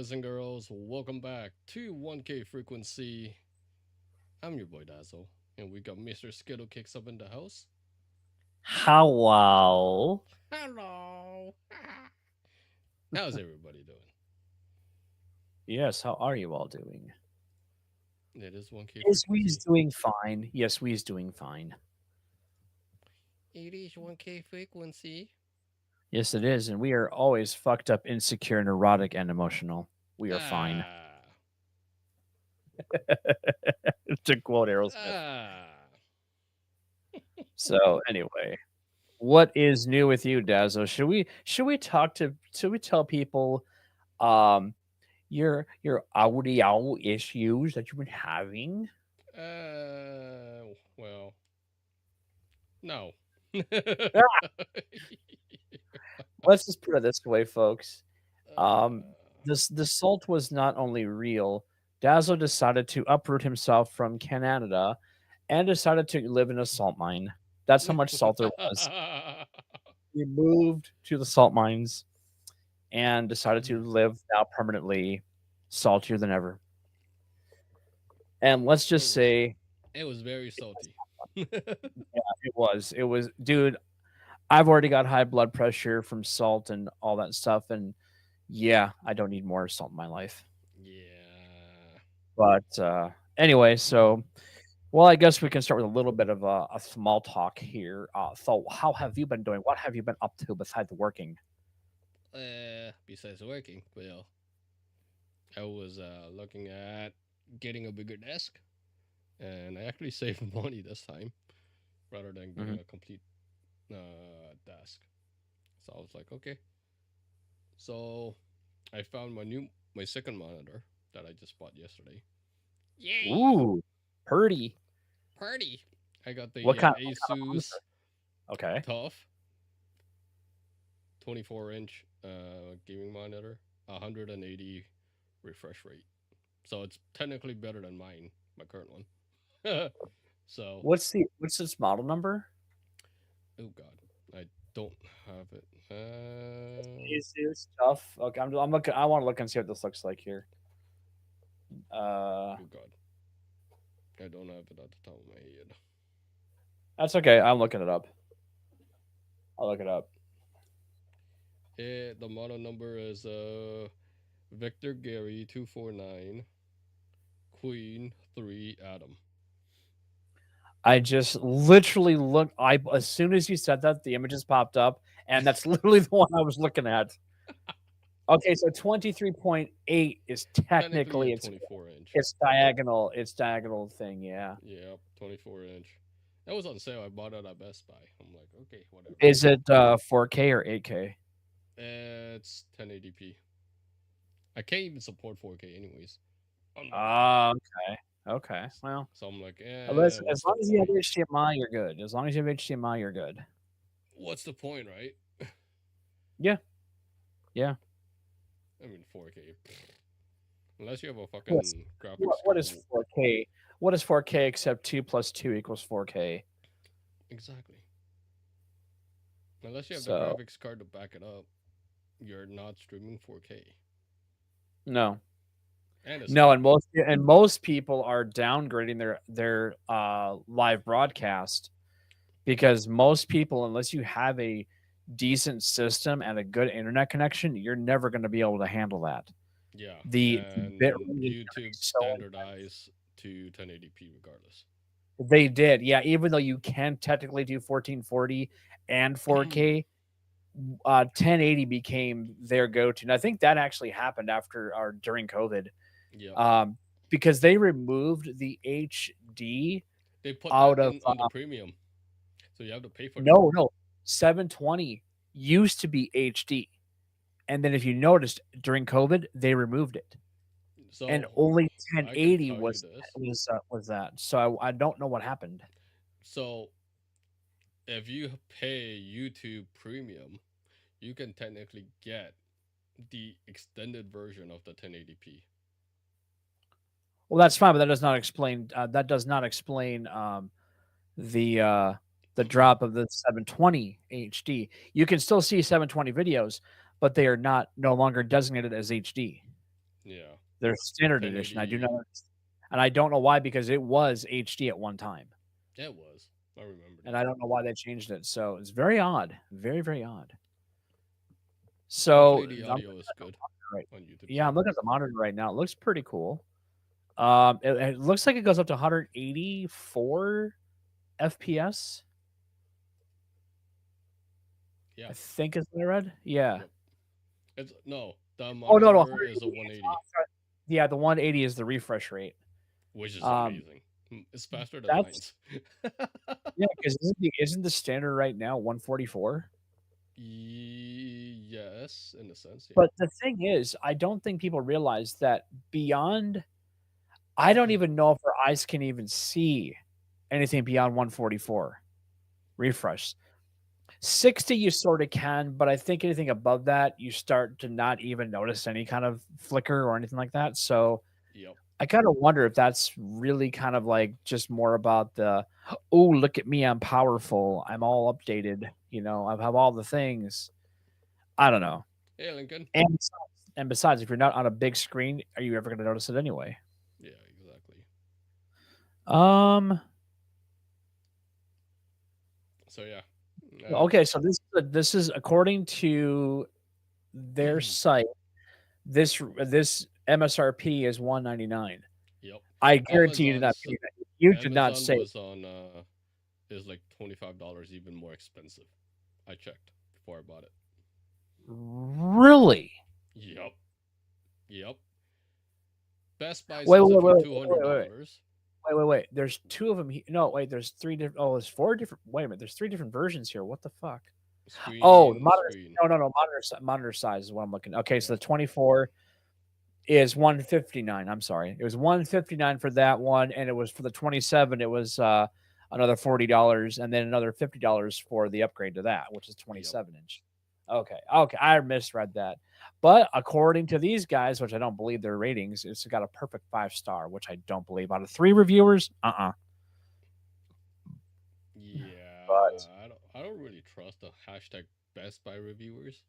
boys and girls. Welcome back to 1K Frequency. I'm your boy Dazzo, and we got Mr. Skittle Kicks up in the house. Hello. Hello. How's everybody doing? Yes, how are you all doing? It is 1K Yes, we's Frequency. doing fine. Yes, we's doing fine. It is 1K Frequency. Yes, it is, and we are always fucked up, insecure, neurotic, and emotional. We are fine. Ah. To quote Aerosmith. Ah. So anyway, what is new with you, Dazzle? Should we talk to should we tell people um your audio issues that you've been having? Well, no. Ah, let's just put it this way, folks. Um, uh, the salt was not only real. Dazzle decided to uproot himself from Canada and decided to live in a salt mine. That's how much salt there was. He moved to the salt mines and decided to live now permanently saltier than ever. And let's it just was say it was very salty. it was, dude. I've already got high blood pressure from salt and all that stuff, and yeah, I don't need more salt in my life. Yeah. But anyway, so well, I guess we can start with a little bit of a small talk here. So, how have you been doing? What have you been up to besides working? Besides working, well, I was looking at getting a bigger desk, and I actually saved money this time rather than getting Hmm. a complete desk. So I was like, okay. So I found my second monitor that I just bought yesterday. Yay! Ooh, purdy. Party! I got What the kind of monitor? Asus Okay. Tough 24-inch gaming monitor, 180 refresh rate. So it's technically better than my current one. So, What's this model number? oh god, I don't have it. Asus Tough. Okay, I'm looking. I want to look and see what this looks like here. Oh god, I don't have it at the top of my head. That's okay. I'm looking it up. I'll look it up. The model number is Victor Gary 249 Queen 3 Adam. I just literally looked. I as soon as you said that, the images popped up, and that's literally the one I was looking at. Okay, so 23.8 is Technically a technically 24-inch. it's diagonal. It's diagonal thing, yeah. Yep, 24-inch. That was on sale. I bought it at Best Buy. I'm like, okay, whatever. Is it 4K or 8K? It's 1080p. I can't even support 4K anyways on my laptop. Okay. Okay. Well, So I'm like, listen, as what's the long as you have point? HDMI, you're good. As long as you have HDMI, you're good. What's the point, right? Yeah. Yeah. I mean, 4K. Unless you have a What's fucking what, graphics what is card. 4K? What is 4K except 2 plus 2 equals 4K? Exactly. Unless you have the So, graphics card to back it up, you're not streaming 4K. no. And it's No, not. and most people are downgrading their live broadcast because most people, unless you have a decent system and a good internet connection, you're never going to be able to handle that. Yeah. The bit And rate is going to be YouTube so standardized to 1080p regardless. they did, yeah. Even though you can technically do 1440 and 4K, 1080 became their go-to, and I think that actually happened after or during COVID, Yep. um, because they removed the HD They put out that of in on the premium. So you have to pay for that. no 720 used to be HD, and then if you noticed during COVID they removed it, and So only I can 1080 tell you was this. was that. So I don't know what happened. So if you pay YouTube Premium, you can technically get the extended version of the 1080p. Well, that's fine, but that does not explain the uh, the drop of the 720 HD. You can still see 720 videos, but they are not no longer designated as HD. Yeah. There's standard edition. I do 1080. not, and I don't know why because it was HD at one time, It was. I remember and that. I don't know why they changed it. So it's very odd, very very odd. Hopefully So the I'm audio is good right. on YouTube Yeah, I'm side. looking at the monitor right now. It looks pretty cool. It looks like it goes up to 184 FPS. Yeah. I think is what I read. Yeah. Yep. It's no. The Oh no, no, monitor is a 180. 180, Yeah, the 180 is the refresh rate. which is Um, amazing. It's faster than that's mine's. yeah, because isn't the standard right now 144? Yes, in a sense, yeah. But the thing is, I don't think people realize that beyond. I don't even know if our eyes can even see anything beyond 144 refresh. 60 you sort of can, but I think anything above that you start to not even notice any kind of flicker or anything like that. So Yep. I kind of wonder if that's really kind of like just more about the, oh, look at me, I'm powerful, I'm all updated, I have all the things. I don't know. Hey, Lincoln. And besides, if you're not on a big screen, are you ever going to notice it anyway? Yeah, exactly. Um. So yeah. Okay, so this is according to their site. This MSRP is 199. Yep. I guarantee you did not Amazon's pay that. You did not Amazon say was on is like $25 even more expensive. I checked before I bought it. really. Yep. Yep. Best Buy Wait, sells wait, it wait, for wait, two wait, hundred wait, wait. dollars. Wait. There's two of them. No, wait. There's three different. Oh, there's four different. Wait a minute. There's three different versions here. What the fuck? Oh, the monitor. Screen. No, no, no. Monitor size is what I'm looking. Okay, Yeah. so the 24 is 159. I'm sorry. It was 159 for that one, and it was for the 27. It was another $40, and then another $50 for the upgrade to that, which is Yep. 27 inch. Okay, I misread that. But according to these guys, which I don't believe their ratings, it's got a perfect 5-star, which I don't believe. Out of 3 reviewers, Yeah. But I don't really trust the hashtag Best Buy reviewers,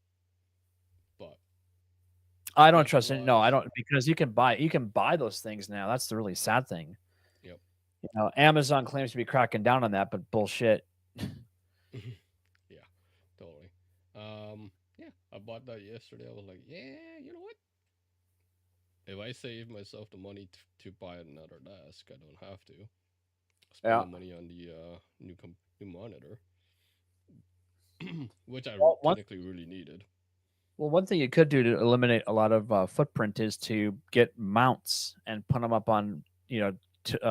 but I don't price trust it. No, I wise, don't, because you can buy those things now. That's the really sad thing. yep. Amazon claims to be cracking down on that, but bullshit. Yeah, totally. Yeah, I bought that yesterday. I was like, yeah, you know what? If I save myself the money to buy another desk, I don't have to spend Yeah. the money on the new monitor, which I Well, one technically really needed. Well, one thing you could do to eliminate a lot of footprint is to get mounts and put them up on,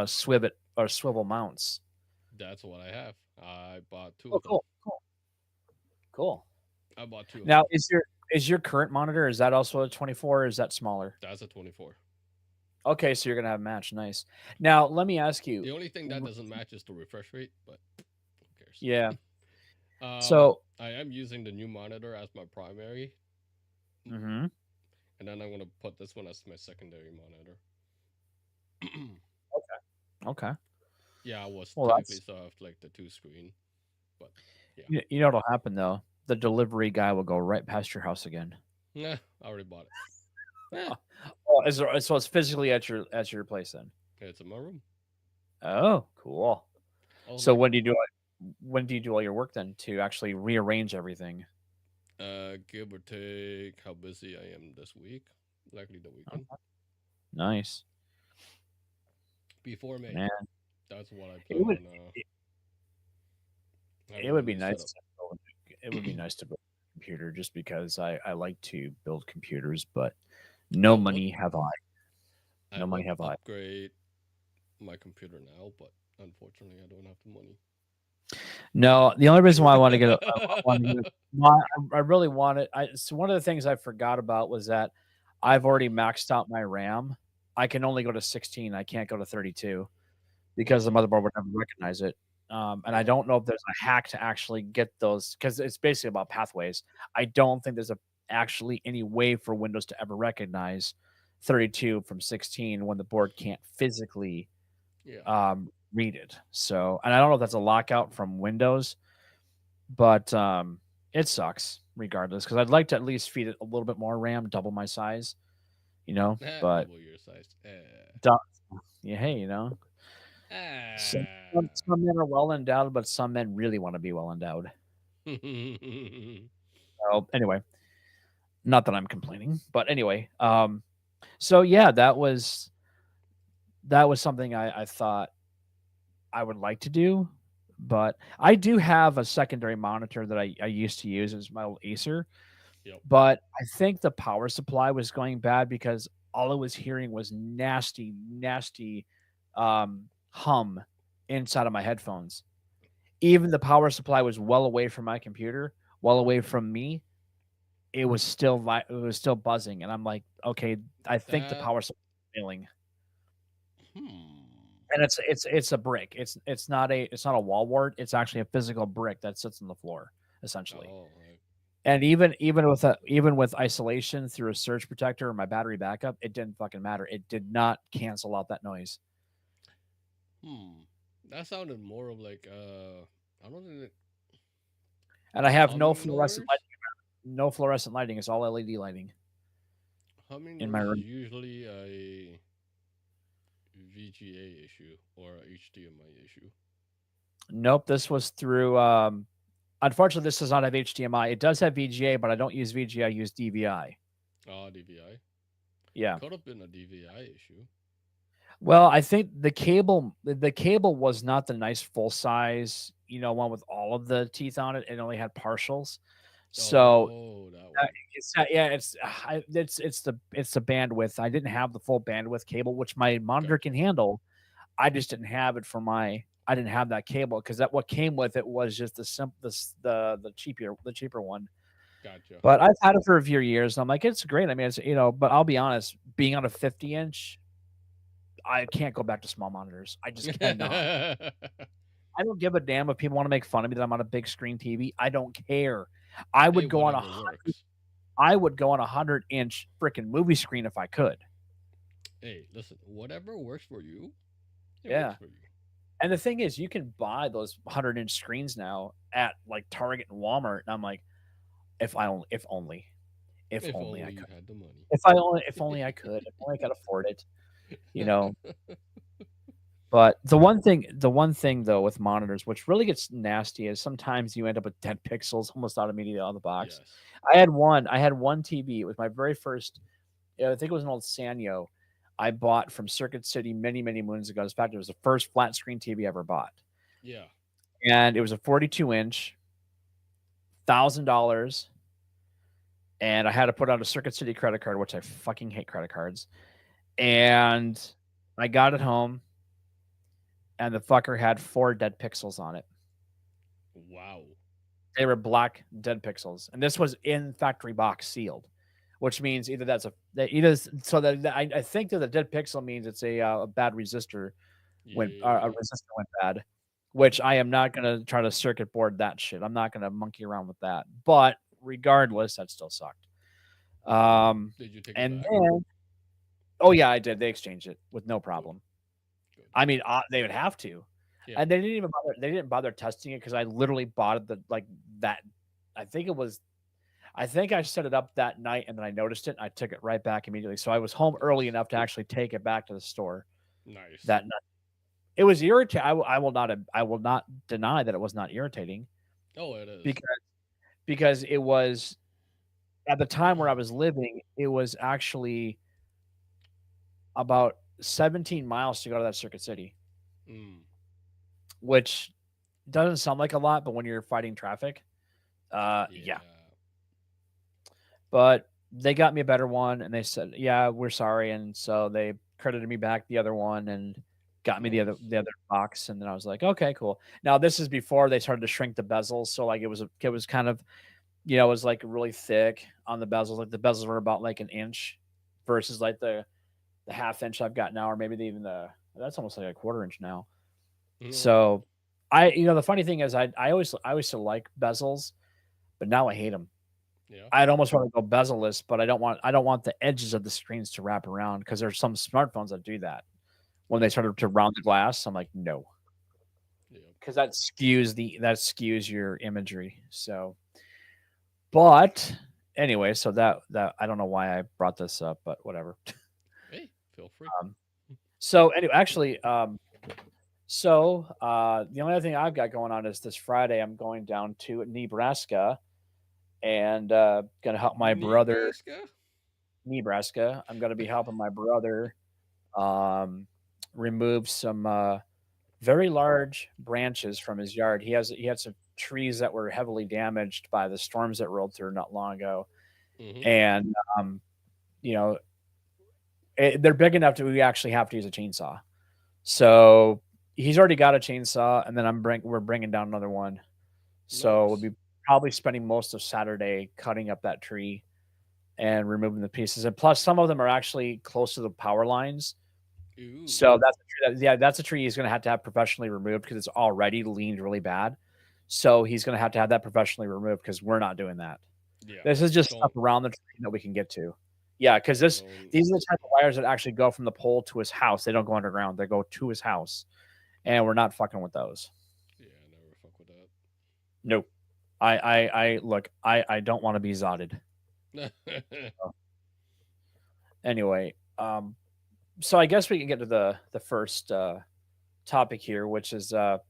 swivel mounts. That's what I have. I bought two Oh, of them. cool. I bought two of Now, them. is your current monitor, is that also a 24, or is that smaller? That's a 24. Okay, so you're gonna have a match. Nice. Now, let me ask you. The only thing that doesn't match is the refresh rate, but who cares? Yeah. So, I am using the new monitor as my primary, hmm and then I'm gonna put this one as my secondary monitor. okay. Yeah, I was Well, technically that's still have like the two screen, but yeah, you know what'll happen though. The delivery guy will go right past your house again. nah, I already bought it. Eh, Oh, so it's physically at your place then. it's in my room. Oh, cool. I was So like, when do you do all your work then to actually rearrange everything? give or take how busy I am this week, likely the weekend Okay. Nice, before May. man. That's what I It plan would on it, it having would my be new nice. setup. It would be nice to build a computer just because I like to build computers, but I no would money have I. I No money would have I. upgrade my computer now, but unfortunately, I don't have the money. No, the only reason why I want to get why I really want it. So one of the things I forgot about was that I've already maxed out my RAM. I can only go to 16. I can't go to 32 because the Mm, motherboard would never recognize it. And I oh, don't know if there's a hack to actually get those because it's basically about pathways. I don't think there's actually any way for Windows to ever recognize 32 from 16 when the board can't physically yeah. read it. So, and I don't know if that's a lockout from Windows, but it sucks regardless because I'd like to at least feed it a little bit more RAM, double my size. But Double your size. do- yeah, hey, some, Ah. some men are well endowed, but some men really want to be well endowed. So anyway, not that I'm complaining, but anyway, so yeah, that was something I thought I would like to do, but I do have a secondary monitor that I used to use. It's my old Acer, Yep. but I think the power supply was going bad because all I was hearing was nasty, nasty hum inside of my headphones. Even the power supply was well away from my computer, well away from me. It was still buzzing, and I'm like, okay, I think the That. power supply is failing. Hmm. And it's a brick. It's not a wall wart. It's actually a physical brick that sits on the floor, essentially. Oh. And even with isolation through a surge protector or my battery backup, it didn't fucking matter. It did not cancel out that noise. Hmm. That sounded more of like I don't think that And I have humming noise. no fluorescent lighting. It's all LED lighting Humming in my noise is room. usually a VGA issue or a HDMI issue. Nope, this was through. Unfortunately, this does not have HDMI. It does have VGA, but I don't use VGA. I use DVI. Ah, DVI. Yeah. Could have been a DVI issue. Well, I think the cable was not the nice full size, one with all of the teeth on it. It only had partials. So Oh, that one. it's not, yeah, it's the bandwidth. I didn't have the full bandwidth cable, which my monitor Gotcha. can handle. I just didn't have it for my. I didn't have that cable because that what came with it was just the cheaper one. Gotcha. But I've had it for a few years. And I'm like, it's great. I mean, but I'll be honest, being on a 50-inch, I can't go back to small monitors. I just cannot. I don't give a damn if people want to make fun of me that I'm on a big screen TV. I don't care. I Hey, would go on a whatever works. I would go on 100-inch freaking movie screen if I could. Hey, listen, whatever works for you, it works Yeah. for you. And the thing is, you can buy those 100-inch screens now at like Target and Walmart. And I'm like, if If only I only you could. had the money. If only I could. If only I could afford it. You know. But the one thing though with monitors, which really gets nasty, is sometimes you end up with dead pixels almost out immediately out of the box. Yes. I had one TV. It was my very first. I think it was an old Sanyo I bought from Circuit City many, many moons ago. In fact, it was the first flat screen TV I ever bought, Yeah. and it was a 42-inch, $1,000, and I had to put out a Circuit City credit card, which I fucking hate credit cards. And I got it home, and the fucker had 4 dead pixels on it. Wow. They were black dead pixels, and this was in factory box sealed, which means either so that I think that the dead pixel means it's a bad resistor when a Yeah. resistor went bad, which I am not gonna try to circuit board that shit. I'm not gonna monkey around with that. But regardless, that still sucked. Did you take it And back? then oh yeah, I did. They exchanged it with no Good. problem. Good. I mean, they would have to, Yeah. and they didn't bother testing it because I literally bought it that. I think it was I think I set it up that night and then I noticed it and I took it right back immediately. So I was home early Nice. enough to actually take it back to the store Nice. that night. It was irritating. I will not deny that it was not irritating Oh, it is. because it was at the time where I was living, it was actually about 17 miles to go to that Circuit City, Mm. which doesn't sound like a lot, but when you're fighting traffic, yeah. Yeah. But they got me a better one and they said, "Yeah, we're sorry." And so they credited me back the other one and got me Nice. the other box, and then I was like, "Okay, cool." Now this is before they started to shrink the bezels, so like it was kind of, it was like really thick on the bezels. Like the bezels were about like an inch versus like the half inch I've got now, or maybe even the that's almost like a quarter inch now. So the funny thing is I used to like bezels, but now I hate them. Yeah. I'd almost want to go bezel-less, but I don't want the edges of the screens to wrap around because there's some smartphones that do that. When they Yep. started to round the glass, I'm like, no, Yep. because that skews your imagery. So, but Anyway, so that I don't know why I brought this up, but whatever. Hey, feel free. Um, so anyway, actually, the only other thing I've got going on is this Friday I'm going down to Nebraska and gonna help my brother. Nebraska? Nebraska. I'm gonna be helping my brother um, remove some very large branches from his yard. He had some trees that were heavily damaged by the storms that rolled through not long ago, Mm-hmm. and you know they're big enough to we actually have to use a chainsaw. So he's already got a chainsaw, and then we're bringing down another one. So we'll Nice. be probably spending most of Saturday cutting up that tree and removing the pieces. And plus, some of them are actually close to the power lines. Ooh. So that's a tree yeah, that's a tree he's gonna have professionally removed because it's already leaned really bad. So he's gonna have that professionally removed because we're not doing that. Yeah. This is just stuff Don't. around the tree that we can get to. Yeah, because Yeah. Don't. these are the type of wires that actually go from the pole to his house. They don't go underground. They go to his house, and we're not fucking with those. Yeah. Never fuck with Nope. I look. I don't want to be zotted. that. So, anyway, so I guess we can get to the first topic here, which is Let's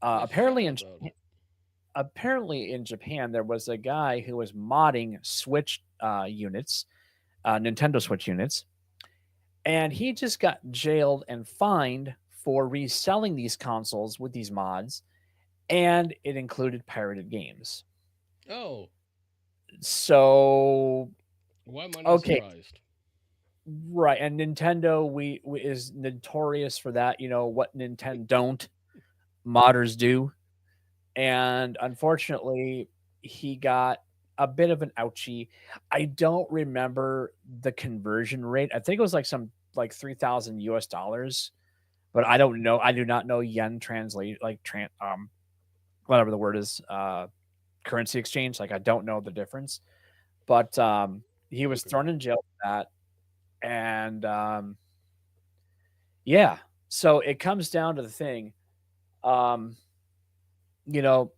chat apparently about it. apparently in Japan there was a guy who was modding Switch units, Nintendo Switch units, and he just got jailed and fined for reselling these consoles with these mods, and it included pirated games. Oh, So why am I not okay, surprised? right, and Nintendo we is notorious for that. You know what Nintendo don't modders do, and unfortunately, he got a bit of an ouchie. I don't remember the conversion rate. I think it was like some like 3,000 US dollars, but I don't know. I do not know yen translate whatever the word is, currency exchange. Like I don't know the difference, but he was Okay. thrown in jail for that, and yeah. So it comes down to the thing. Um, you know,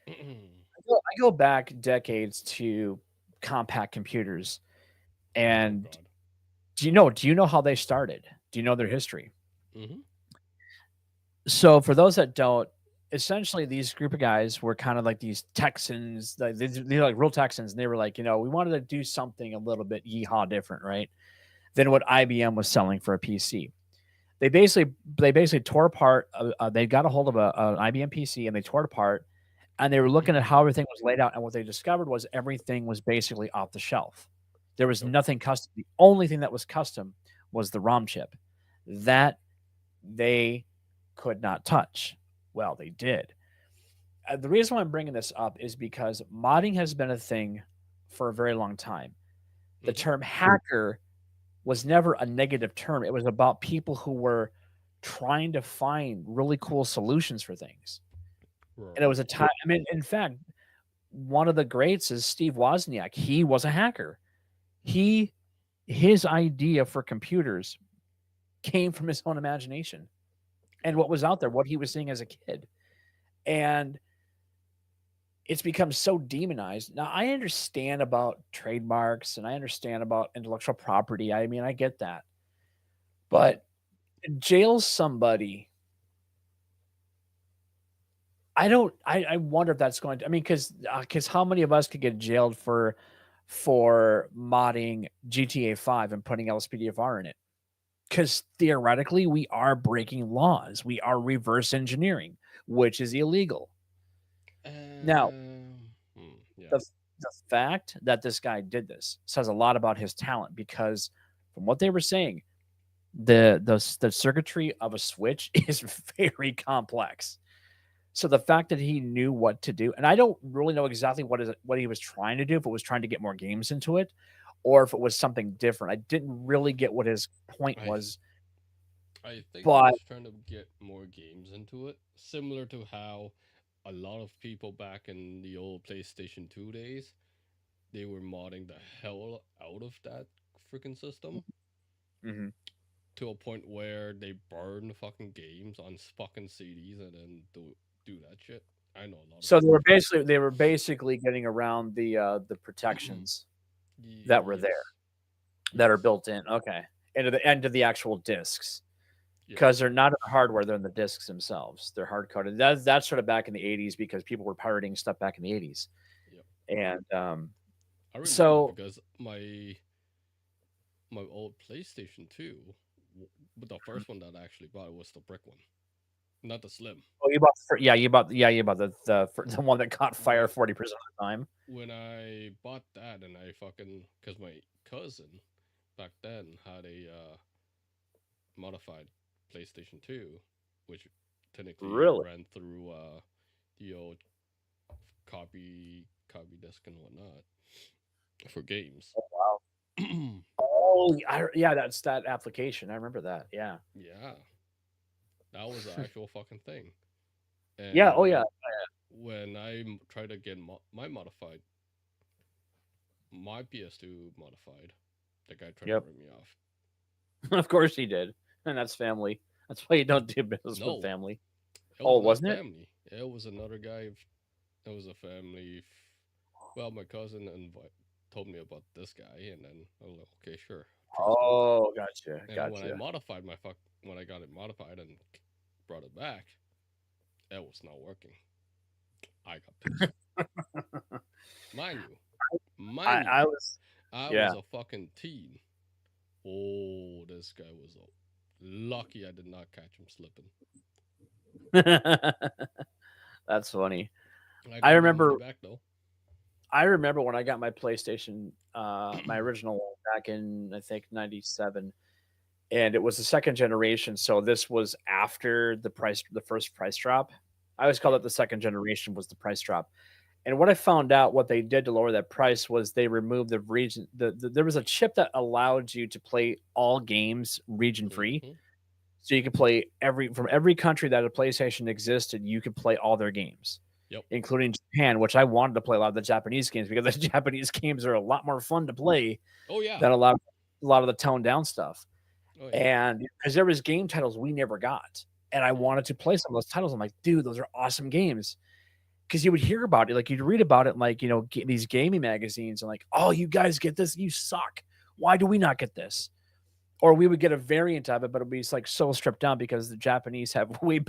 I go back decades to compact computers, Oh and God. do you know how they started? Do you know their history? Mm-hmm. So for those that don't, essentially these group of guys were kind of like these Texans, like they're like real Texans, and they were like, we wanted to do something a little bit yeehaw different, right? Than what IBM was selling for a PC. They basically tore apart. They got a hold of an IBM PC and they tore it apart, and they were looking at how everything was laid out. And what they discovered was everything was basically off the shelf. There was Nope. nothing custom. The only thing that was custom was the ROM chip that they could not touch. Well, they did. The reason why I'm bringing this up is because modding has been a thing for a very long time. The Mm-hmm. term hacker was never a negative term. It was about people who were trying to find really cool solutions for things. And it Right. was a time, I mean, in fact, one of the greats is Steve Wozniak. He was a hacker. He his idea for computers came from his own imagination and what was out there, what he was seeing as a kid. And it's become so demonized. Now, I understand about trademarks and I understand about intellectual property. I mean, I get that. But jail somebody, I wonder if that's going to, I mean, because how many of us could get jailed for modding GTA 5 and putting LSPDFR in it? Because theoretically, we are breaking laws. We are reverse engineering, which is illegal. Now, Yeah. the the fact that this guy did this says a lot about his talent because from what they were saying, the circuitry of a switch is very complex. So the fact that he knew what to do, and I don't really know exactly what he was trying to do, if it was trying to get more games into it, or if it was something different. I didn't really get what his point I was, I think he but was trying to get more games into it, similar to how a lot of people back in the old PlayStation 2 days, they were modding the hell out of that freaking system mhm. to a point where they burn fucking games on fucking CDs and then do that shit. I know a lot of So people. they were basically getting around the protections that were there Yes. that are Yes. built in. Okay, into the end of the actual discs because Yes. they're not in the hardware; they're in the discs themselves. They're hard coded. That's sort of back in the '80s because people were pirating stuff back in the '80s, Yep. and I remember so because my old PlayStation 2, but the first one that I actually bought was the brick one, not the slim. oh, you bought you bought the one that caught fire But 40% of the time. when I bought that and I fucking because my cousin back then had a modified PlayStation 2, which technically Really? ran through the old copy disc and whatnot for games. Oh, wow. Oh, yeah, that's that application. I remember that. Yeah. Yeah, that was the actual fucking thing. Yeah. Oh, yeah. And when I tried to get my modified, my PS2 modified, the guy tried to Yep. rip me off. Of course he did, and that's family. That's why you don't do business with No, family. it Oh, was not wasn't it? family. It was another guy. It was a family. Well, my cousin told me about this guy, and then I was like, okay, sure, trust him. Oh, gotcha, And when I gotcha. modified when I got it modified and brought it back, it was not working. I got pissed. Mind you, mind you, I was, I yeah. was a fucking teen. Oh, this guy was lucky I did not catch him slipping. That's funny. I I got my money remember back though. I remember when I got my PlayStation, my original one back in I think '97, and it was the second generation. So this was after the first price drop. I always called Yeah. it the second generation was the price drop. And what I found out, what they did to lower that price was they removed the region. There was a chip that allowed you to play all games region free, Mm-hmm. so you could play every country that a PlayStation existed. You could play all their games, Yep. including Japan, which I wanted to play a lot of the Japanese games because the Japanese games are a lot more fun to play Oh yeah. than a lot of the toned down stuff. Oh yeah. And because there was game titles we never got, and I Mm-hmm. wanted to play some of those titles. I'm like, dude, those are awesome games because you would hear about it, like you'd read about it, in, like these gaming magazines, and like, oh, you guys get this, you suck. Why do we not get this? Or we would get a variant of it, but it'd be like so stripped down because the Japanese have way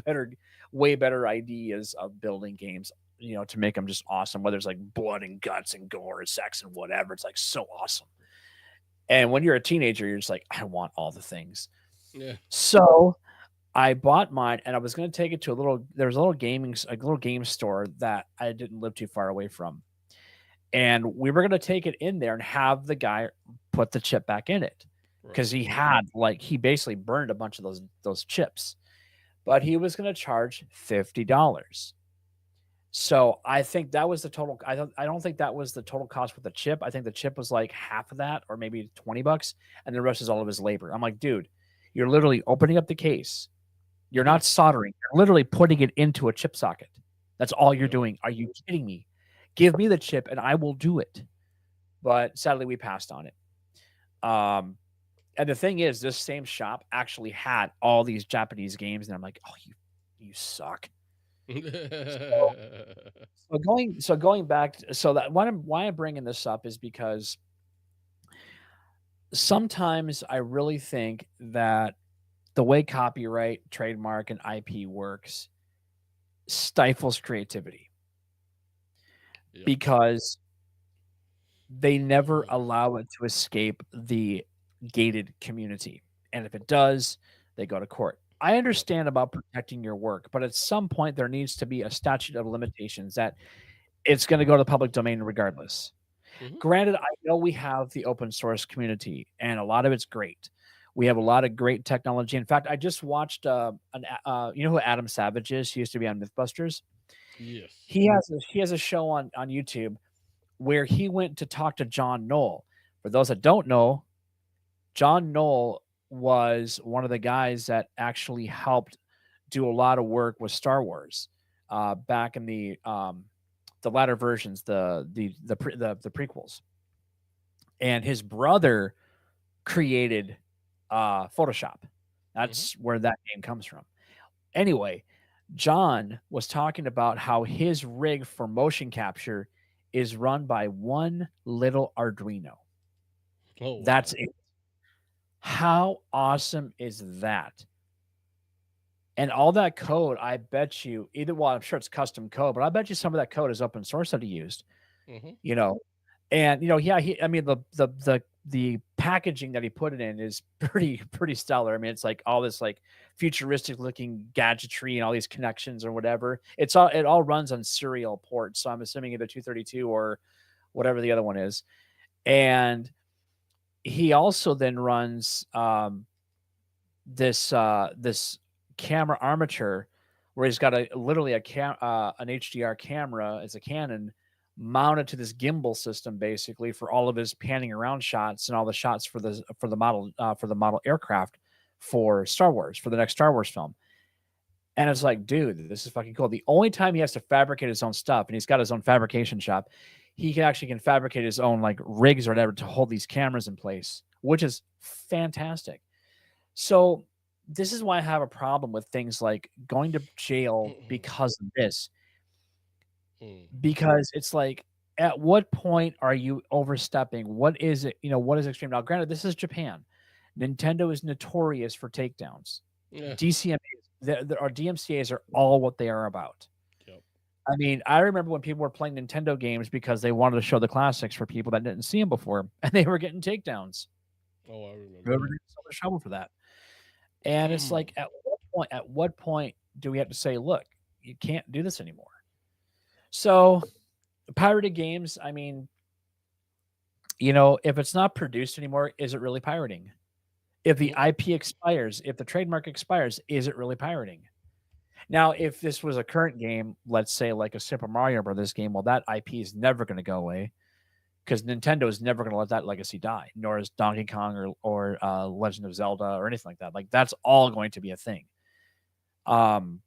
better ideas of building games, to make them just awesome. Whether it's like blood and guts and gore and sex and whatever, it's like so awesome. And when you're a teenager, you're just like, I want all the things. Yeah. So I bought mine, and I was going to take it to there was a little game store that I didn't live too far away from. And we were going to take it in there and have the guy put the chip back in it because Right. he basically burned a bunch of those chips, but he was going to charge $50. So I think that was the total. I don't think that was the total cost with the chip. I think the chip was like half of that, or maybe $20, and the rest is all of his labor. I'm like, dude, you're literally opening up the case. You're not soldering. You're literally putting it into a chip socket. That's all you're Yep. doing. Are you kidding me? Give me the chip and I will do it. But sadly, we passed on it. Um, and the thing is, this same shop actually had all these Japanese games, and I'm like, oh, you suck. So, so going back, so that why I'm bringing this up is because sometimes I really think that the way copyright, trademark, and IP works stifles creativity Yep. because they never allow it to escape the gated community. And if it does, they go to court. I Yep. understand about protecting your work, but at some point there needs to be a statute of limitations that it's going to go to the public domain regardless. Mm-hmm. Granted, I know we have the open source community and a lot of it's great. We have a lot of great technology. In fact, I just watched you know who Adam Savage is? He used to be on Mythbusters. Yes. He has a show on YouTube where he went to talk to John Knoll. For those that don't know, John Knoll was one of the guys that actually helped do a lot of work with Star Wars back in the latter versions, the prequels. And his brother created Photoshop. Mm-hmm. That's where that name comes from. Anyway, John was talking about how his rig for motion capture is run by one little Arduino. Oh That's wow. it. How awesome is that? And all that code, I bet you either well, I'm sure it's custom code, but I bet you some of that code is open source that he used, Mm-hmm. you know. And yeah, I mean the packaging that he put it in is pretty stellar. I mean, it's like all this like futuristic looking gadgetry and all these connections or whatever. It all runs on serial ports, so I'm assuming either 232 or whatever the other one is. And he also then runs this camera armature where he's got a literally an HDR camera as a Canon mounted to this gimbal system basically for all of his panning around shots and all the shots for the model aircraft for Star Wars for the next Star Wars film. And it's like, dude, this is fucking cool. The only time he has to fabricate his own stuff, and he's got his own fabrication shop, he can fabricate his own like rigs or whatever to hold these cameras in place, which is fantastic. So this is why I have a problem with things like going to jail because of this. Mm. Because it's like, at what point are you overstepping? What is it? What is extreme? Now, granted, this is Japan. Nintendo is notorious for takedowns. Yeah. DCMAs, our DMCAs are all what they are about. Yep. I mean, I remember when people were playing Nintendo games because they wanted to show the classics for people that didn't see them before, and they were getting takedowns. Oh, I They remember were that. getting so much trouble for that. And it's like, at what point do we have to say, look, you can't do this anymore? So, pirated games, I mean, if it's not produced anymore, is it really pirating? If the Mm. IP expires, if the trademark expires, is it really pirating? Now, if this was a current game, let's say like a Super Mario Brothers game, well, that IP is never going to go away because Nintendo is never going to let that legacy die, nor is Donkey Kong or Legend of Zelda or anything like that. Like that's all going to be a thing. Um,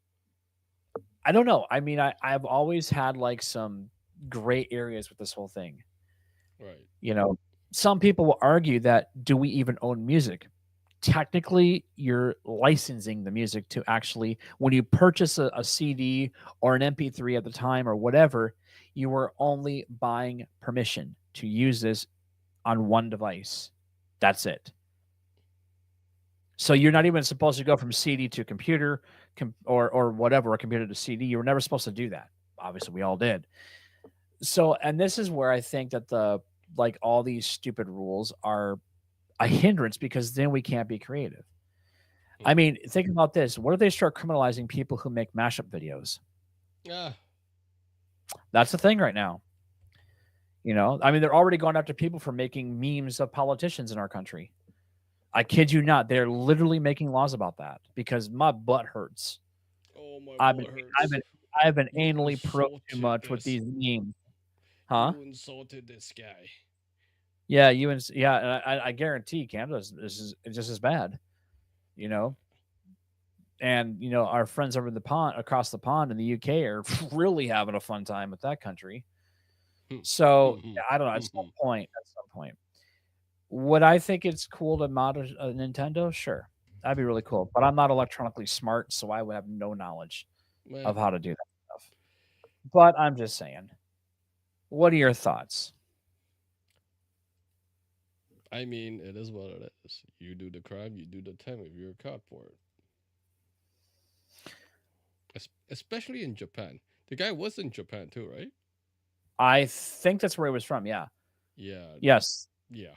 I don't know. I mean, I've always had like some gray areas with this whole thing. Right. You know, some people will argue that do we even own music? Technically, you're licensing the music to actually, when you purchase a CD or an MP3 at the time or whatever, you are only buying permission to use this on one device. That's it. So you're not even supposed to go from CD to computer or whatever, a computer to CD. You were never supposed to do that. Obviously, we all did. So, and this is where I think that all these stupid rules are a hindrance because then we can't be creative. I Mm. mean, think about this. What if they start criminalizing people who make mashup videos? Ah. That's the thing right now. I mean, they're already going after people for making memes of politicians in our country. I kid you not. They're literally making laws about that because my butt hurts. Oh, my I've been butt I've hurts. been I've been You anally probed too insulted much with this. these memes. Huh? You insulted this guy. Yeah, yeah, and I guarantee Canada's this is just as bad, you know. And our friends over the pond, across the pond in the UK, are really having a fun time with that country. So yeah, I don't know. At some point, would I think it's cool to mod a Nintendo? Sure, that'd be really cool. But I'm not electronically smart, so I would have no knowledge Man, of how to do that stuff. But I'm just saying. What are your thoughts? I mean, it is what it is. You do the crime, you do the time if you're caught for it. Especially in Japan. The guy was in Japan too, right? I think that's where he was from. Yeah. Yeah, Yes. yeah,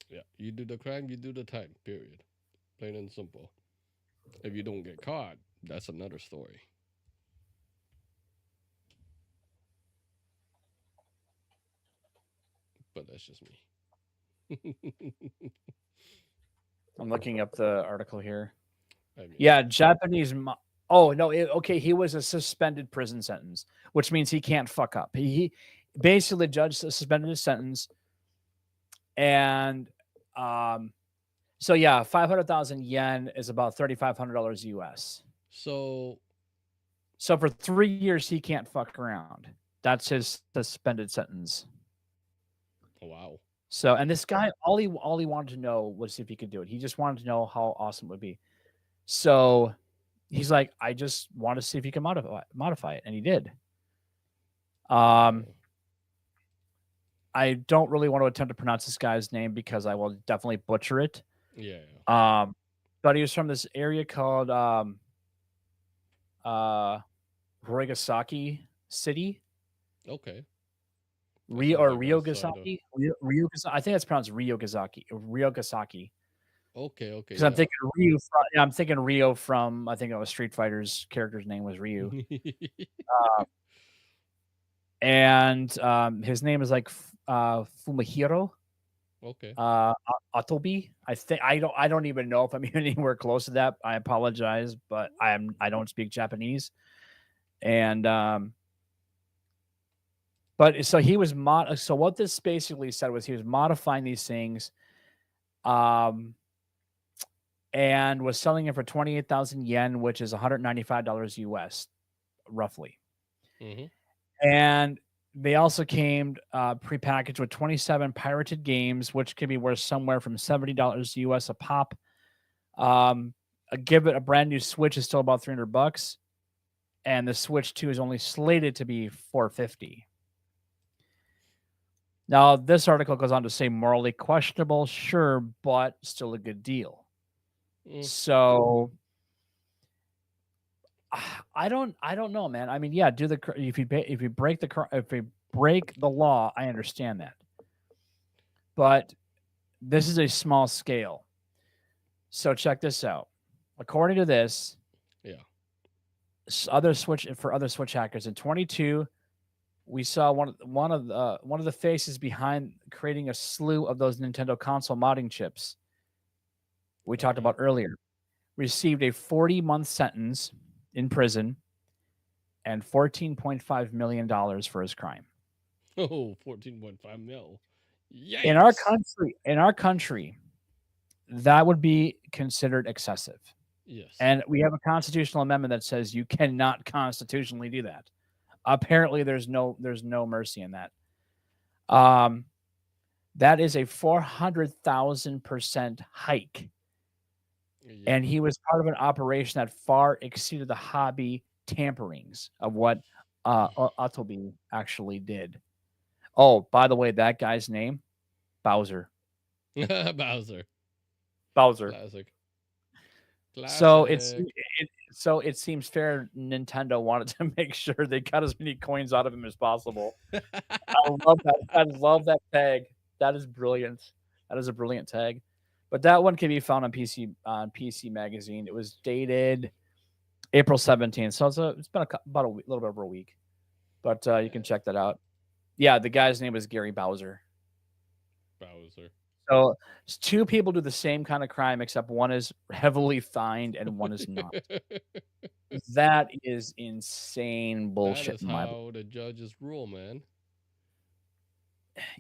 yeah. You do the crime, you do the time. Period. Plain and simple. If you don't get caught, that's another story. But that's just me. I'm looking up the article here. I mean, Yeah, Oh no! Okay, he was a suspended prison sentence, which means he can't fuck up. He basically the judge suspended his sentence, and um, so yeah, 500,000 yen is about $3,500 US. so So for 3 years, he can't fuck around. That's his suspended sentence. wow. So, and this guy, all he wanted to know was if he could do it. He just wanted to know how awesome it would be. So He's like, I just want to see if he can modify it, and he did. Um, Oh, I don't really want to attempt to pronounce this guy's name because I will definitely butcher it. yeah. Um, but he was from this area called uh, Ryogasaki City, Okay. That Rio sounds or like outside of. Ryogasaki. I think that's pronounced Ryogasaki. Okay, okay, Because I'm yeah. thinking Ryu. I'm thinking Rio from I think it was Street Fighter's character's name was Ryu, and his name is like Fumihiro Okay. Atobi. I don't even know if I'm even anywhere close to that. I apologize, but I don't speak Japanese, and but so he was so what this basically said was he was modifying these things, um, and was selling it for 28,000 yen, which is $195 US, roughly. Mm-hmm. And they also came prepackaged with 27 pirated games, which could be worth somewhere from $70 US a pop. Give it a brand new Switch is still about $300, and the Switch 2 is only slated to be $450. Now, this article goes on to say morally questionable, sure, but still a good deal. Mm. So I don't know, man. I mean, yeah, if you break the law, I understand that. But this is a small scale. So check this out. According to this, Yeah. other Switch hackers in 22, we saw one of the faces behind creating a slew of those Nintendo console modding chips we talked Okay. about earlier. Received a 40-month sentence in prison and $14.5 million for his crime. Oh, 14.5 mil. In our Yikes. country, in our country, that would be considered excessive. Yes. And we have a constitutional amendment that says you cannot constitutionally do that. Apparently, there's no mercy in that. Um, that is a 400,000% hike, Yeah. and he was part of an operation that far exceeded the hobby tamperings of what Atobi actually did. Oh, by the way, that guy's name Bowser. Bowser. Bowser. Classic. So Classic. it seems fair Nintendo wanted to make sure they got as many coins out of him as possible. I love that. I love that tag. That is brilliant. That is a brilliant tag. But that one can be found on PC Magazine. It was dated April 17th, so it's been about a little bit over a week. But you can check that out. Yeah, the guy's name is Gary Bowser. Bowser. So two people do the same kind of crime, except one is heavily fined and one is not. That is insane That bullshit is in my book. how the judges rule, man.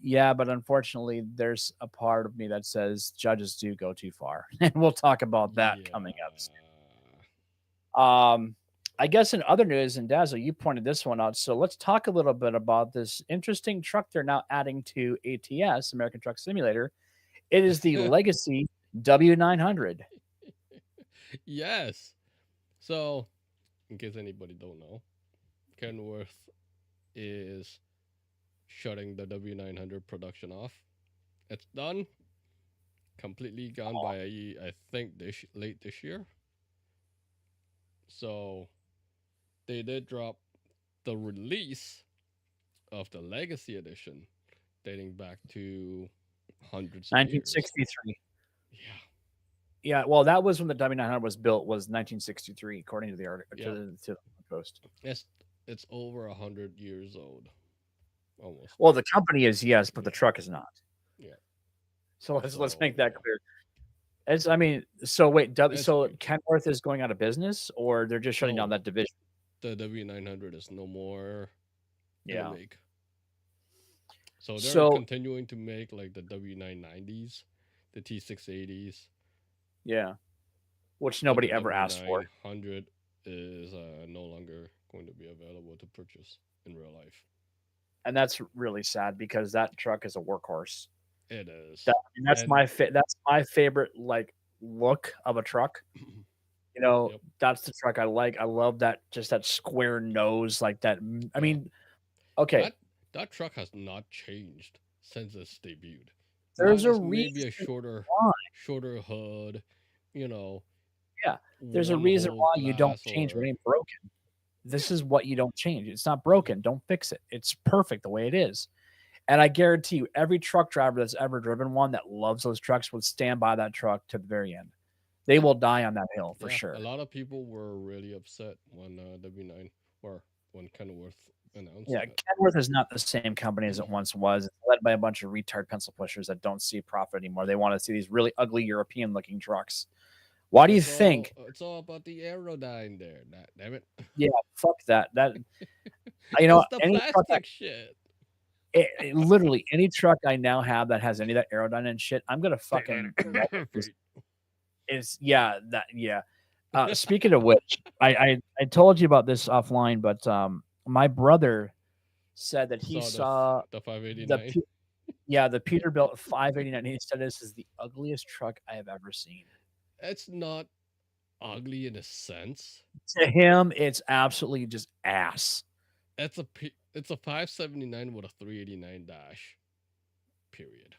Yeah, but unfortunately, there's a part of me that says judges do go too far, and we'll talk about that Yeah. coming up soon. I guess in other news, and Dazzo, you pointed this one out. So let's talk a little bit about this interesting truck they're now adding to ATS, American Truck Simulator. It is the Legacy W900. Yes. So, in case anybody don't know, Kenworth is shutting the W900 production off. It's done. Completely gone by I think this late this year. So they did drop the release of the Legacy Edition, dating back to hundreds of years. 1963. Yeah. Yeah, well, that was when the W900 was built. Was 1963, according to the article Yep. to the post. It's it's over 100 years old, almost. Well, the company is yes, but the Yeah. truck is not. Yeah. So let's So make that clear. I mean, so wait, it's so Kenworth is going out of business, or they're just shutting down no, that division? the W900 is no more gonna Yeah. make. So they're So continuing to make like the W990s, the T680s, yeah, which but nobody the ever asked for, W900 is no longer going to be available to purchase in real life. and that's really sad because that truck is a workhorse. It is. That's And my favorite like look of a truck. Yep. That's the truck I like. I love that, just that square nose, like that. I Yeah. mean, okay, That that truck has not changed since its debuted. there's a Minus maybe reason a why. shorter hood, you know, Yeah, there's a one reason whole why you don't glass change what or ain't broken. This is what you don't change. It's not broken. Don't fix it. It's perfect the way it is. And I guarantee you, every truck driver that's ever driven one that loves those trucks would stand by that truck to the very end. They yeah. will die on that hill for Yeah, a sure. lot of people were really upset when W9 or when Kenworth announced Yeah, that. Kenworth is not the same company as it once was. It's led by a bunch of retard pencil pushers that don't see profit anymore. They want to see these really ugly European looking trucks. Why do you think? It's all about the Aerodyne there. Damn it. Yeah, fuck that. It's the Any truck plastic shit. literally any truck I now have that has any of that Aerodyne and shit, I'm gonna fucking melt it. Is yeah, that yeah. Speaking of which, I told you about this offline, but my brother said that he Saw saw the the 589. the Peterbilt 589. He said this is the ugliest truck I have ever seen. It's not ugly in a sense. To him, it's absolutely just ass. It's a 579 with a 389 dash. Period.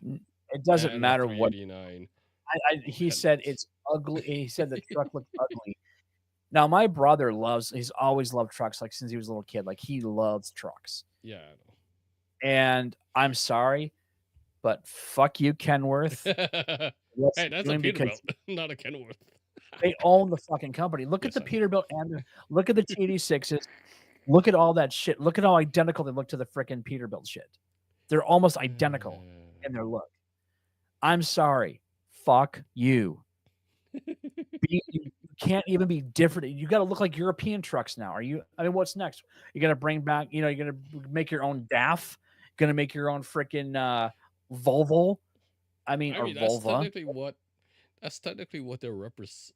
It doesn't And a matter what 389 he said. headlights. It's ugly. He said the truck looked ugly. Now, my brother he's always loved trucks, like since he was a little kid. Like he loves trucks. Yeah, I And I'm sorry, but fuck you, Kenworth. know. What's Hey, he that's a doing? Because Peterbilt, not a Kenworth. they own the fucking company. Look at Yes, the I know. Peterbilt and look at the TD6s. Look at all that shit. Look at how identical they look to the freaking Peterbilt shit. They're almost identical in their look. I'm sorry. Fuck you. You can't even be different. You got to look like European trucks now. Are you? I mean, what's next? You're gonna bring back. You're gonna make your own DAF. Gonna make your own freaking Volvo. I mean, I or mean, that's Volva. technically what they represent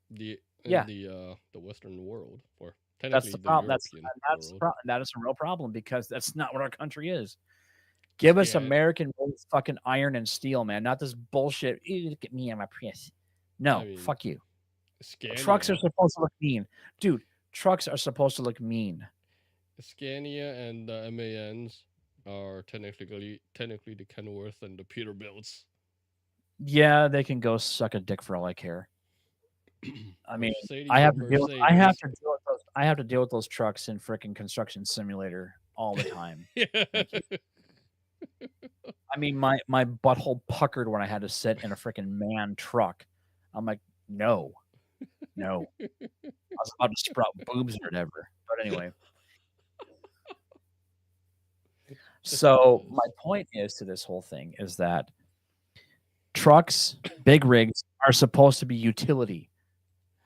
the in Yeah, the Western world, or that's technically the the problem. European world. That is a real problem because that's not what our country is. Give us Scan. American fucking iron and steel, man. Not this bullshit. Look at me, I'm a Prius. I No, mean, fuck you. Trucks are Scania, supposed to look mean, dude. Trucks are supposed to look mean. Scania, and the MANs are technically the Kenworth and the Peterbilts. Yeah, they can go suck a dick for all I care. I mean, Mercedes are I have Mercedes. to deal with those. I have to deal with those trucks in freaking Construction Simulator all the time. Thank you. I mean, my butthole puckered when I had to sit in a freaking man truck. I'm like, no, no. I was about to sprout boobs or whatever. But anyway, so my point is to this whole thing is that trucks, big rigs are supposed to be utility.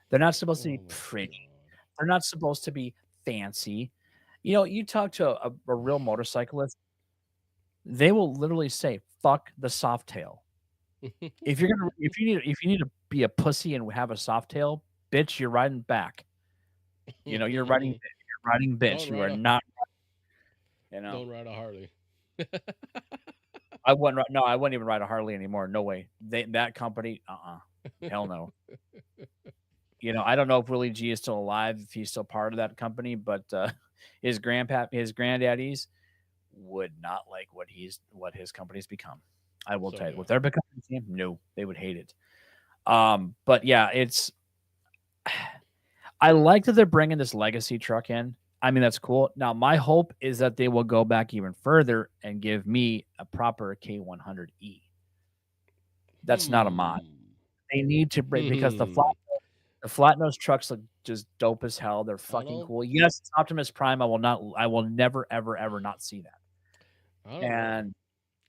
They're not supposed to Oh be my pretty. god. They're not supposed to be fancy. You talk to a real motorcyclist, they will literally say, "Fuck the soft tail." If you need to be a pussy and have a soft tail, bitch, you're riding back. You're riding bitch. don't You ride are a not, you know. don't ride a Harley. I wouldn't even ride a Harley anymore. No way. That company, hell no. I don't know if Willie G is still alive, if he's still part of that company, but his granddaddies would not like what his company's become. I will So tell you, yeah. what they're becoming, no, they would hate it. But yeah, I like that they're bringing this legacy truck in. I mean, that's cool. Now, my hope is that they will go back even further and give me a proper K100E. That's not a mod. They need to bring because the flat nose trucks look just dope as hell. They're I fucking don't cool. Yes, it's Optimus Prime. I will never, ever, ever not see that. I don't know. And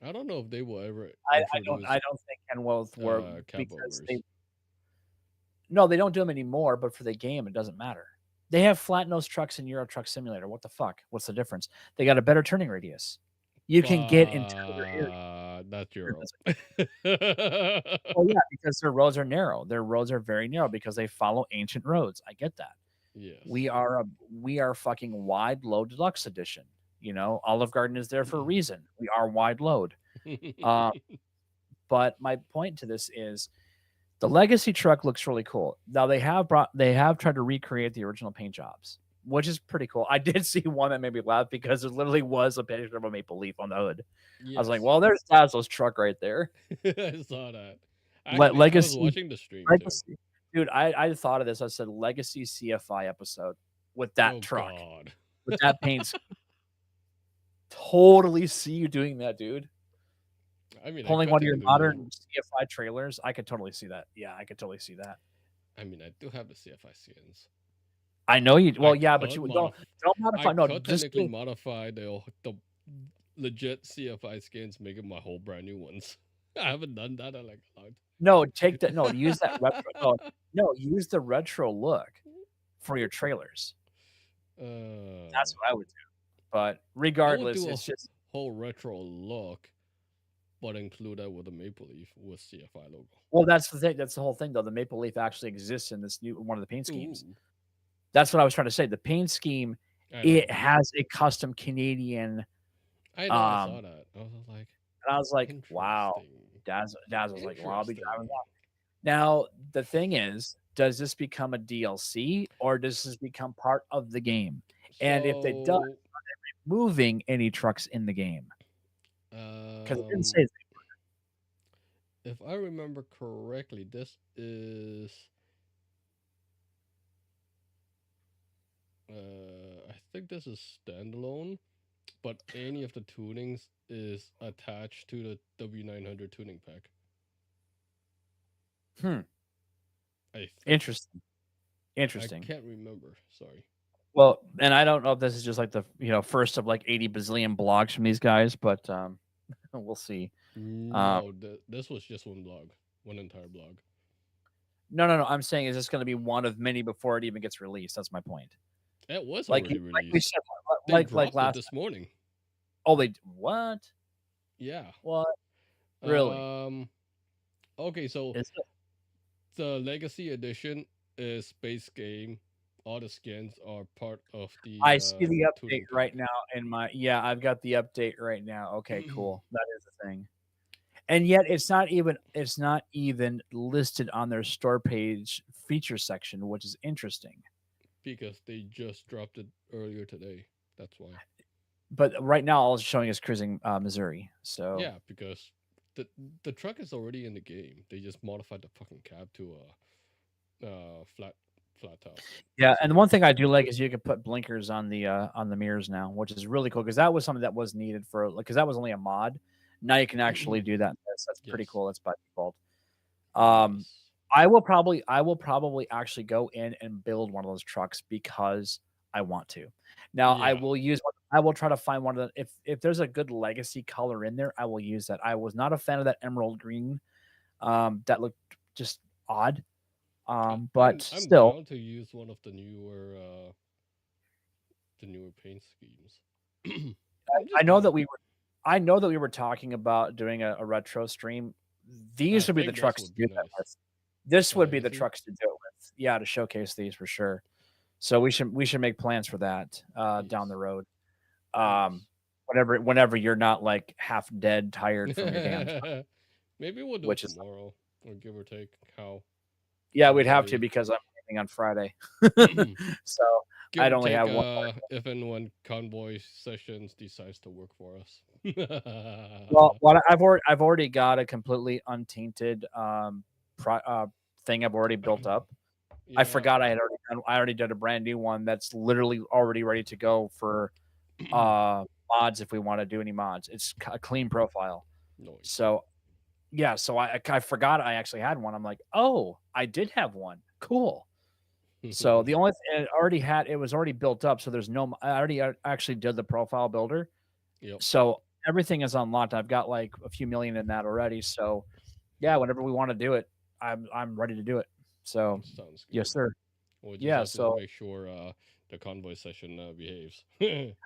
I don't know if they will ever I introduce don't think Ken Wealth were cab because overs. they don't do them anymore. But for the game, it doesn't matter. They have flat nose trucks in Euro Truck Simulator. What the fuck? What's the difference? They got a better turning radius. You can get into their area. That's Europe. Well, yeah, because their roads are narrow. Their roads are very narrow because they follow ancient roads. I get that. Yes. We are fucking wide load deluxe edition. Olive Garden is there for a reason. We are wide load. But my point to this is The legacy truck looks really cool. Now they have tried to recreate the original paint jobs, which is pretty cool. I did see one that made me laugh because there literally was a picture of a maple leaf on the hood. I was like, Yes, well, there's Dazzo's truck right there. I saw that. Actually, I was Legacy, watching the stream too. legacy, dude. I thought of this. I said legacy CFI episode with that Oh truck, God. with that paint scheme. Totally see you doing that, dude. I mean, I Pulling one cut of your technically. modern CFI trailers. I could totally see that. Yeah, I could totally see that. I mean, I do have the CFI skins. I know you. I Well, yeah, but could you modify. don't I modify. No, could just technically modify the legit CFI skins, making my whole brand new ones. I haven't done that in like a long no take that. No, use that retro. No, no, use the retro look for your trailers. That's uh, what I would do. But I would regardless, do a it's just whole retro look, but include that with a maple leaf with CFI logo. well, that's the thing. That's the whole thing, though. The maple leaf actually exists in this new one of the paint schemes. Ooh, That's what I was trying to say. The paint scheme I know, it has a custom Canadian. I know, I saw Um, that. I was like, and I was like, wow. interesting, Daz was like, well, I'll be driving interesting. that. Now the thing is, does this become a DLC or does this become part of the game? And if it does, So, moving any trucks in the game because it didn't um, say. if I remember correctly, this is I think this is standalone, but any of the tunings is attached to the W900 tuning pack. Hmm. I think. Interesting. I Interesting. can't remember. Sorry. Well, and I don't know if this is just like the first of like 80 bazillion blogs from these guys, but we'll see. Um, No, this was just one blog, one entire blog. no. I'm saying is this going to be one of many before it even gets released? That's my point. It was Like already like we released. said, They like dropped it last. this morning. Oh, they what? Yeah. What? Really? Um. Okay, so Is it? the Legacy Edition is base game. All the skins are part of I the see the update tuning right pack. now in my yeah. I've got the update right now. Okay, cool. That is the thing. And yet it's not even listed on their store page feature section, which is interesting. Because they just dropped it earlier today. That's why. But right now, all it's showing is cruising Missouri. So Yeah, because the the truck is already in the game. They just modified the fucking cab to a flat top. yeah, So and one thing I do like is you can put blinkers on the mirrors now, which is really cool because that was something that was needed for because that was only a mod. Now you can actually do that. That's pretty yes, cool. That's by default. Um, yes, I will probably actually go in and build one of those trucks because I want to. Now yeah. I will try to find one of the if there's a good legacy color in there, I will use that. I was not a fan of that emerald green. That looked just odd. But I'm still, down to use one of the newer paint schemes. I'm I just know down. that I know that we were talking about doing a retro stream. I These would be the think this trucks to would do be that nice. with. This The would be the Legacy. trucks to do it with. Yeah, to showcase these for sure. So we should make plans for that down Yes, the road. yes. Um, whenever you're not like half dead, tired from your damn job, Maybe we'll do it which is tomorrow, or give or take how yeah, we'd have to convoy. because I'm leaving on Friday, so Give I'd or only take, have one. if and when convoy sessions decides to work for us. Well, I've already got a completely untainted thing I've already built up. I Yeah. forgot I already did a brand new one that's literally already ready to go for mods if we want to do any mods. It's a clean profile. Noise. So yeah, so I forgot I actually had one. I'm like, oh, I did have one. Cool. So the only thing it was already built up. So there's no I already actually did the profile builder. Yep. So everything is unlocked. I've got like a few million in that already. So yeah, whenever we want to do it, I'm ready to do it. So Sounds yes, good. sir. We just Yeah. have to So make sure the convoy session behaves.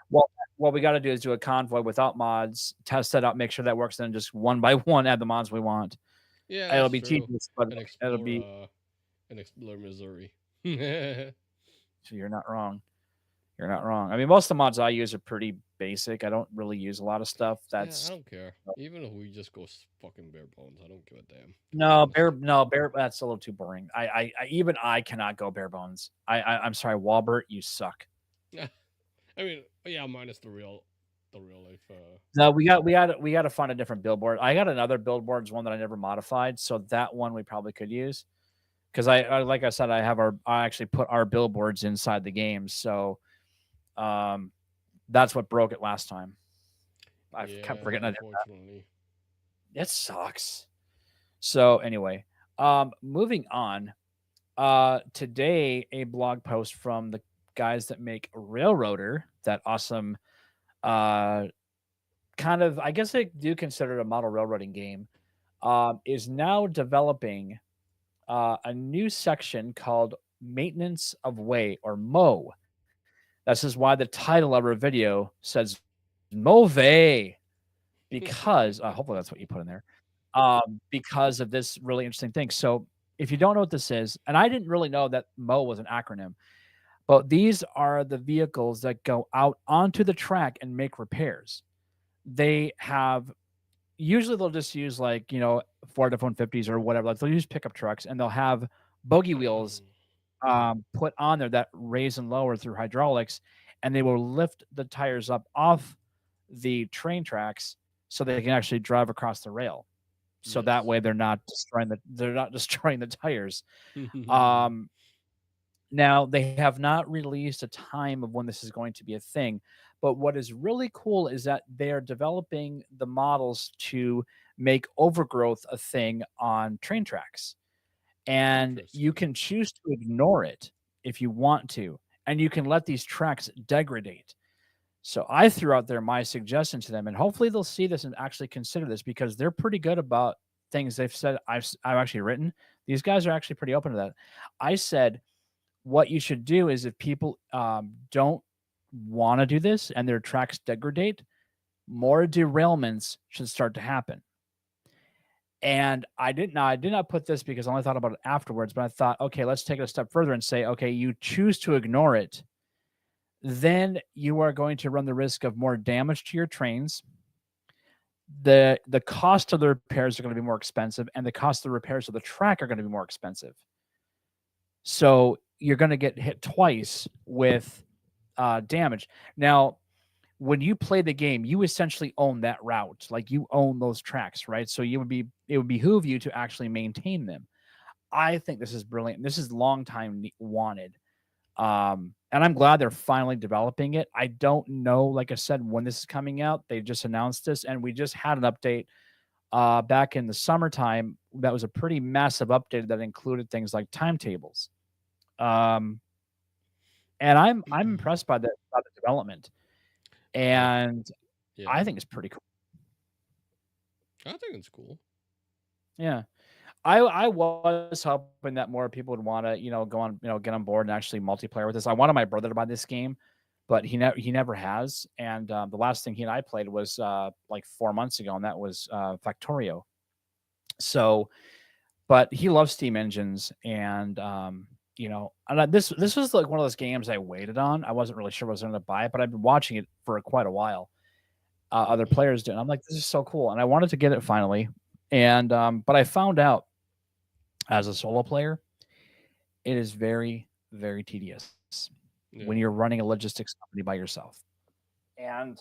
well, what we got to do is do a convoy without mods, test that out, make sure that works, then just one by one add the mods we want. Yeah, It'll that's be true. tedious, but And it'll be. explore Missouri. Yeah. So you're not wrong. You're not wrong. I mean, most of the mods I use are pretty basic. I don't really use a lot of stuff. Yeah, I That's don't care. Even if we just go fucking bare bones, I don't give a damn. To be no honest. bare no bare. That's a little too boring. I even I cannot go bare bones. I'm sorry, Walbert, you suck. Yeah, I mean, yeah, minus the real life. No, we got to find a different billboard. I got another billboards one that I never modified, so that one we probably could use because I like I said I actually put our billboards inside the game, so um that's what broke it last time. I kept Yeah, forgetting I did unfortunately. that. It sucks. So anyway, moving on. Today a blog post from the guys that make Railroader, that awesome uh kind of I guess they do consider it a model railroading game, is now developing a new section called Maintenance of Way or Mo. This is why the title of our video says Moway because hopefully that's what you put in there. Because of this really interesting thing. So if you don't know what this is, and I didn't really know that Mo was an acronym, but these are the vehicles that go out onto the track and make repairs. They have usually they'll just use like Ford F-150s or whatever. Like they'll use pickup trucks and they'll have bogey wheels put on there that raise and lower through hydraulics, and they will lift the tires up off the train tracks so they can actually drive across the rail. So that Yes. way they're not destroying the tires. Um, Now they have not released a time of when this is going to be a thing, but what is really cool is that they are developing the models to make overgrowth a thing on train tracks, and you Interesting. can choose to ignore it if you want to, and you can let these tracks degrade. So I threw out there my suggestion to them, and hopefully they'll see this and actually consider this because they're pretty good about things they've said. I've actually written. These guys are actually pretty open to that. I said what you should do is if people don't want to do this and their tracks degrade, more derailments should start to happen. And I did not put this because I only thought about it afterwards, but I thought, okay, let's take it a step further and say, okay, you choose to ignore it, then you are going to run the risk of more damage to your trains. The cost of the repairs are going to be more expensive, and the cost of the repairs of the track are going to be more expensive. So you're going to get hit twice with damage. Now, when you play the game, you essentially own that route. Like you own those tracks, right? So it would behoove you to actually maintain them. I think this is brilliant. This is long time wanted. And I'm glad they're finally developing it. I don't know, like I said, when this is coming out. They just announced this, and we just had an update back in the summertime. That was a pretty massive update that included things like timetables. Um, and I'm impressed by the development, I and yeah, I think it's pretty cool. I think it's cool. Yeah. I was hoping that more people would want to, go on, get on board and actually multiplayer with this. I wanted my brother to buy this game, but he never has. And the last thing he and I played was like 4 months ago, and that was Factorio. So, but he loves Steam engines, and this was like one of those games I waited on. I wasn't really sure I was going to buy it, but I've been watching it for quite a while. Other players do, and I'm like, this is so cool, and I wanted to get it finally. And but I found out as a solo player, it is very, very tedious when Yeah. you're running a logistics company by yourself. And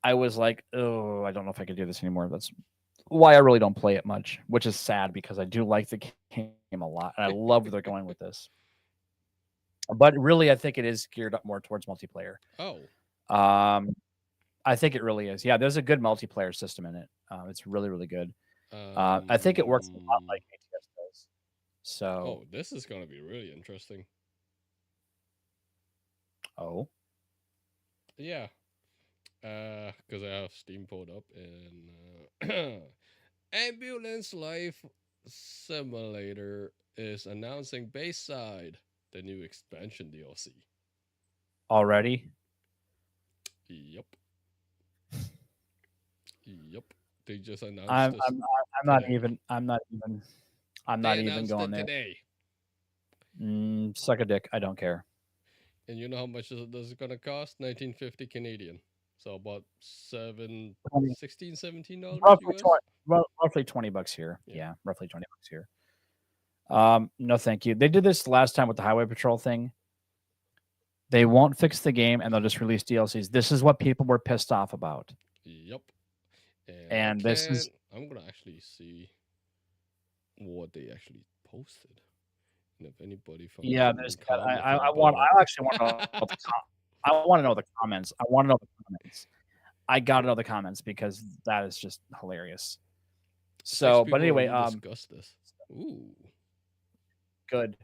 I was like, oh, I don't know if I could do this anymore. That's why I really don't play it much, which is sad because I do like the game a lot. And I love where they're going with this. But really, I think it is geared up more towards multiplayer. Oh. Um, I think it really is. Yeah, there's a good multiplayer system in it. It's really, really good. I think it works a lot like Um. ATS does. So, Oh, this is gonna be really interesting. oh, Yeah. Because I have Steam pulled up and Ambulance Life Simulator is announcing Bayside, the new expansion DLC. already? Yep. Yep. They just announced I'm this I'm not I'm not today. even I'm not even I'm They not even announced going it there. today. Suck a dick. I don't care. And you know how much this is gonna cost? 1950 Canadian. So about seven, 20, 16, $17 roughly US. 20, roughly $20 here. Yeah. Yeah, roughly $20 here. No, thank you. They did this last time with the Highway Patrol thing. They won't fix the game and they'll just release DLCs. This is what people were pissed off about. Yep. And I And this can. is I'm gonna actually see what they actually posted, and if anybody found yeah, anything I commented want about I actually want to know I want to know the comments. I want to know the comments. I got to know the comments because that is just hilarious. Six So, but people anyway, already discussed this. Ooh. good.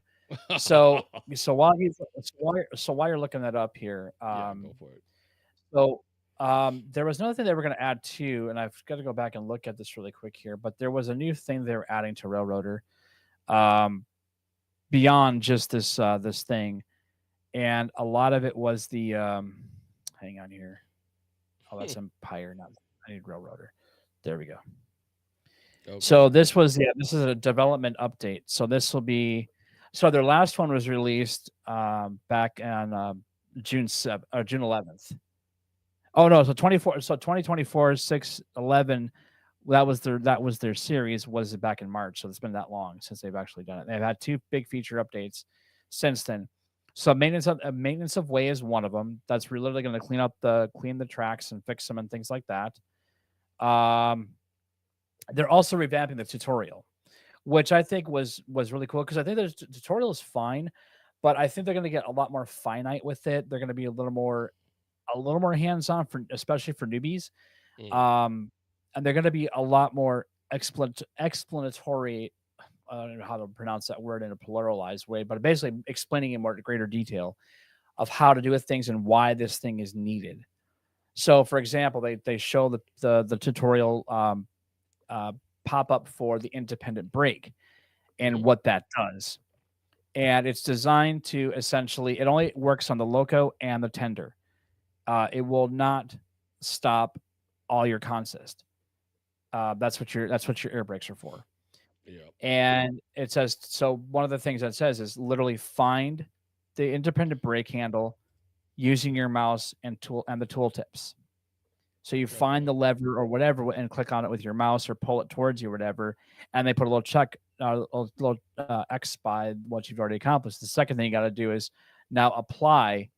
So while you're looking that up here, Yeah, go for it. so there was another thing they were going to add too, and I've got to go back and look at this really quick here. But there was a new thing they were adding to Railroader, um, beyond just this thing, and a lot of it was the hang on here. Oh, that's Empire. Not I need Railroader. There we go. Okay. So this is a development update. So this will be so their last one was released back on June 11th. Oh no, so 2024 6/11 that was their series was back in March. So it's been that long since they've actually done it. They've had two big feature updates since then. So maintenance of way is one of them. That's literally going to clean the tracks and fix them and things like that. Um, they're also revamping the tutorial, which I think was really cool because I think the tutorial is fine, but I think they're going to get a lot more finite with it. They're going to be a little more hands on for especially for newbies, Mm, um, and they're going to be a lot more explanatory. I don't know how to pronounce that word in a pluralized way, but basically explaining in more greater detail of how to do things and why this thing is needed. So, for example, they show the tutorial uh, pop up for the independent brake and mm, what that does. And it's designed to essentially it only works on the loco and the tender. It will not stop all your consist. That's what your air brakes are for. yep. And it says so. One of the things that says is literally find the independent brake handle using your mouse and the tooltips. So you find Okay. the lever or whatever and click on it with your mouse or pull it towards you or whatever, and they put a little check, a little X by what you've already accomplished. The second thing you got to do is now apply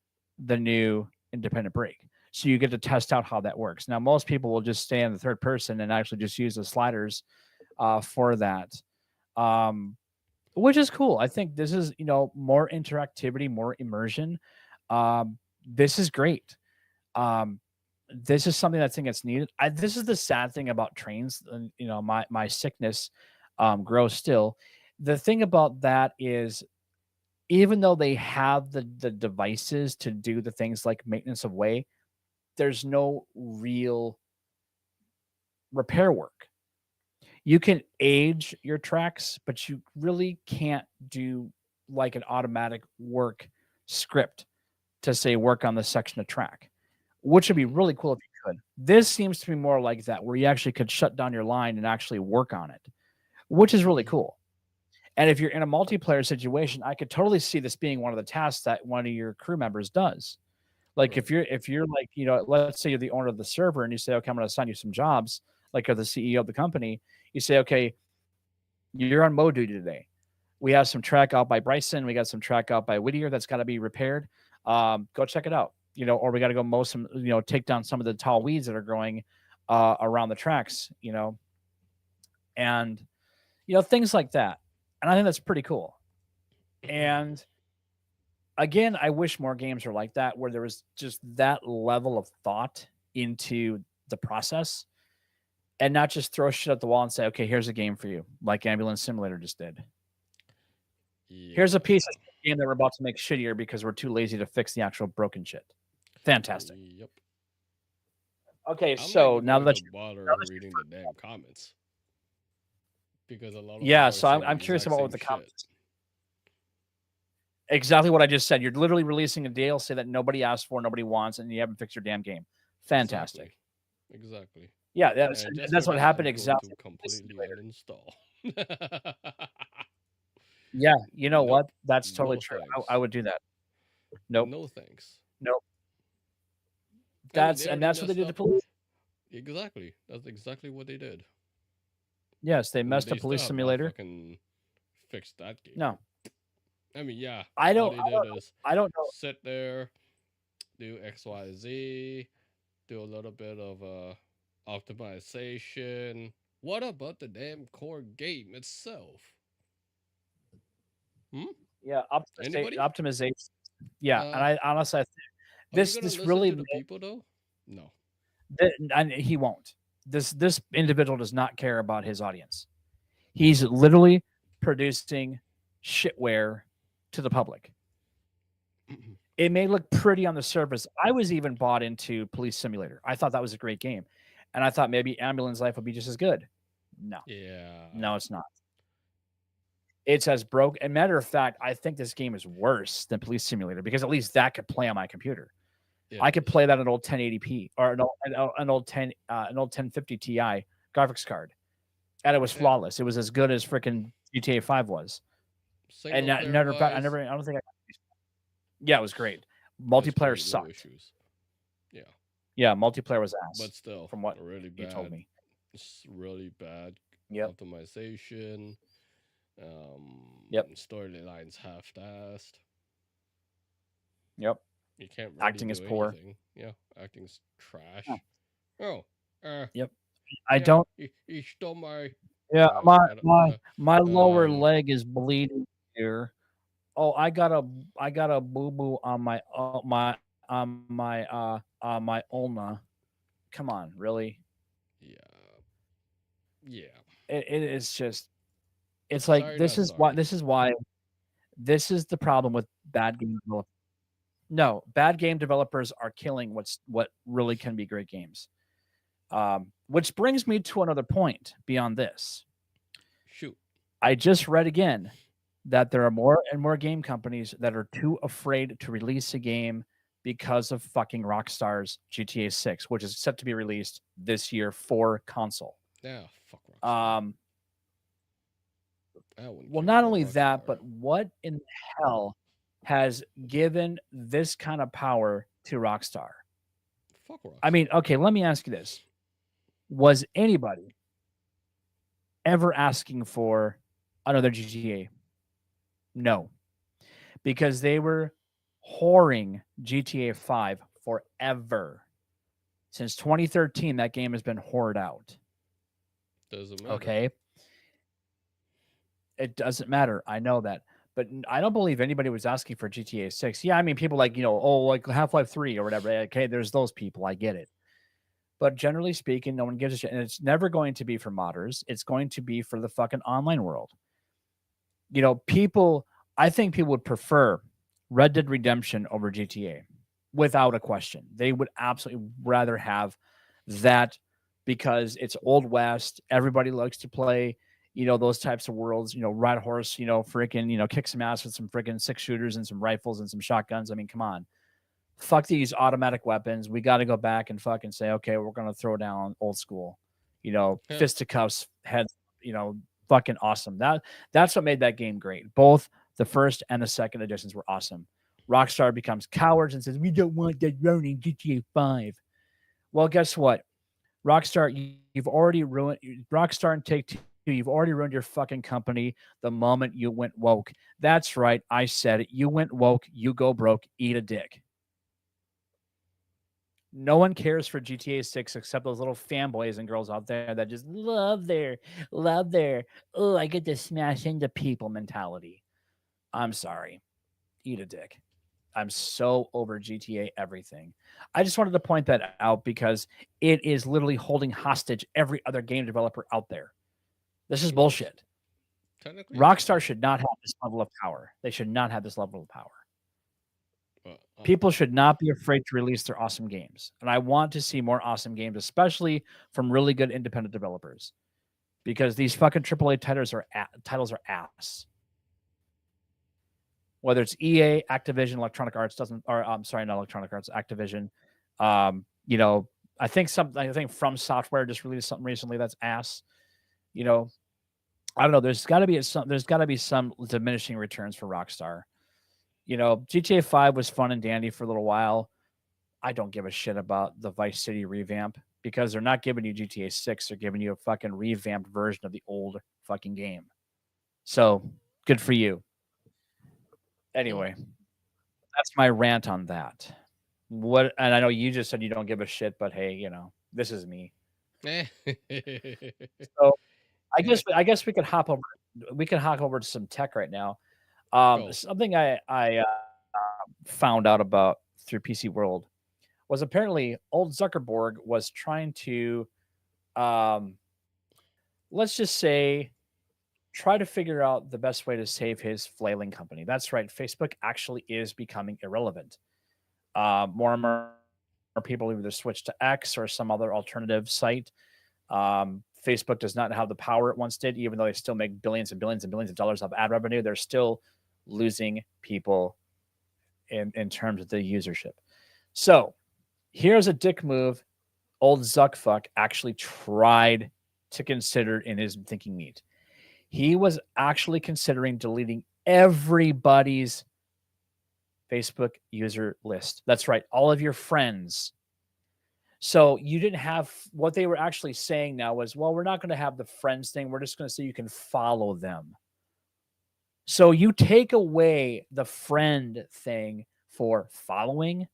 the new independent brake. So you get to test out how that works. Now most people will just stay in the third person and actually just use the sliders for that, um, which is cool. I think this is more interactivity, more immersion. This is great. Um, this is something I think that's needed. This is the sad thing about trains, and my sickness grows still. The thing about that is, even though they have the devices to do the things like maintenance of way, there's no real repair work. You can age your tracks, but you really can't do like an automatic work script to say work on this section of track, which would be Mm, really cool if you could. This seems to be more like that, where you actually could shut down your line and actually work on it, which is really mm, cool. And if you're in a multiplayer situation, I could totally see this being one of the tasks that one of your crew members does. Like right. if you're like, let's say you're the owner of the server and you say, okay, I'm going to assign you some jobs, like you're the CEO of the company, you say, okay, you're on Mo duty today. We have some track out by Bryson. We got some track out by Whittier that's got to be repaired. Go check it out. Or we got to go mow some, take down some of the tall weeds that are growing around the tracks, and things like that. And I think that's pretty cool. And again, I wish more games were like that, where there was just that level of thought into the process, and not just throw shit at the wall and say, okay, here's a game for you, like Ambulance Simulator just did. Here's a Yeah. piece of game that we're about to make shittier because we're too lazy to fix the actual broken shit. Fantastic. Yep. Okay, I'm not so even going to bother reading the damn comments because a lot of them yeah, are so saying the I'm curious exact about what same the shit. comments. Exactly what I just said. You're literally releasing a DLC that nobody asked for, nobody wants, and you haven't fixed your damn game. Exactly. Fantastic. Exactly. Yeah, And just for that's what that, happened I'm going to exactly with this completely simulator. uninstall. Yeah, you know Nope. what? That's totally No true. thanks. I would do that. Nope. No thanks. Nope. I mean, they that's what they messed did to up. police. Exactly. That's exactly what they did. Yes, they And messed they up still Police have not Simulator. fucking fixed that game. No, I mean, yeah, I all don't. they did is I don't know. sit there, do XYZ, do a little bit of optimization. What about the damn core game itself? Hmm? Yeah, Anybody? optimization. Yeah, and Uh, I honestly, are you gonna this listen really to the people though? No. and he won't. This individual does not care about his audience. He's literally producing shitware to the public. It may look pretty on the surface. I was even bought into Police Simulator. I thought that was a great game, and I thought maybe Ambulance Life would be just as good. No, Yeah. no, it's not. It's as broke. And matter of fact, I think this game is worse than Police Simulator because at least that could play on my computer. It I could is. play that on an old 1080p or an old 1050 Ti graphics card, and it was Yeah. flawless. It was as good as freaking GTA 5 was. And Single player wise, I don't think I. Yeah, it was great. it's Multiplayer great. No sucked. issues. Yeah. Yeah, multiplayer was ass, But still, from what really you told bad. me. It's really bad Yep, optimization. yep, Storylines half-assed. yep. You can't really Acting is do poor. anything. Yeah, acting's trash. Yeah. Oh, Yep. I yeah, don't. he stole my. Yeah, Uh, I don't- my lower um, leg is bleeding here. Oh, I got a boo boo on my ulna. Come on, really? yeah, yeah. It is just. It's like Sorry, not sorry. this is the problem with bad game developers. No, bad game developers are killing what really can be great games. Which brings me to another point beyond this. Shoot. I just read again that there are more and more game companies that are too afraid to release a game because of fucking Rockstar's GTA 6, which is set to be released this year for console. Yeah, fuck Rockstar. Um, I wouldn't well, care not about only that, Rockstar. but what in hell has given this kind of power to Rockstar? Fuck I mean, Rockstar. okay, let me ask you this. Was anybody ever asking for another GTA? No, because they were whoring GTA 5 forever. Since 2013, that game has been whored out. Doesn't matter. Okay. It doesn't matter. I know that. But I don't believe anybody was asking for GTA 6. Yeah, I mean, people like, oh, like Half-Life 3 or whatever. Okay, there's those people. I get it. But generally speaking, no one gives a shit. And it's never going to be for modders. It's going to be for the fucking online world. I think people would prefer Red Dead Redemption over GTA without a question. They would absolutely rather have that because it's Old West. Everybody likes to play, those types of worlds, ride a horse, freaking, kick some ass with some freaking 6-shooters and some rifles and some shotguns. I mean, come on. Fuck these automatic weapons. We got to go back and fucking say, okay, we're going to throw down old school, Yeah. fisticuffs, heads, fucking awesome. That's what made that game great. Both the first and the second editions were awesome. Rockstar becomes cowards and says, we don't want that running GTA 5. Well, guess what? Rockstar, you've already ruined Rockstar and Take-Two. You've already ruined your fucking company the moment you went woke. That's right. I said it. You went woke. You go broke. Eat a dick. No one cares for GTA 6 except those little fanboys and girls out there that just oh, I get to smash into people mentality. I'm sorry. Eat a dick. I'm so over GTA everything. I just wanted to point that out because it is literally holding hostage every other game developer out there. This is bullshit. Technically, Rockstar should not have this level of power. They should not have this level of power. People should not be afraid to release their awesome games. And I want to see more awesome games, especially from really good independent developers. Because these fucking AAA titles are ass. Whether it's EA, Activision, Electronic Arts not Electronic Arts, Activision. I think From Software just released something recently that's ass. I don't know. There's got to be some diminishing returns for Rockstar. GTA 5 was fun and dandy for a little while. I don't give a shit about the Vice City revamp because they're not giving you GTA 6. They're giving you a fucking revamped version of the old fucking game. So good for you. Oh. Anyway, that's my rant on that. What? And I know you just said you don't give a shit, but hey, this is me. Eh. So I Eh. guess I guess we could hop over. We can hop over to some tech right now. Go. Something I found out about through PC World was apparently old Zuckerberg was trying to, um, let's just say, try to figure out the best way to save his flailing company. That's right. Facebook actually is becoming irrelevant. More and more people either switch to X or some other alternative site. Facebook does not have the power it once did, even though they still make billions and billions and billions of dollars of ad revenue. They're still losing people in terms of the usership. So here's a dick move old Zuckfuck actually tried to consider in his thinking meat. He was actually considering deleting everybody's Facebook user list. That's right, all of your friends. So you didn't have what they were actually saying now was, well, we're not going to have the friends thing. We're just going to say you can follow them. So you take away the friend thing for following.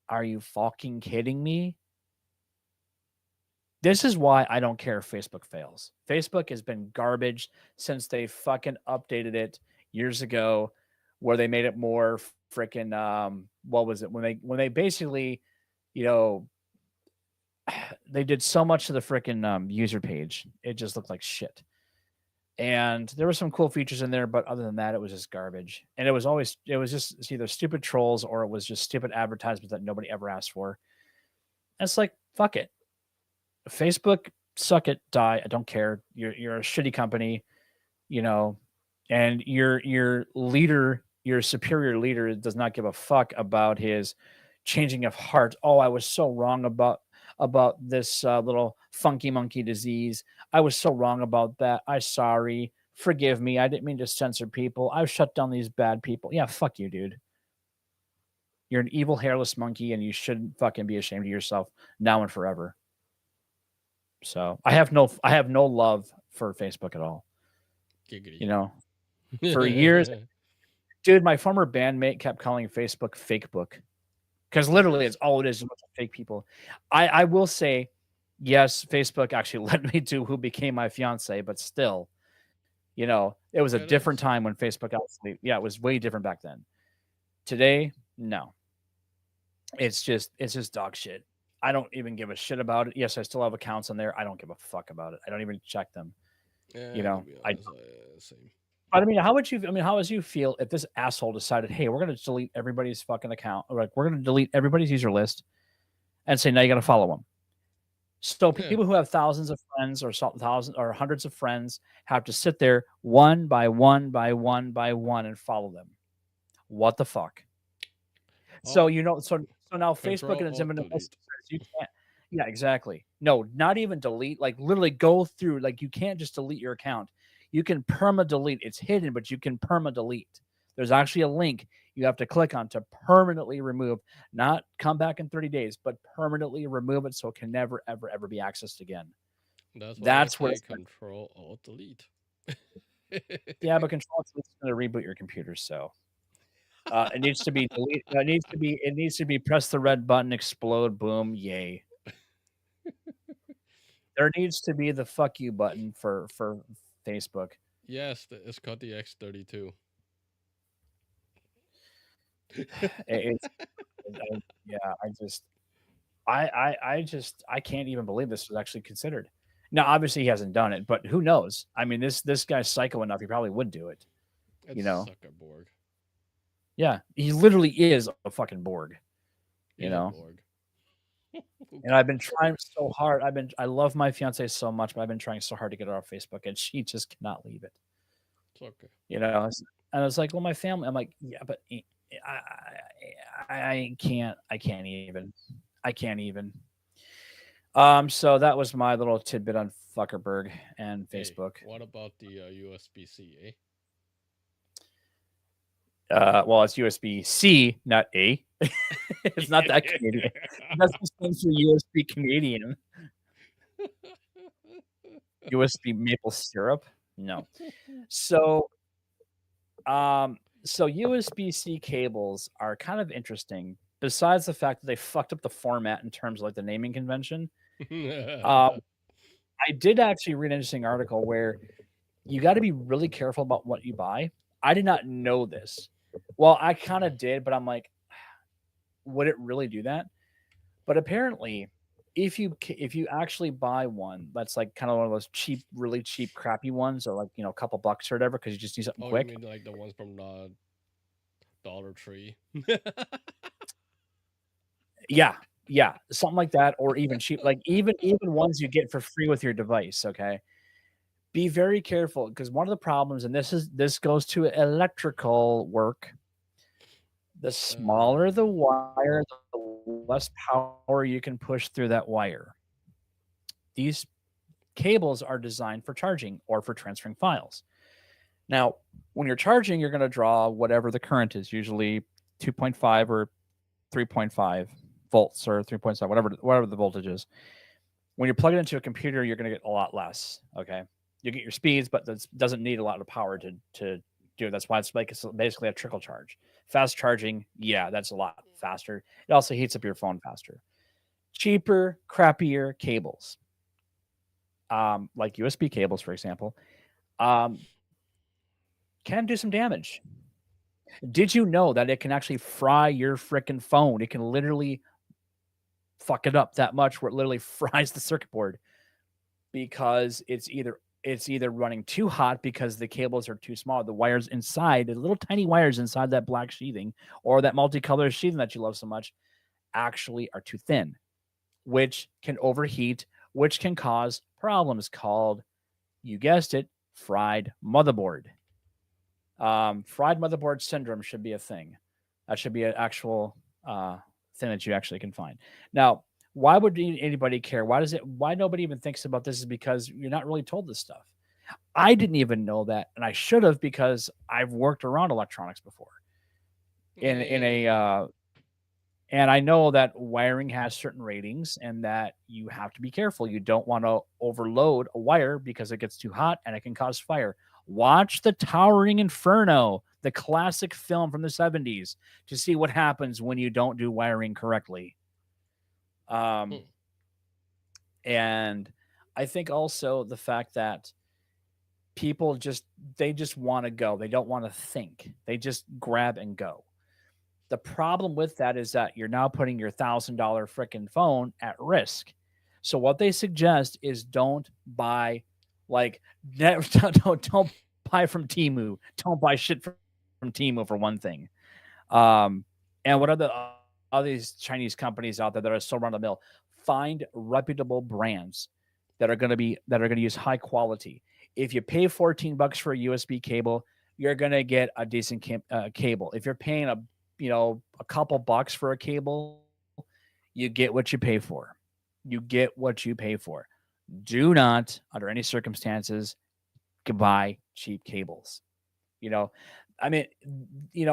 Are you fucking kidding me? This is why I don't care if Facebook fails. Facebook has been garbage since they fucking updated it years ago, where they made it more freaking what was it when they basically, you know, they did so much to the freaking user page, it just looked like shit. And there were some cool features in there, but other than that, it was just garbage. And it was just it's either stupid trolls or it was just stupid advertisements that nobody ever asked for. And it's like, fuck it. Facebook, suck it, die. I don't care. You're a shitty company, you know, and your leader, your superior leader, does not give a fuck about his changing of heart. Oh, I was so wrong about this little funky monkey disease. I was so wrong about that. I sorry. Forgive me. I didn't mean to censor people. I've shut down these bad people. Yeah, fuck you, dude. You're an evil hairless monkey, and you shouldn't fucking be ashamed of yourself now and forever. So I have no love for Facebook at all. Giggity. You know, for years, dude, my former bandmate kept calling Facebook fake book because literally it's all it is a bunch of fake people. I will say, yes, Facebook actually led me to who became my fiance, but still, it was a It different is. time when Facebook actually, yeah, it was way different back then. Today, no, it's just dog shit. I don't even give a shit about it. Yes, I still have accounts on there. I don't give a fuck about it. I don't even check them. You Yeah, to know, be I honest, same. But I mean, how would you? I mean, how would you feel if this asshole decided, hey, we're going to delete everybody's fucking account, or like we're going to delete everybody's user list, and say now you got to follow them. So Yeah, people who have thousands of friends or thousands or hundreds of friends have to sit there one by one by one by one and follow them. What the fuck? So alt so now Facebook control and its alt infinite delete. says you can't. Yeah, exactly. No, not even delete. Like literally go through. Like you can't just delete your account. You can perma delete. It's hidden, but you can perma delete. There's actually a link you have to click on to permanently remove, not come back in 30 days, but permanently remove it so it can never, ever, ever be accessed again. That's why I That's where say it's going. control alt delete. Yeah, but Control is going to reboot your computer, so it needs to be delete. It needs to be press the red button, explode, boom, yay. There needs to be the fuck you button for Facebook. Yes, it's called the X32. It's yeah, I can't even believe this was actually considered. Now, obviously, he hasn't done it, but who knows? I mean, this guy's psycho enough; he probably would do it. You It's know? Zuckerberg. Yeah, he literally is a fucking Borg. You He's a know? Borg. Who And I've been cares? trying so hard. I love my fiance so much, but I've been trying so hard to get her off Facebook, and she just cannot leave it. It's okay. And I was like, well, my family. I'm like, yeah, but I can't. I can't even. So that was my little tidbit on Fuckerberg and Hey, Facebook. what about the USB C, eh? Well, it's USB C, not A. It's not that Canadian. That's just stands for USB Canadian. USB maple syrup? No. So, so USB-C cables are kind of interesting. Besides the fact that they fucked up the format in terms of like the naming convention, um, I did actually read an interesting article where you got to be really careful about what you buy. I did not know this. Well, I kind of did, but I'm like, would it really do that? But apparently, if you actually buy one that's like kind of one of those cheap, really cheap, crappy ones, or like a couple bucks or whatever, because you just need something Oh, you quick. mean like the ones from the Dollar Tree? Yeah, yeah, something like that, or even cheap, like even ones you get for free with your device. Okay, be very careful because one of the problems, and this goes to electrical work. The smaller the wire, the less power you can push through that wire. These cables are designed for charging or for transferring files. Now, when you're charging, you're going to draw whatever the current is, usually 2.5 or 3.5 volts or 3.7, whatever the voltage is. When you plug it into a computer, you're going to get a lot less. Okay, you get your speeds, but that doesn't need a lot of power to do it. That's why it's like it's basically a trickle charge. Fast charging, yeah, that's a lot faster. It also heats up your phone faster. Cheaper, crappier cables, like USB cables, for example, um, can do some damage. Did you know that it can actually fry your freaking phone? It can literally fuck it up that much where it literally fries the circuit board because it's either running too hot because the cables are too small. The wires inside, the little tiny wires inside that black sheathing or that multicolored sheathing that you love so much, actually are too thin, which can overheat, which can cause problems called, you guessed it, fried motherboard. Fried motherboard syndrome should be a thing. That should be an actual thing that you actually can find. Now, why would anybody care? Why nobody even thinks about this is because you're not really told this stuff. I didn't even know that, and I should have because I've worked around electronics before. In a and I know that wiring has certain ratings and that you have to be careful. You don't want to overload a wire because it gets too hot and it can cause fire. Watch The Towering Inferno, the classic film from the 70s, to see what happens when you don't do wiring correctly. Um, and I think also the fact that people just want to go. They don't want to think. They just grab and go. The problem with that is that you're now putting your $1,000 freaking phone at risk. So what they suggest is don't buy like don't buy from Timu. Don't buy shit from Timu for one thing. And what are all these Chinese companies out there that are so run of the mill? Find reputable brands that are going to use high quality. If you pay $14 for a USB cable, you're going to get a decent cable. If you're paying a couple bucks for a cable, you get what you pay for. You get what you pay for. Do not, under any circumstances, buy cheap cables. I mean,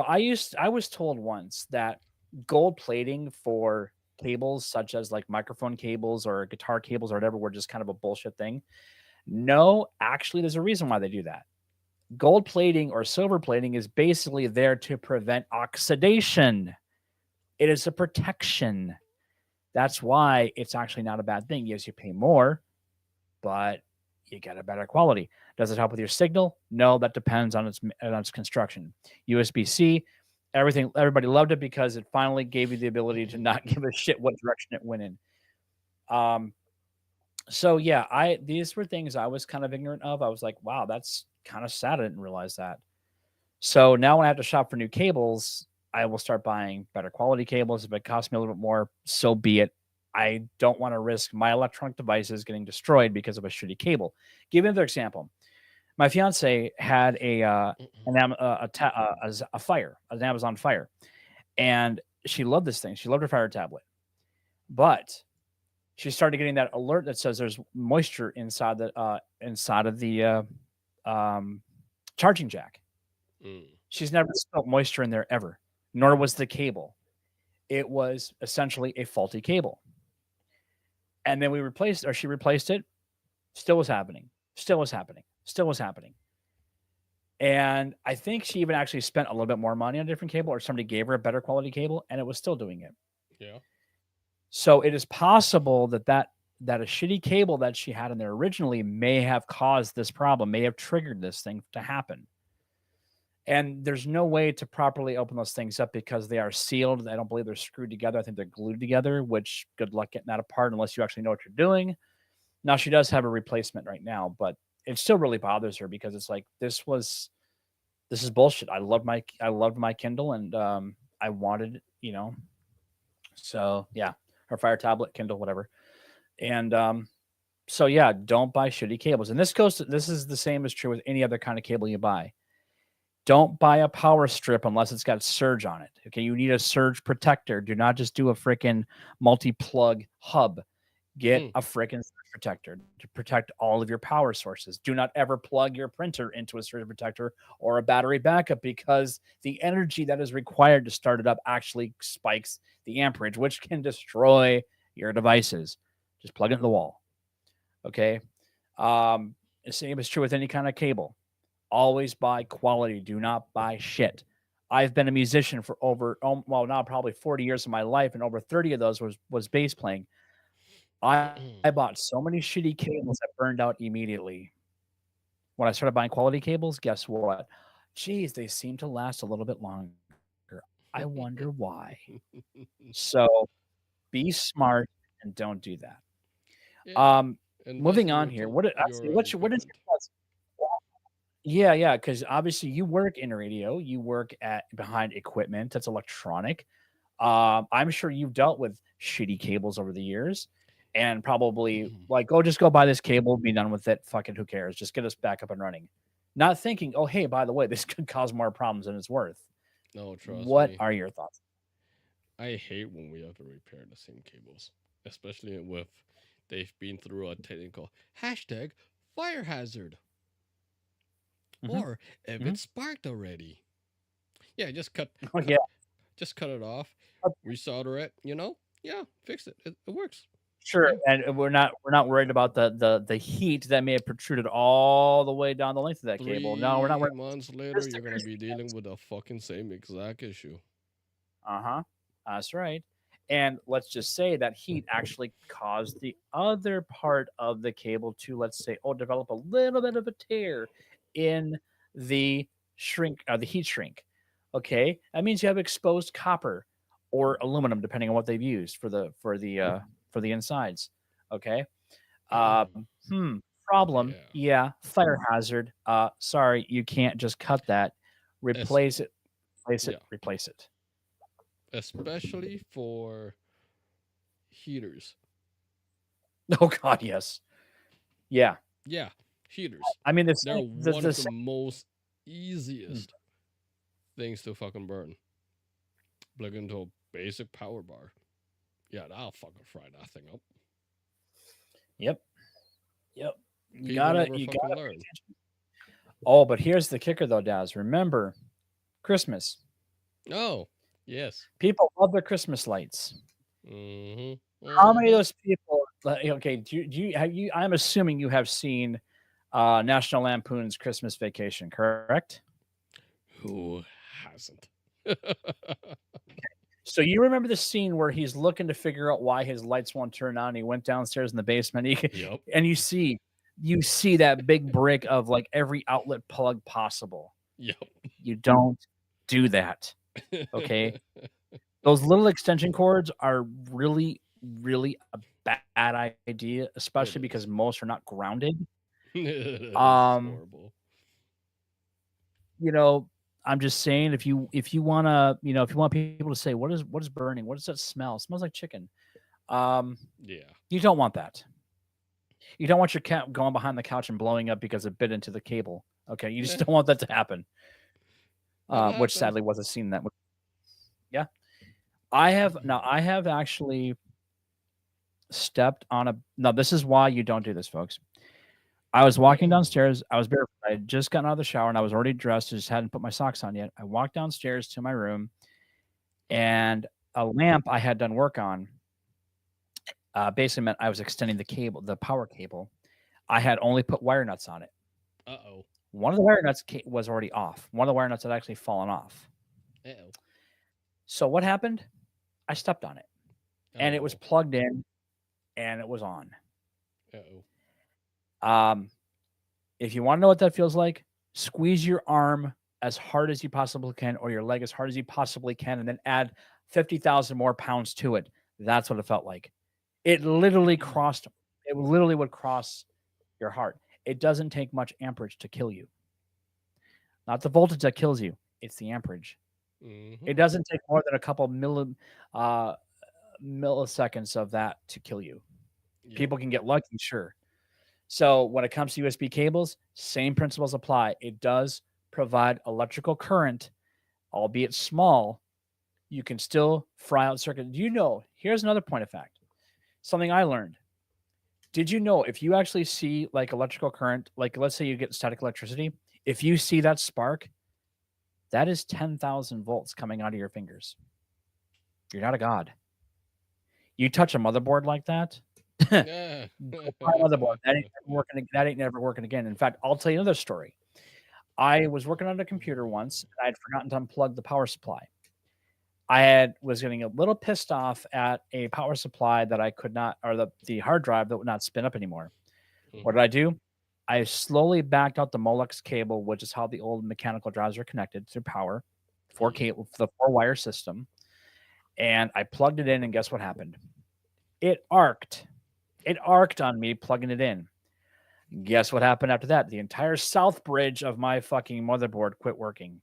I was told once that gold plating for cables such as like microphone cables or guitar cables or whatever were just kind of a bullshit thing. No, actually, there's a reason why they do that. Gold plating or silver plating is basically there to prevent oxidation. It is a protection. That's why it's actually not a bad thing. Yes, you pay more, but you get a better quality. Does it help with your signal? No, that depends on its construction. USB-C, everybody loved it because it finally gave you the ability to not give a shit what direction it went in. So yeah, these were things I was kind of ignorant of. I was like, wow, that's kind of sad. I didn't realize that. So now when I have to shop for new cables, I will start buying better quality cables. If it costs me a little bit more, so be it. I don't want to risk my electronic devices getting destroyed because of a shitty cable. Give you another example. My fiance had a fire, an Amazon Fire, and she loved this thing. She loved her Fire tablet, but she started getting that alert that says there's moisture inside of the charging jack. She's never spilled moisture in there ever, nor was the cable. It was essentially a faulty cable. And then she replaced it. Still was happening. Still was happening. Still was happening. And I think she even actually spent a little bit more money on a different cable, or somebody gave her a better quality cable, and it was still doing it. Yeah. So it is possible that a shitty cable that she had in there originally may have caused this problem, may have triggered this thing to happen. And there's no way to properly open those things up because they are sealed. I don't believe they're screwed together. I think they're glued together, which good luck getting that apart unless you actually know what you're doing. Now she does have a replacement right now, but it still really bothers her because it's like this is bullshit. I loved my Kindle, and I wanted, so yeah, her Fire tablet, Kindle, whatever. And so yeah, don't buy shitty cables. And this is the same as true with any other kind of cable you buy. Don't buy a power strip unless it's got surge on it. Okay, you need a surge protector. Do not just do a freaking multi-plug hub. Get a freaking surge protector to protect all of your power sources. Do not ever plug your printer into a surge protector or a battery backup because the energy that is required to start it up actually spikes the amperage, which can destroy your devices. Just plug it in the wall. Okay. The same is true with any kind of cable. Always buy quality. Do not buy shit. I've been a musician for now probably 40 years of my life, and over 30 of those was bass playing. I bought so many shitty cables that burned out immediately. When I started buying quality cables, guess what? Geez, they seem to last a little bit longer. I wonder why. So be smart and don't do that. Yeah. Invest Moving in on here. What is your equipment. thoughts? Yeah, because obviously you work in radio, you work behind equipment that's electronic. I'm sure you've dealt with shitty cables over the years, and probably like, oh, just go buy this cable, be done with it. Fuck it, who cares? Just get us back up and running. Not thinking, oh, hey, by the way, this could cause more problems than it's worth. No, trust What me. are your thoughts? I hate when we have to repair the same cables, especially with they've been through a technical hashtag fire hazard, Mhm, or if mhm. it's sparked already. Yeah, just cut, Oh, cut yeah. just cut it off, resolder it. Yeah, fix it. It works. Sure, Yeah, and we're not worried about the heat that may have protruded all the way down the length of that cable. No, we're not three worried months about later, the you're gonna be acoustic. dealing with the fucking same exact issue. Uh-huh. That's right. And let's just say that heat actually caused the other part of the cable to, let's say, develop a little bit of a tear in the heat shrink. Okay, that means you have exposed copper or aluminum, depending on what they've used for the insides. Okay. Problem. Yeah, Yeah, fire hazard. Sorry, you can't just cut that. es- Replace it. Replace it. yeah, Replace it. especially for heaters. Oh God, yes. Yeah. Yeah, heaters. I mean, They're one the of the same most mm, easiest things to fucking burn. Plug into a basic power bar. Yeah, that'll fucking fry that thing up. yep, yep. People never You fucking gotta pay learn. attention. Oh, but here's the kicker though, Daz. Remember, Christmas. Oh, yes. People love their Christmas lights. Mm-hmm. How many of Mm-hmm. those people okay, I'm assuming you have seen National Lampoon's Christmas Vacation, correct? Who hasn't? So you remember the scene where he's looking to figure out why his lights won't turn on. He went downstairs in the basement, Yep. and you see that big brick of like every outlet plug possible. Yep. You don't do that. Okay. Those little extension cords are really, really a bad idea, It especially because is. most are not grounded. It is Um, horrible. you know, I'm just saying if you wanna, if you want people to say, what is burning? What does that smell? It smells like chicken. Um, Yeah. you don't want that. You don't want your cat going behind the couch and blowing up because it bit into the cable. Okay. You just Yeah. don't want that to happen. That Which happens. sadly was a scene that yeah. I have actually stepped on a now this is why you don't do this, folks. I was walking Oh. downstairs. I was barefoot. I had just gotten out of the shower and I was already dressed. I just hadn't put my socks on yet. I walked downstairs to my room Uh-oh. and a lamp I had done work on basically meant I was extending the cable, the power cable. I had only put wire nuts on it. Uh-oh. One of the wire nuts was already off. One of the wire nuts had actually fallen off. Uh-oh. So what happened? I stepped on it and it was Oh. plugged in and it was on. Uh-oh. Um, if you want to know what that feels like, squeeze your arm as hard as you possibly can or your leg as hard as you possibly can and then add 50,000 more pounds to it. That's what it felt like. It literally would cross your heart. It doesn't take much amperage to kill you. Not the voltage that kills you, it's the amperage. Mm-hmm. It doesn't take more than a couple uh, milliseconds of that to kill you. Yep. People can get lucky, sure. So when it comes to USB cables, same principles apply. It does provide electrical current, albeit small. You can still fry out circuit. You know, here's another point of fact. Something I learned. Did you know if you actually see like electrical current, like let's say you get static electricity, if you see that spark, that is 10,000 volts coming out of your fingers. You're not a god. You touch a motherboard like that, go Yeah. buy a motherboard. That ain't never working. That ain't never working again. In fact, I'll tell you another story. I was working on a computer once, and I had forgotten to unplug the power supply. Was getting a little pissed off at a power supply that I could not, or the hard drive that would not spin up anymore. What did I do? I slowly backed out the Molex cable, which is how the old mechanical drives are connected through power, the 4-wire system, and I plugged it in. And guess what happened? It arced. It arced on me plugging it in. Guess what happened after that? The entire south bridge of my fucking motherboard quit working.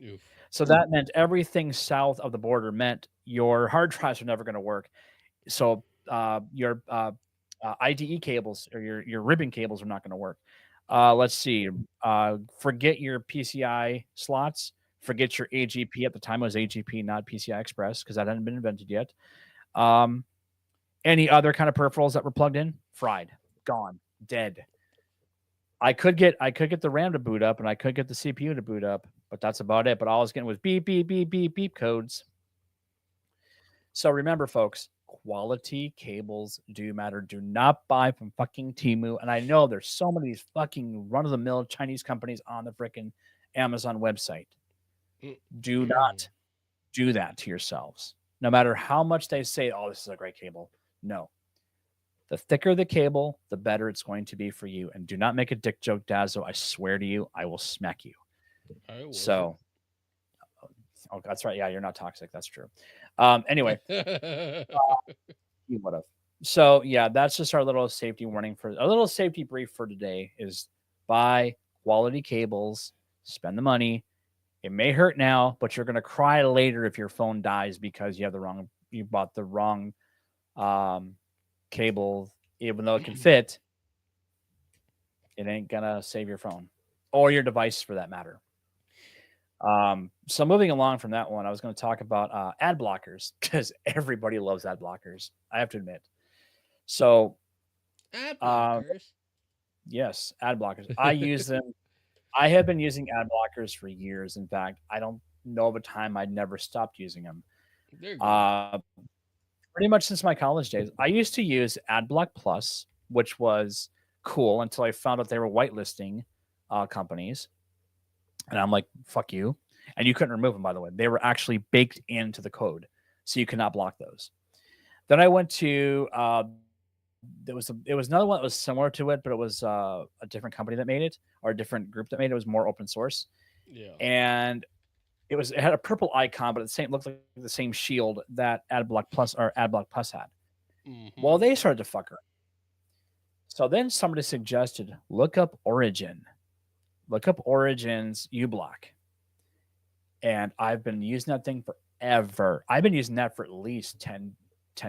Oof. So that meant everything south of the border meant your hard drives are never going to work. So your IDE cables or your ribbon cables are not going to work. Let's see. Forget your PCI slots. Forget your AGP. At the time, it was AGP, not PCI Express, because that hadn't been invented yet. Any other kind of peripherals that were plugged in, fried, gone, dead. I could get the RAM to boot up and I could get the CPU to boot up, but that's about it. But all I was getting was beep, beep, beep, beep, beep codes. So remember, folks, quality cables do matter. Do not buy from fucking Temu. And I know there's so many of these fucking run-of-the-mill Chinese companies on the freaking Amazon website. Do not do that to yourselves. No matter how much they say, oh, this is a great cable. No. The thicker the cable, the better it's going to be for you. And do not make a dick joke, Dazzo. I swear to you, I will smack you. So, oh, that's right. Yeah, you're not toxic. That's true. Anyway, you would have. So, yeah, that's just our little safety warning for a little safety brief for today is buy quality cables, spend the money. It may hurt now, but you're going to cry later if your phone dies because you bought the wrong cable, even though it can fit. It ain't gonna save your phone or your device for that matter. So moving along from that one, I was going to talk about ad blockers because everybody loves ad blockers. I have to admit. So, ad blockers. Yes, ad blockers. I use them. I have been using ad blockers for years. In fact, I don't know of a time I'd never stopped using them. They're good. Pretty much since my college days. I used to use AdBlock Plus, which was cool until I found out they were whitelisting companies. And I'm like, fuck you. And you couldn't remove them, by the way. They were actually baked into the code. So you could not block those. Then I went to, it was another one that was similar to it, but it was a different company that made it or a different group that made it. It was more open source. Yeah. And it had a purple icon, but it looked like the same shield that AdBlock Plus had. Well, they started to fuck her. So then somebody suggested, look up Origin. Look up Origin's uBlock. And I've been using that thing forever. I've been using that for at least 10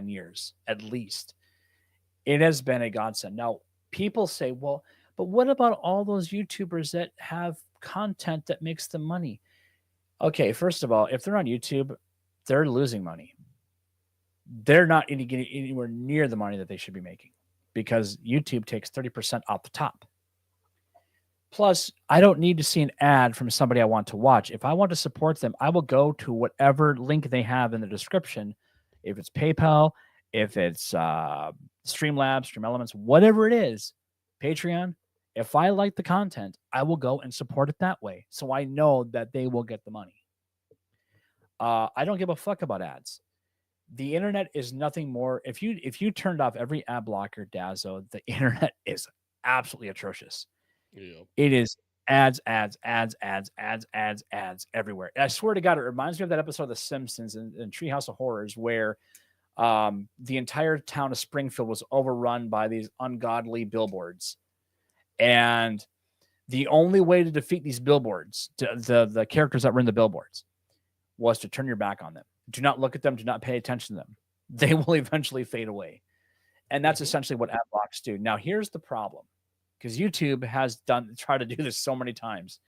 years, at least. It has been a godsend. Now, people say, well, but what about all those YouTubers that have content that makes them money? Okay, first of all, if they're on YouTube, they're losing money. They're not getting anywhere near the money that they should be making because YouTube takes 30% off the top. Plus, I don't need to see an ad from somebody I want to watch. If I want to support them, I will go to whatever link they have in the description. If it's PayPal, if it's Streamlabs, Stream Elements, whatever it is, Patreon. If I like the content, I will go and support it that way. So I know that they will get the money. I don't give a fuck about ads. The internet is nothing more. If you turned off every ad blocker, Dazzo, the internet is absolutely atrocious. Yep. It is ads, ads, ads, ads, ads, ads, ads everywhere. I swear to God, it reminds me of that episode of The Simpsons and Treehouse of Horrors where the entire town of Springfield was overrun by these ungodly billboards. And the only way to defeat these billboards, the characters that were in the billboards, was to turn your back on them. Do not look at them. Do not pay attention to them. They will eventually fade away. And that's essentially what ad blocks do. Now, here's the problem, because YouTube has tried to do this so many times.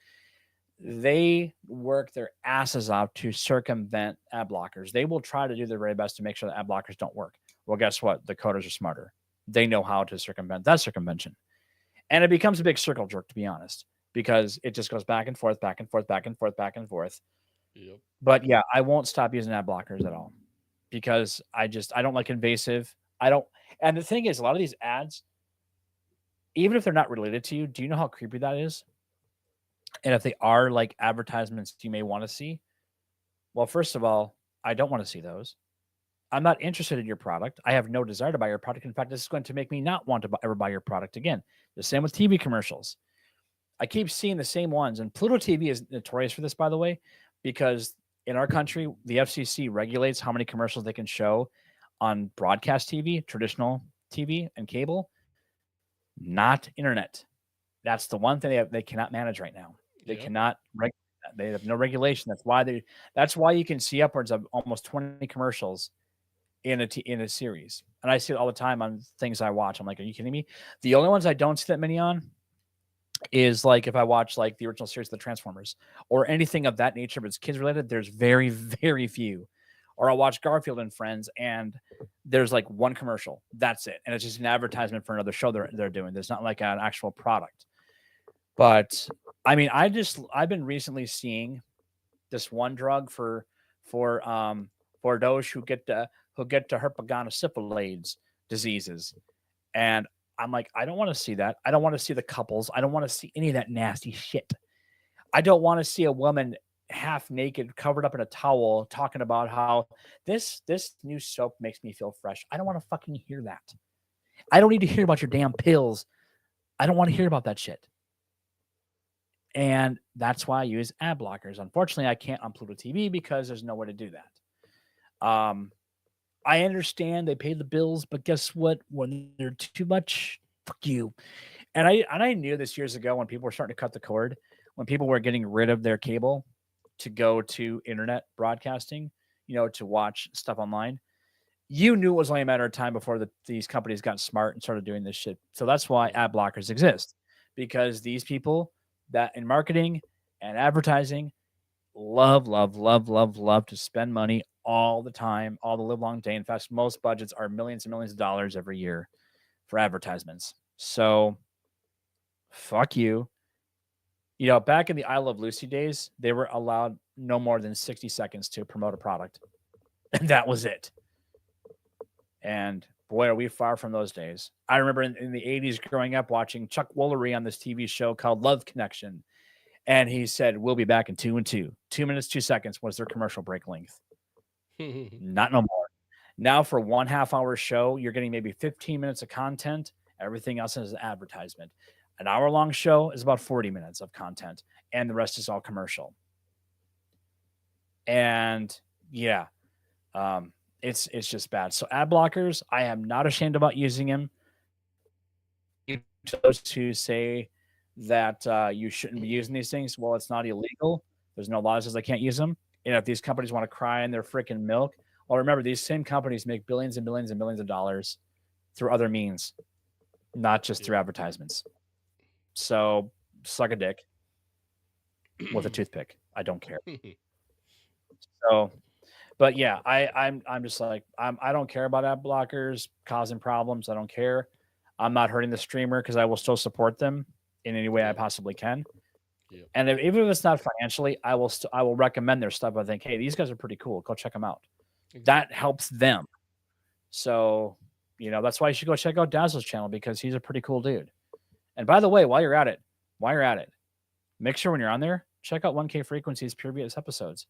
They work their asses out to circumvent ad blockers. They will try to do their very best to make sure that ad blockers don't work. Well, guess what? The coders are smarter. They know how to circumvent that circumvention. And it becomes a big circle jerk, to be honest, because it just goes back and forth, back and forth, back and forth, back and forth. Yep. But yeah, I won't stop using ad blockers at all because I don't like invasive. I don't. And the thing is, a lot of these ads, even if they're not related to you, do you know how creepy that is? And if they are like advertisements you may want to see, well, first of all, I don't want to see those. I'm not interested in your product. I have no desire to buy your product. In fact, this is going to make me not want to ever buy your product again. The same with TV commercials. I keep seeing the same ones. And Pluto TV is notorious for this, by the way, because in our country, the FCC regulates how many commercials they can show on broadcast TV, traditional TV, and cable, not internet. That's the one thing they cannot manage right now. They cannot regulate that. They have no regulation. That's why you can see upwards of almost 20 commercials in a series. And I see it all the time on things I watch. I'm like, are you kidding me? The only ones I don't see that many on is like if I watch like the original series of the Transformers or anything of that nature, but it's kids related, there's very, very few. Or I'll watch Garfield and Friends and there's like one commercial. That's it. And it's just an advertisement for another show they're doing. There's not like an actual product. But I mean, I've been recently seeing this one drug for those who get to herpaganosyphilades diseases. And I'm like, I don't want to see that. I don't want to see the couples. I don't want to see any of that nasty shit. I don't want to see a woman half naked, covered up in a towel, talking about how this new soap makes me feel fresh. I don't want to fucking hear that. I don't need to hear about your damn pills. I don't want to hear about that shit. And that's why I use ad blockers. Unfortunately, I can't on Pluto TV because there's no way to do that. I understand they pay the bills, but guess what? When they're too much, fuck you. And I knew this years ago when people were starting to cut the cord, when people were getting rid of their cable to go to internet broadcasting, to watch stuff online. You knew it was only a matter of time before these companies got smart and started doing this shit. So that's why ad blockers exist, because these people that in marketing and advertising love to spend money all the time, all the live long day. In fact, most budgets are millions and millions of dollars every year for advertisements. So fuck you. Back in the I Love Lucy days, they were allowed no more than 60 seconds to promote a product. And that was it. And boy, are we far from those days. I remember in the 80s growing up watching Chuck Woolery on this TV show called Love Connection. And he said, we'll be back in 2 and 2. 2 minutes, 2 seconds was their commercial break length. Not no more. Now for 1.5 hour show, you're getting maybe 15 minutes of content. Everything else is advertisement. An hour-long show is about 40 minutes of content, and the rest is all commercial. And yeah, it's just bad. So ad blockers, I am not ashamed about using them. Those who say that you shouldn't be using these things, well, it's not illegal. There's no law that says I can't use them. And if these companies want to cry in their freaking milk, well, remember, these same companies make billions and billions and billions of dollars through other means, not just through advertisements. So suck a dick with a toothpick. I don't care. So, but yeah, I'm just like, I don't care about ad blockers causing problems. I don't care. I'm not hurting the streamer because I will still support them. in any way I Yep. possibly can. Yep. And even if it's not financially, I will recommend their stuff. I think, hey, these guys are pretty cool. Go check them out. That Exactly. helps them. So, that's why you should go check out Dazzle's channel because he's a pretty cool dude. And by the way, while you're at it, make sure when you're on there, check out 1K Frequency's previous episodes.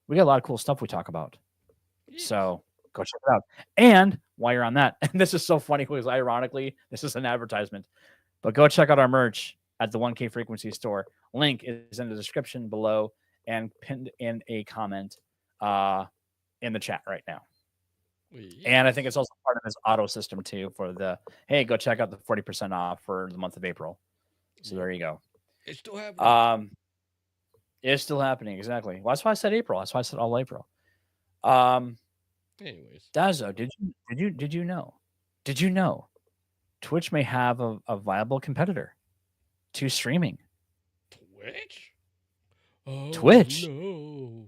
We got a lot of cool stuff we talk about. Yes. So go check it out. And while you're on that, and this is so funny because ironically, this is an advertisement, but go check out our merch at the 1K Frequency store. Link is in the description below and pinned in a comment in the chat right now. And I think it's Yes. also part of his auto system too for the, hey, go check out the 40% off for the month of April. So Yep. there you go. It's still happening. Um, it's still happening, exactly. Well, that's why I said April. That's why I said all April. Um, Anyways, Dazzo, did you know Twitch may have a viable competitor to streaming? Twitch. Oh Twitch, no.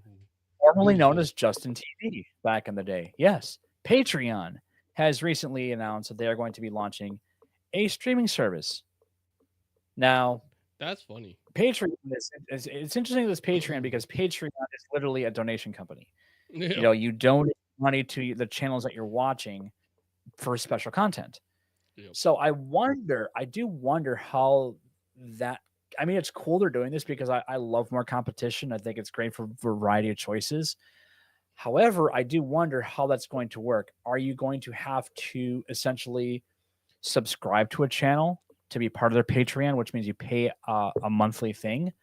formerly Who's known that? as Justin TV back in the day. Yes, Patreon has recently announced that they are going to be launching a streaming service. Now, That's funny. Patreon is it's interesting this Patreon because Patreon is literally a donation company. Yep. You donate money to the channels that you're watching for special content. Yep. So I do wonder how that. I mean, it's cool they're doing this because I love more competition. I think it's great for variety of choices. However, I do wonder how that's going to work. Are you going to have to essentially subscribe to a channel to be part of their Patreon, which means you pay a monthly thing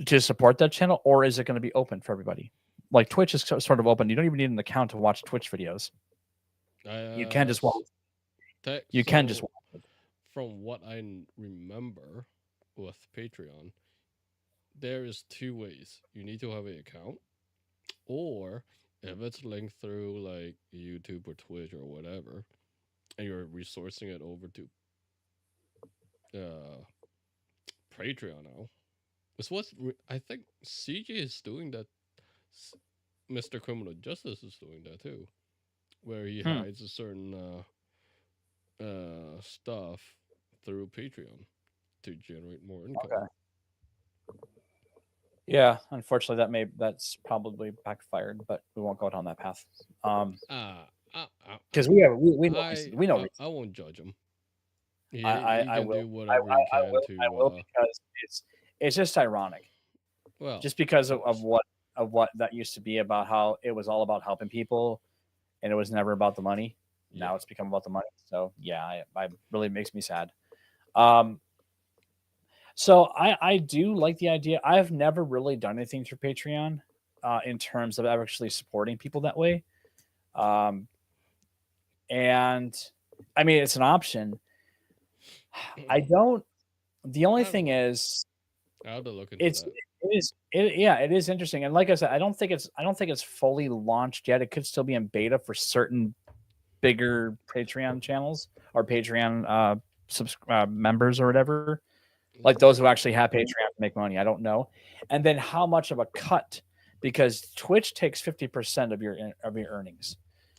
to support that channel, or is it going to be open for everybody? Like Twitch is sort of open. You don't even need an account to watch Twitch videos. You can just watch. You can just So, from what remember with Patreon, there is two ways. You need to have an account, or if it's linked through like YouTube or Twitch or whatever, and you're resourcing it over to uh, Patreon now. It's I think CJ is doing that. Mr. Criminal Justice is doing that too, where he Hmm. hides a certain stuff through Patreon to generate more income. Okay. Yeah, unfortunately, that's probably backfired, but we won't go down that path. Ah, Because we know reasons. I won't judge him. He I can will. do whatever he can I will to. because it's just ironic. Well, Just because of of course. what that used to be about how it was all about helping people and it was never about the money. Yeah. Now it's become about the money. So yeah, I really makes me sad. Um, so I do like the idea. I've never really done anything through Patreon in terms of actually supporting people that way. Um, and I mean, it's an option. I don't. The only I don't thing know. is, I have to look into it's that. yeah, it is interesting. And like I said, I don't think it's fully launched yet. It could still be in beta for certain bigger Patreon channels or Patreon members or whatever. Like Let's those who see. actually have Patreon to make money. I don't know. And then how much of a cut because Twitch takes 50% of your earnings.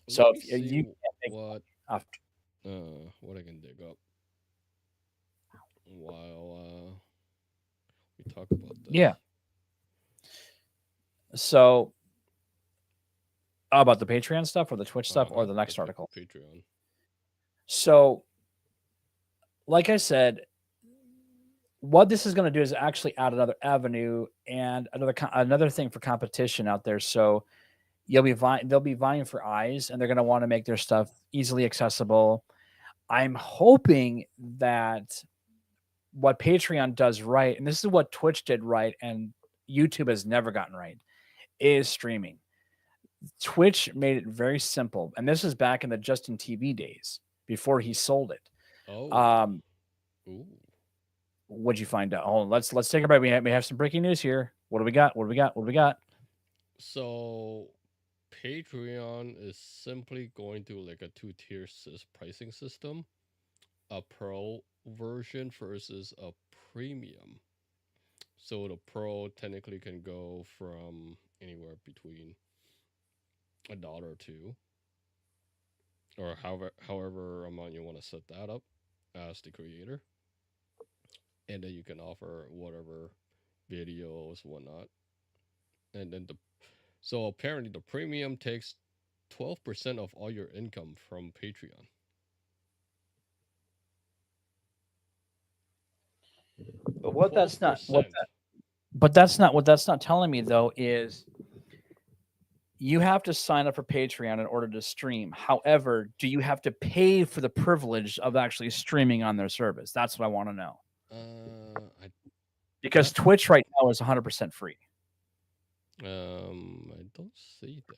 So Let me if see you can't make what off, what I can dig up while we talk about this. yeah. So about the Patreon stuff or the Twitch Uh stuff or huh. the The next article. Patreon. So like I said, what this is going to do is actually add another avenue and another thing for competition out there. So they'll be vying for eyes, and they're going to want to make their stuff easily accessible. I'm hoping that what Patreon does right, and this is what Twitch did right, and YouTube has never gotten right, is streaming. Twitch made it very simple, and this is back in the Justin TV days before he sold it. Oh. Um, Ooh. what'd you find out? Oh, let's take a break. We have some breaking news here. What do we got? What do we got? What do we got? So Patreon is simply going to like a two-tier pricing system, a pro version versus a premium. So the pro technically can go from anywhere between $1 or two, or however amount you want to set that up as the creator. and then you can offer whatever videos, whatnot, and then the so apparently the premium takes 12% of all your income from Patreon. But what Twelve that's not what percent. that, but that's not what that's not telling me though is you have to sign up for Patreon in order to stream. However, do you have to pay for the privilege of actually streaming on their service? That's what I want to know. I Because that Twitch right now is 100% free. I don't see that.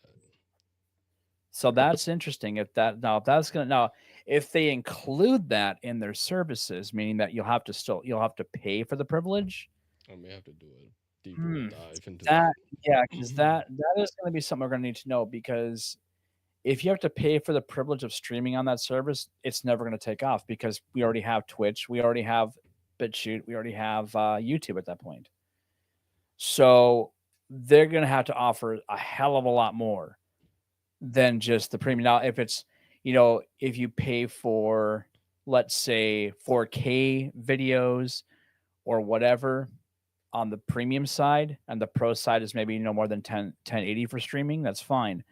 So that's interesting. If that's gonna now if they include that in their services, meaning that you'll have to pay for the privilege. I may have to do a deeper Hmm. dive into That that. yeah, because that is going to be something we're going to need to know because if you have to pay for the privilege of streaming on that service, it's never going to take off because we already have Twitch, we already have BitChute, we already have YouTube at that point. So they're going to have to offer a hell of a lot more than just the premium. Now, if it's, if you pay for, let's say, 4K videos or whatever on the premium side, and the pro side is maybe no more than 1080 for streaming, that's fine.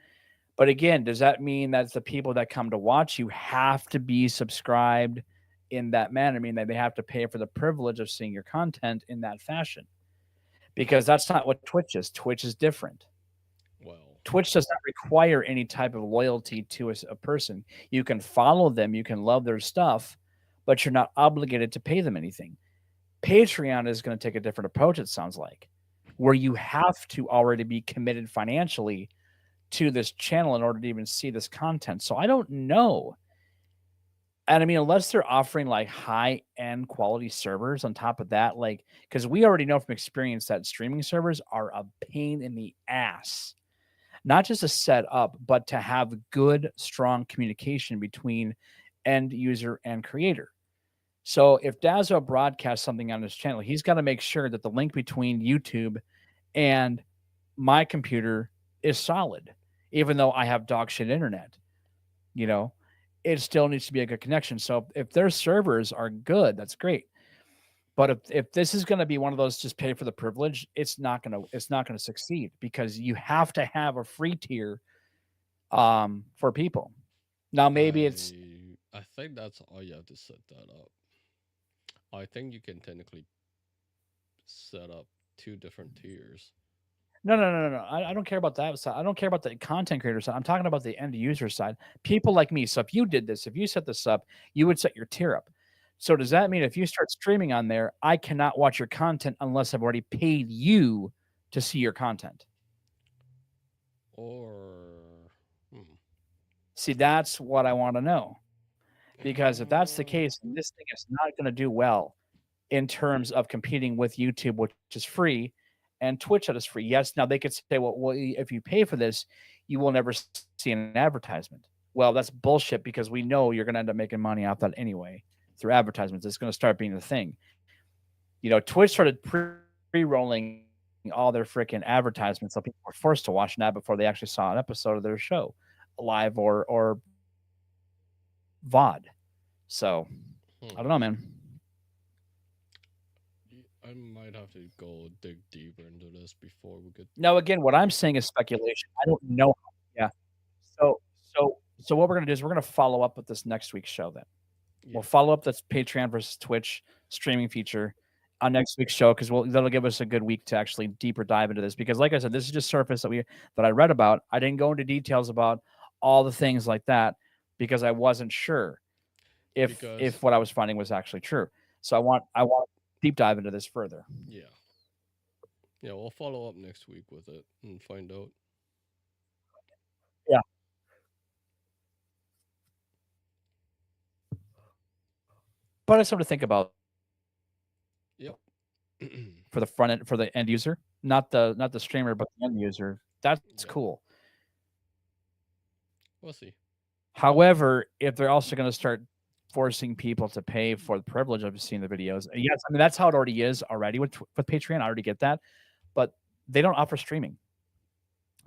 But again, does that mean that the people that come to watch you have to be subscribed in that manner? I mean, that they have to pay for the privilege of seeing your content in that fashion? Because that's not what Twitch is. Twitch is different. Well, Twitch does not require any type of loyalty to a person. You can follow them, you can love their stuff, but you're not obligated to pay them anything. Patreon is going to take a different approach, it sounds like, where you have to already be committed financially to this channel in order to even see this content. So I don't know. And I mean, unless they're offering like high end quality servers on top of that, like, because we already know from experience that streaming servers are a pain in the ass, not just to set up, but to have good, strong communication between end user and creator. So if Dazzo broadcasts something on his channel, he's got to make sure that the link between YouTube and my computer is solid, even though I have dog shit internet. You know, it still needs to be a good connection. So if their servers are good, that's great. But if this is going to be one of those just pay for the privilege, it's not gonna succeed because you have to have a free tier for people. Now maybe it's I think that's all you have to set that up. I think you can technically set up two different tiers. no. I don't care about that side. I don't care about the content creator side. I'm talking about the end user side. People like me. So if you did this, if you set this up, you would set your tier up. So does that mean if you start streaming on there, I cannot watch your content unless I've already paid you to see your content? Or See, that's what I want to know. Because if that's the uh, case, this thing is not going to do well in terms of competing with YouTube, which is free, and Twitch that is free. Yes, now they could say, well, if you pay for this, you will never see an advertisement. Well, that's bullshit because we know you're going to end up making money off that anyway through advertisements. It's going to start being a thing. Twitch started pre-rolling all their freaking advertisements, so people were forced to watch an ad before they actually saw an episode of their show, live or VOD. So I don't hmm. know, man. I might have to go dig deeper into this before we could. Now, again, what I'm saying is speculation. I don't know. Yeah. So, so what we're gonna do is we're gonna follow up with this next week's show. Then we'll Yeah. follow up this Patreon versus Twitch streaming feature on next week's show because that'll give us a good week to actually deeper dive into this. Because, like I said, this is just surface that I read about. I didn't go into details about all the things like that because I wasn't sure Because if what I was finding was actually true. So I want deep dive into this further. yeah, yeah, we'll follow up next week with it and find out. Yeah. But it's something to think about Yep. for the front end for the end user, not the streamer, but the end user. That's Yeah. cool. We'll see. However, if they're also going to start forcing people to pay for the privilege of seeing the videos, yes, I mean that's how it already is already with Patreon. I already get that, but they don't offer streaming.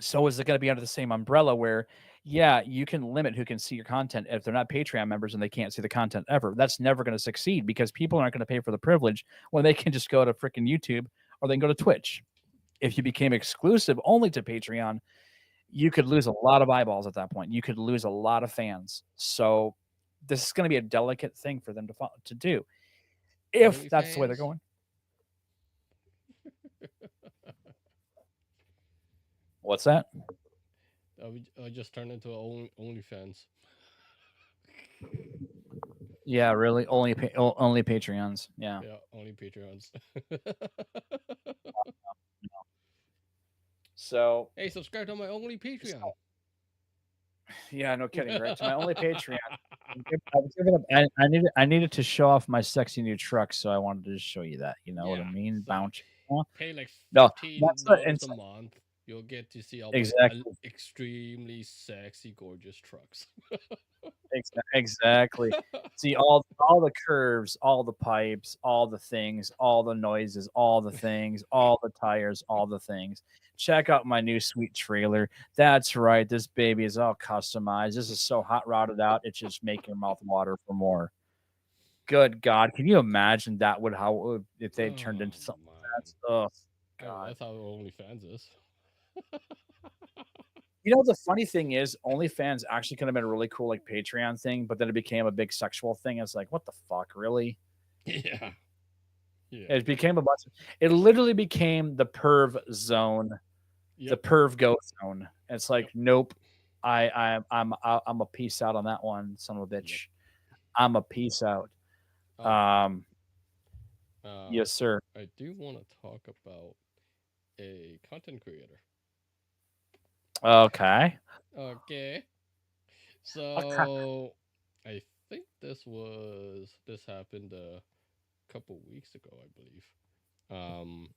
So is it going to be under the same umbrella where, yeah, you can limit who can see your content if they're not Patreon members and they can't see the content ever? That's never going to succeed because people aren't going to pay for the privilege when they can just go to freaking YouTube or they can go to Twitch. If you became exclusive only to Patreon, you could lose a lot of eyeballs at that point. You could lose a lot of fans. So this is going to be a delicate thing for them to do if that's the way they're OnlyFans. going. What's that? I just turned into OnlyFans. Yeah, really. Only Patreons. Yeah. Yeah, only Patreons. So Hey, subscribe to my only Patreon. yeah, no kidding, right? To my only Patreon. I needed to show off my sexy new truck, so I wanted to just show you that. You know what I Yeah, mean? so Bounce. Huh? pay like No, that's the $15 a month. You'll get to see all my exactly. extremely sexy, gorgeous trucks. Exactly. See all the curves, all the pipes, all the things, all the noises, all the things, all the tires, all the things. Check out my new sweet trailer. That's right. This baby is all customized. This is so hot rodded out. It's just making your mouth water for more. Good God. Can you imagine that would how it would, if they turned Oh into something like man, that? Oh I mean God. that's how OnlyFans is. You know, the funny thing is, OnlyFans actually could have been a really cool like Patreon thing, but then it became a big sexual thing. It's like, what the fuck, really? Yeah, yeah, It became a bunch. It literally became the perv zone, the yep, perv go zone. It's like, yep, nope, I'm a peace out on that one, son of a yep. bitch. I'm a peace out. Oh, Um, uh, yes, sir. I do want to talk about a content creator. Okay. Okay, Okay. so I think this happened a couple weeks ago, I believe. Um,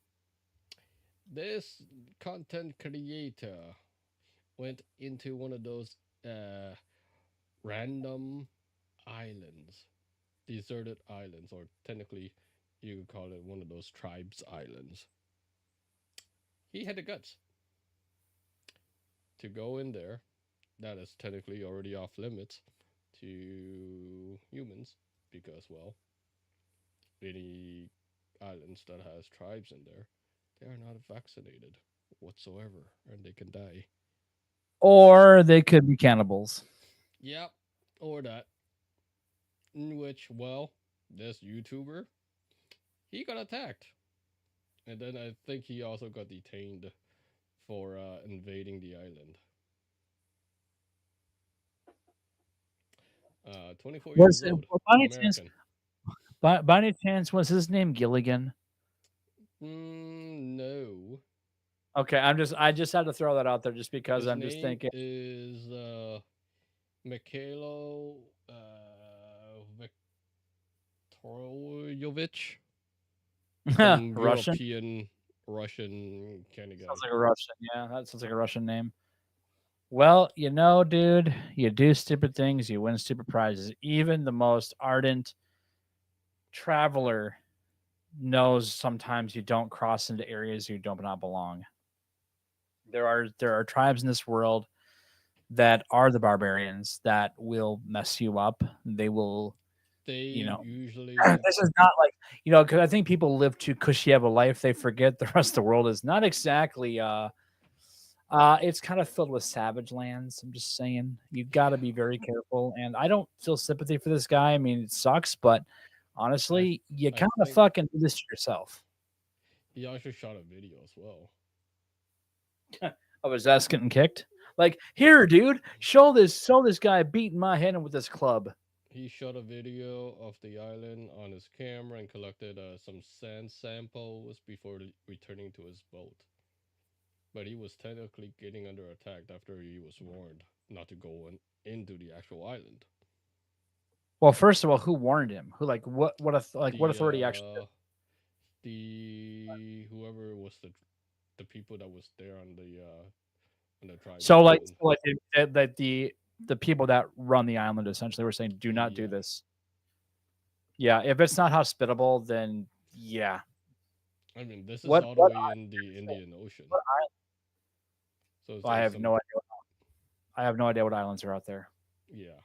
this content creator went into one of those random islands, deserted islands, or technically you could call it one of those tribes islands. He had the guts to go in there. That is technically already off limits to humans because, well, any islands that has tribes in there, they are not vaccinated whatsoever and they can die. Or they could be cannibals. Yep, or that. In which, well, this YouTuber, he got attacked. And then I think he also got detained for invading the island. 24 years Was it old, by any chance? American. By any chance, was his name Gilligan? No. Okay, I just had to throw that out there just because His I'm just name thinking is Mikhailo Viktorovich, some Russian. European Russian kind of Sounds guy. like a Russian. Yeah, that sounds like a Russian name. Well, you know, dude, you do stupid things, you win stupid prizes. Even the most ardent traveler knows sometimes you don't cross into areas you do not belong. There are tribes in this world that are the barbarians that will mess you up. They will, you They know, usually, this is not like, you know, because I think people live too cushy of a life. They forget the rest of the world is not exactly it's kind of filled with savage lands. I'm just saying, you got to yeah. be very careful. And I don't feel sympathy for this guy. I mean, it sucks, but I honestly, you I kind of think fucking do this to yourself. he also shot a video as well. Of his ass getting kicked. Like, here, dude, show this guy beating my head in with this club. He shot a video of the island on his camera and collected some sand samples before returning to his boat. But he was technically getting under attack after he was warned not to go into the actual island. Well, first of all, who warned him? Who like what The authority actually did? whoever was the people that was there on the tribe's So like island. that the people that run the island essentially were saying, do not do Yeah, this. Yeah, if it's not hospitable, then yeah. I mean this is What all the what way in the Indian Ocean. what So I there's have some, no idea. I have no idea what islands are out there. yeah.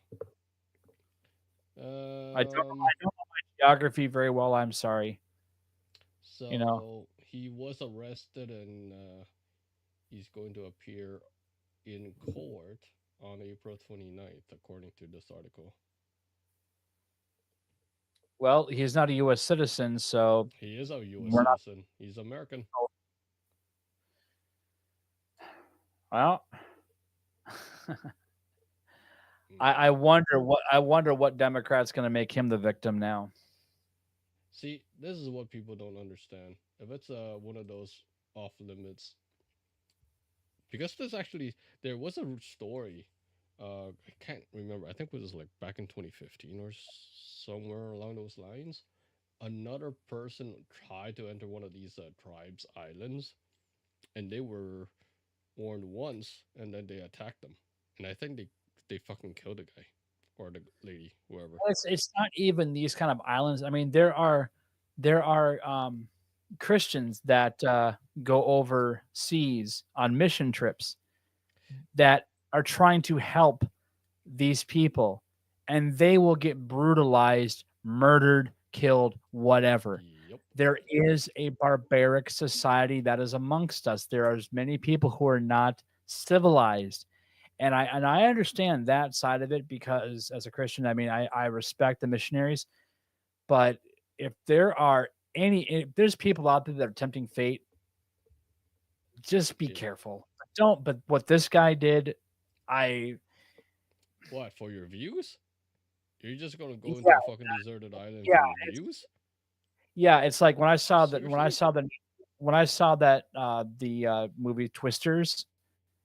I don't know my geography very well. I'm sorry. You know. So he was arrested and he's going to appear in court on April 29th, according to this article. Well, he's not a U.S. citizen, so He is a U.S. we're not. citizen. He's American. Well, I Yeah. wonder what Democrat's going to make him the victim now. See, this is what people don't understand. If it's one of those off limits, because there was a story. I can't remember. I think it was like back in 2015 or somewhere along those lines. Another person tried to enter one of these tribes islands, and they were warned once, and then they attacked them, and I think they fucking killed the guy or the lady, whoever. It's not even these kind of islands. I mean, there are Christians that go overseas on mission trips that are trying to help these people, and they will get brutalized, murdered, killed, whatever. Yep. There is a barbaric society that is amongst us. There are many people who are not civilized. And I understand that side of it because as a Christian, I mean, I respect the missionaries, but if there's people out there that are tempting fate, just be Yeah. careful. Don't. But what this guy did, I What for your views? You're just gonna go into a yeah, fucking deserted island yeah, for your it's views? yeah, it's like Seriously? when I saw that the movie Twisters,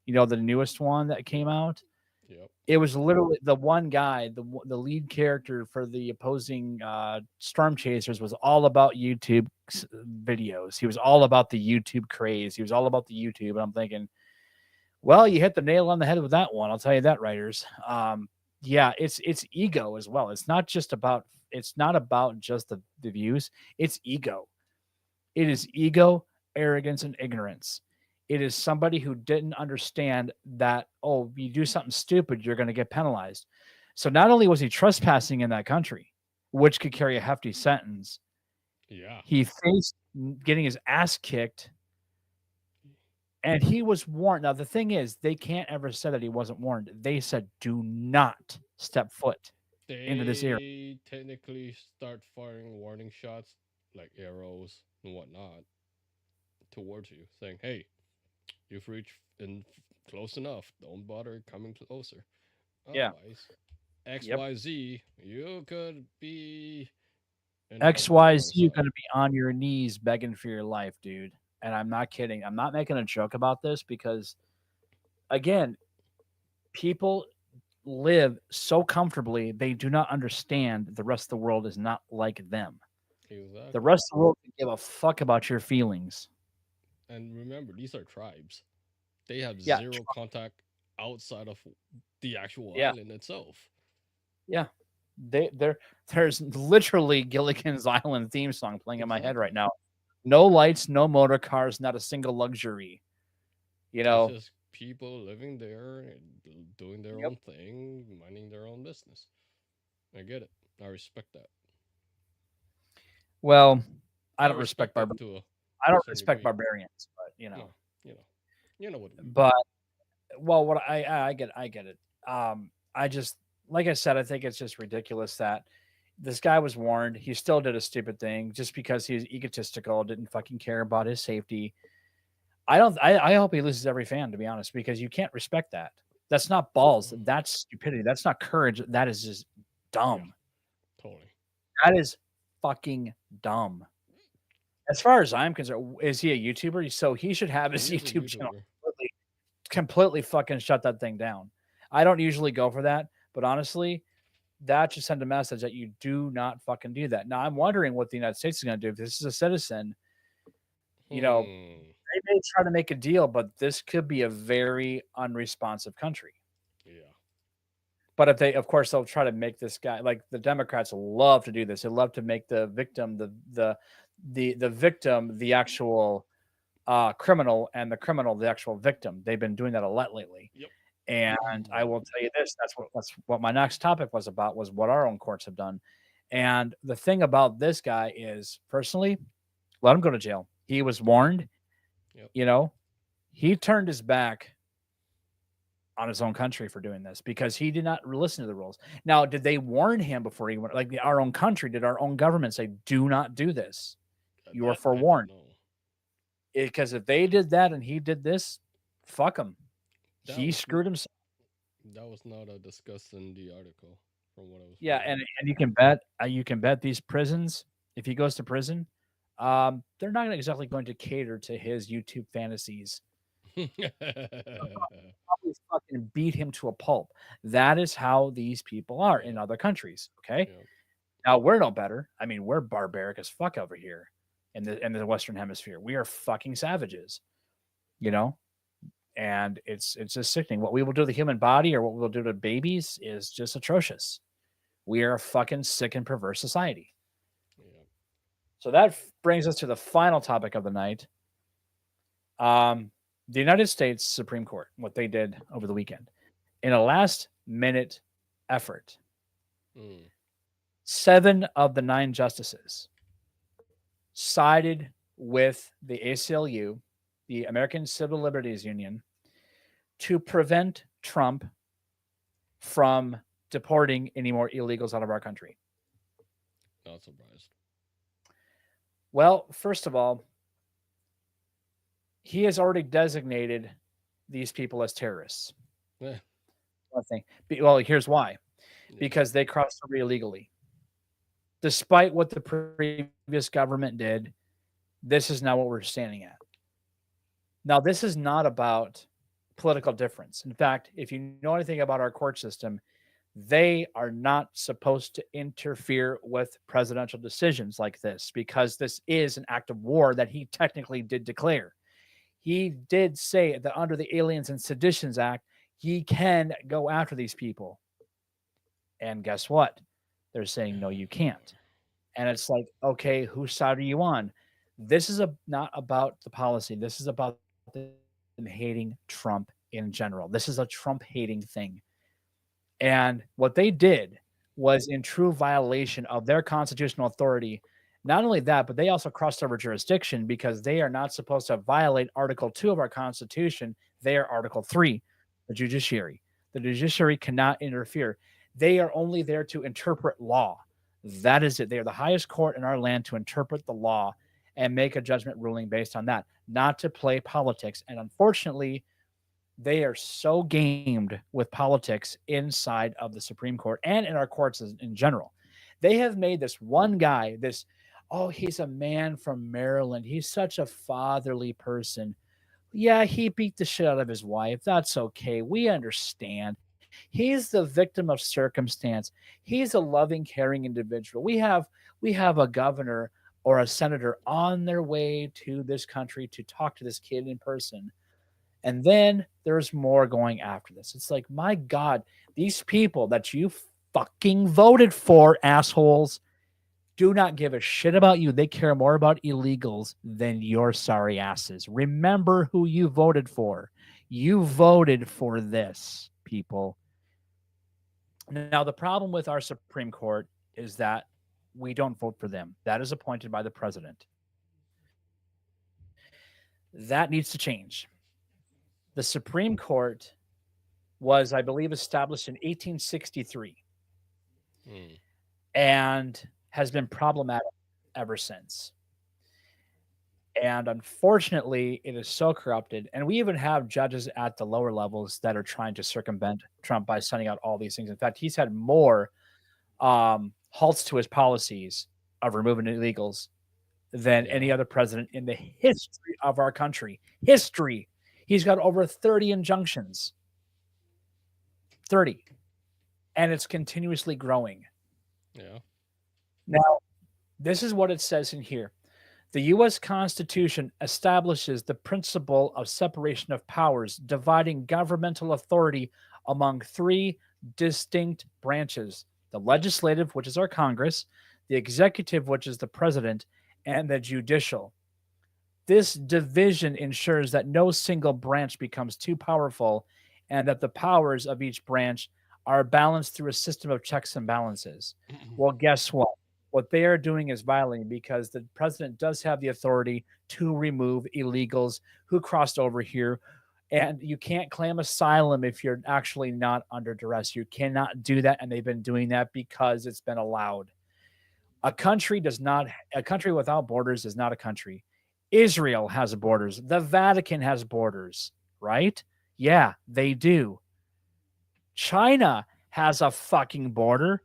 the newest one that came out, Yep. it was literally the one guy, the lead character for the opposing storm chasers was all about YouTube videos. He was all about the YouTube craze. He was all about the YouTube. And I'm thinking, well, you hit the nail on the head with that one. I'll tell you that, writers. Yeah, it's ego as well. It's not about just the views. It's ego. It is ego, arrogance, and ignorance. It is somebody who didn't understand that, oh, you do something stupid, you're going to get penalized. So not only was he trespassing in that country, which could carry a hefty sentence, Yeah. he faced getting his ass kicked, and he was warned. Now, the thing is, they can't ever say that he wasn't warned. They said, do not step foot into this area. They technically start firing warning shots like arrows and whatnot towards you, saying, "Hey, you've reached in close enough. Don't bother coming closer. Yeah. Otherwise, Yep. XYZ, you could be end up on the wrong XYZ, you're side." going to be on your knees begging for your life, dude. And I'm not kidding. I'm not making a joke about this because, again, people live so comfortably, they do not understand the rest of the world is not like them. The Exactly. rest of the world can give a fuck about your feelings. And remember, these are tribes. They have Yeah. zero contact outside of the actual Yeah. island itself. Yeah. There's literally Gilligan's Island theme song playing in my head right Exactly. now. No lights, no motor cars, not a single luxury. You It's know. just people living there and doing their Yep. own thing, minding their own business. I get it. I respect that. Well, I I don't respect respect it barbar- to a I don't certain respect degree. barbarians, but No, you know, you know what I mean. but well, what I get it. I just like I said, I think it's just ridiculous that this guy was warned. He still did a stupid thing just because he's egotistical, didn't fucking care about his safety. I don't. I hope he loses every fan, to be honest, because you can't respect that. That's not balls. That's stupidity. That's not courage. That is just Yeah, dumb. totally. That is fucking dumb. As far as I'm concerned, is he a YouTuber? So he should have his He is a YouTube channel YouTuber. completely fucking shut that thing down. I don't usually go for that, but honestly, that should send a message that you do not fucking do that. Now, I'm wondering what the United States is going to do. If this is a citizen, you know, Hmm. they may try to make a deal, but this could be a very unresponsive country. Yeah. But if they, of course, they'll try to make this guy like the Democrats love to do this. They love to make the victim the victim the actual criminal and the criminal, the actual victim. They've been doing that a lot lately. Yep. And I will tell you this, that's what my next topic was about, was what our own courts have done. And the thing about this guy is, personally, let him go to jail. He was warned, Yep. you know, he turned his back on his own country for doing this because he did not listen to the rules. Now, did they warn him before he went? Like our own country, did our own government say, "Do not do this"? You are That I don't forewarned. know. Because if they did that and he did this, fuck him. That He was screwed himself. that was not discussed in the article, from what I was Yeah, reading. and you can bet these prisons, if he goes to prison, they're not exactly going to cater to his YouTube fantasies. Probably fucking beat him to a pulp. That is how these people are in Yeah. other countries. Okay. Yeah. Now we're no better. I mean, we're barbaric as fuck over here in the Western Hemisphere. We are fucking savages, you know, and it's just sickening. What we will do to the human body or what we will do to babies is just atrocious. We are a fucking sick and perverse society. Yeah. So that brings us to the final topic of the night. The United States Supreme Court, what they did over the weekend, in a last minute effort, Mm. 7 of the 9 justices sided with the ACLU, the American Civil Liberties Union, to prevent Trump from deporting any more illegals out of our country. Not surprised. Well, first of all, he has already designated these people as terrorists. Yeah. One thing. Well, here's why. Yeah. Because they crossed over illegally. Despite what the previous government did, this is not what we're standing at. Now, this is not about political difference. In fact, if you know anything about our court system, they are not supposed to interfere with presidential decisions like this because this is an act of war that he technically did declare. He did say that under the Aliens and Seditions Act, he can go after these people. And guess what? They're saying, no, you can't. And it's like, okay, whose side are you on? This is not about the policy. This is about them hating Trump in general. This is a Trump hating thing. And what they did was in true violation of their constitutional authority. Not only that, but they also crossed over jurisdiction because they are not supposed to violate Article 2 of our Constitution. They are Article 3, the judiciary. The judiciary cannot interfere. They are only there to interpret law. That is it. They are the highest court in our land to interpret the law and make a judgment ruling based on that, not to play politics. And unfortunately, they are so gamed with politics inside of the Supreme Court and in our courts in general. They have made this one guy, he's a man from Maryland. He's such a fatherly person. Yeah, he beat the shit out of his wife. That's okay. We understand. He's the victim of circumstance. He's a loving, caring individual. We have a governor or a senator on their way to this country to talk to this kid in person. And then there's more going after this. It's like, my God, these people that you fucking voted for, assholes, do not give a shit about you. They care more about illegals than your sorry asses. Remember who you voted for. You voted for this, people. Now, the problem with our Supreme Court is that we don't vote for them. That is appointed by the president. That needs to change. The Supreme Court was, I believe, established in 1863 and has been problematic ever since. And unfortunately, it is so corrupted. And we even have judges at the lower levels that are trying to circumvent Trump by sending out all these things. In fact, he's had more halts to his policies of removing illegals than any other president in the history of our country. History. He's got over 30 injunctions. 30. And it's continuously growing. Yeah. Now, this is what it says in here. The U.S. Constitution establishes the principle of separation of powers, dividing governmental authority among 3 distinct branches: the legislative, which is our Congress, the executive, which is the president, and the judicial. This division ensures that no single branch becomes too powerful and that the powers of each branch are balanced through a system of checks and balances. Well, guess what? What they are doing is violating because the president does have the authority to remove illegals who crossed over here. And you can't claim asylum if you're actually not under duress. You cannot do that. And they've been doing that because it's been allowed. A country without borders is not a country. Israel has borders. The Vatican has borders, right? Yeah, they do. China has a fucking border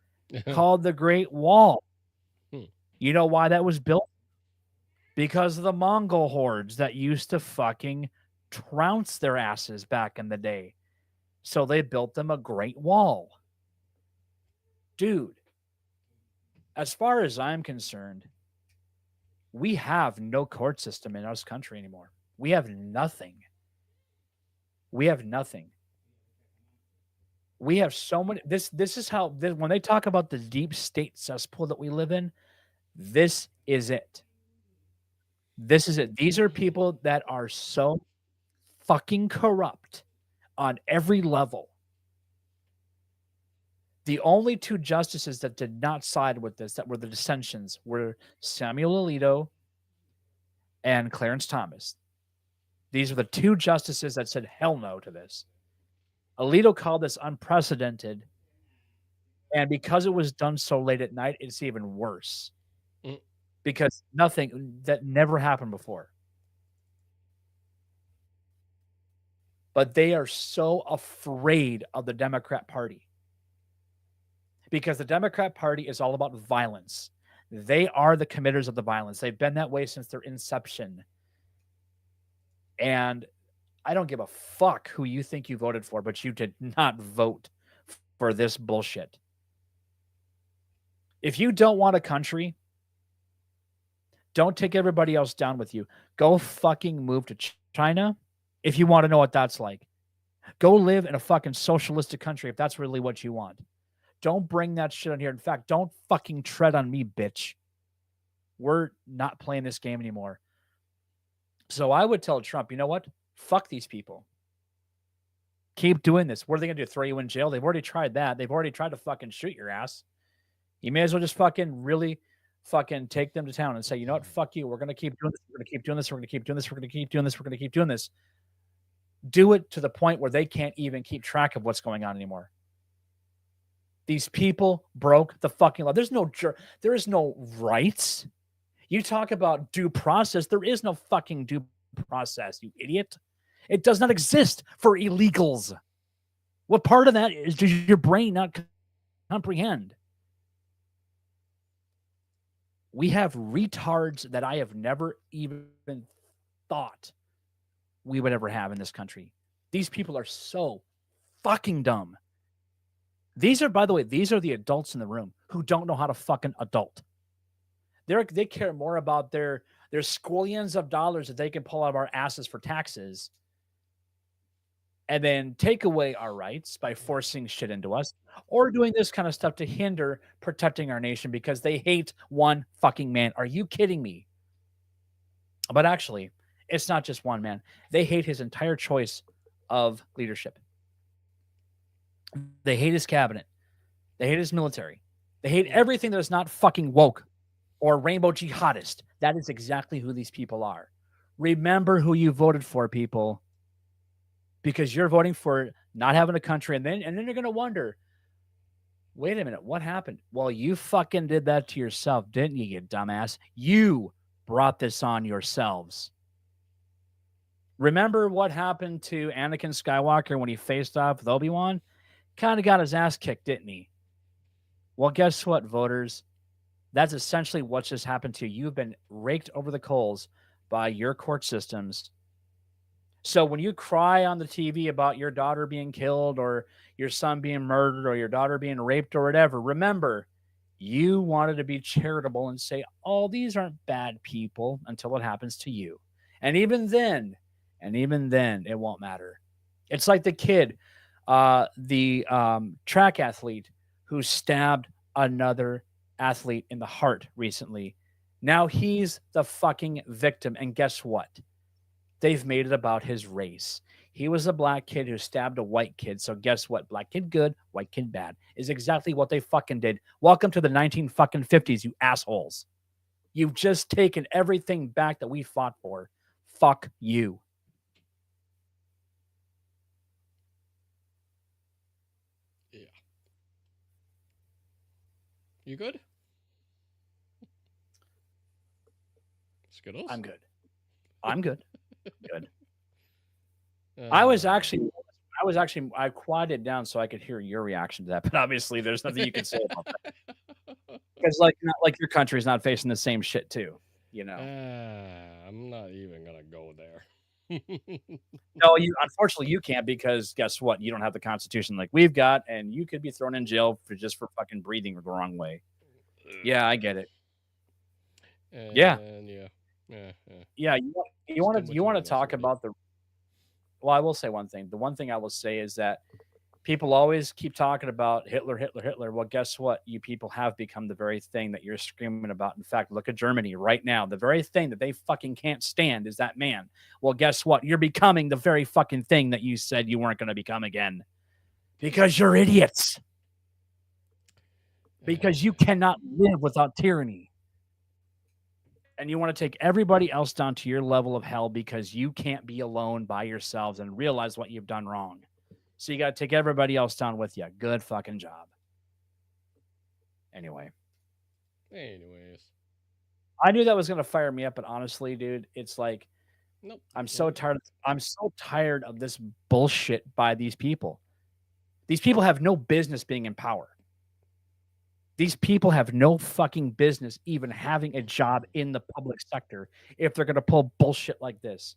called the Great Wall. You know why that was built? Because of the Mongol hordes that used to fucking trounce their asses back in the day. So they built them a Great Wall. Dude, as far as I'm concerned, we have no court system in this country anymore. We have nothing. We have nothing. We have so many. This is how when they talk about the deep state cesspool that we live in, this is it. This is it. These are people that are so fucking corrupt on every level. The only two justices that did not side with this, that were the dissensions, were Samuel Alito and Clarence Thomas. These are the two justices that said hell no to this. Alito called this unprecedented, and because it was done so late at night, it's even worse. Because nothing that never happened before. But they are so afraid of the Democrat Party. Because the Democrat Party is all about violence. They are the committers of the violence. They've been that way since their inception. And I don't give a fuck who you think you voted for, but you did not vote for this bullshit. If you don't want a country, don't take everybody else down with you. Go fucking move to China if you want to know what that's like. Go live in a fucking socialistic country if that's really what you want. Don't bring that shit on here. In fact, don't fucking tread on me, bitch. We're not playing this game anymore. So I would tell Trump, you know what? Fuck these people. Keep doing this. What are they going to do? Throw you in jail? They've already tried that. They've already tried to fucking shoot your ass. You may as well just fucking really fucking take them to town and say, you know what? Fuck you. We're going to keep doing this. We're going to keep doing this. We're going to keep doing this. We're going to keep doing this. We're going to keep doing this. Do it to the point where they can't even keep track of what's going on anymore. These people broke the fucking law. There is no rights. You talk about due process. There is no fucking due process, you idiot. It does not exist for illegals. What part of that does your brain not comprehend? We have retards that I have never even thought we would ever have in this country. These people are so fucking dumb. These are, by the way, these are the adults in the room who don't know how to fucking adult. They care more about their squillions of dollars that they can pull out of our asses for taxes and then take away our rights by forcing shit into us, or doing this kind of stuff to hinder protecting our nation because they hate one fucking man. Are you kidding me? But actually, it's not just one man. They hate his entire choice of leadership. They hate his cabinet. They hate his military. They hate everything that is not fucking woke or rainbow jihadist. That is exactly who these people are. Remember who you voted for, people, because you're voting for not having a country, and then you're going to wonder, wait a minute, what happened? Well, you fucking did that to yourself, didn't you, you dumbass? You brought this on yourselves. Remember what happened to Anakin Skywalker when he faced off with Obi-Wan? Kind of got his ass kicked, didn't he? Well, guess what, voters? That's essentially what just happened to you. You've been raked over the coals by your court systems. So when you cry on the TV about your daughter being killed or your son being murdered or your daughter being raped or whatever, remember, you wanted to be charitable and say, oh, these aren't bad people until it happens to you. And even then, it won't matter. It's like the kid, the track athlete who stabbed another athlete in the heart recently. Now he's the fucking victim. And guess what? They've made it about his race. He was a black kid who stabbed a white kid. So guess what? Black kid good, white kid bad is exactly what they fucking did. Welcome to the 19 fucking 50s, you assholes. You've just taken everything back that we fought for. Fuck you. Yeah. You good? Skittles? I'm good. I'm good. Good. I quieted down so I could hear your reaction to that, but obviously there's nothing you can say about that because, like, not like your country's not facing the same shit too, you know. I'm not even gonna go there. No, you unfortunately you can't because guess what? You don't have the constitution like we've got, and you could be thrown in jail for just for fucking breathing the wrong way. Yeah, I get it. Yeah, And yeah. yeah. It's too much You want to madness talk already. about the? Well, I will say one thing. The one thing I will say is that people always keep talking about Hitler, Hitler, Hitler. Well, guess what? You people have become the very thing that you're screaming about. In fact, look at Germany right now. The very thing that they fucking can't stand is that man. Well, guess what? You're becoming the very fucking thing that you said you weren't going to become again because you're idiots. Because you cannot live without tyranny. And you want to take everybody else down to your level of hell because you can't be alone by yourselves and realize what you've done wrong. So you got to take everybody else down with you. Good fucking job. Anyway. Anyways. I knew that was going to fire me up, but honestly, dude, it's like Nope. I'm so tired of this bullshit by these people. These people have no business being in power. These people have no fucking business even having a job in the public sector if they're going to pull bullshit like this.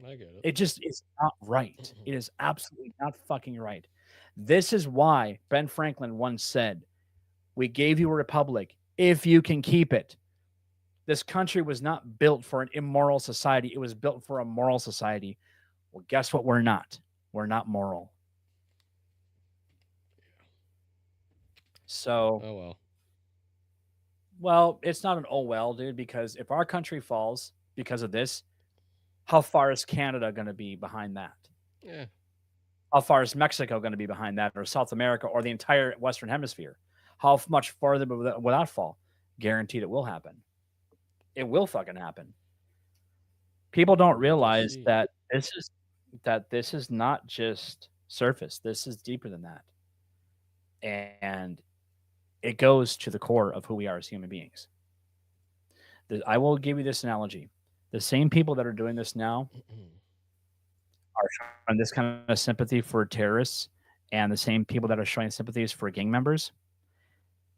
I get it. It just is not right. It is absolutely not fucking right. This is why Ben Franklin once said, "We gave you a republic if you can keep it." This country was not built for an immoral society. It was built for a moral society. Well, guess what? We're not. We're not moral. So, Oh well, it's not an oh well, dude, because if our country falls because of this, how far is Canada going to be behind that? yeah. How far is Mexico going to be behind that, or South America, or the entire Western Hemisphere? How much farther will that fall? Guaranteed it will happen. It will fucking happen. People don't We'll just realize see. that this is not just surface. This is deeper than that. And it goes to the core of who we are as human beings. I will give you this analogy. The same people that are doing this now are showing this kind of sympathy for terrorists, and the same people that are showing sympathies for gang members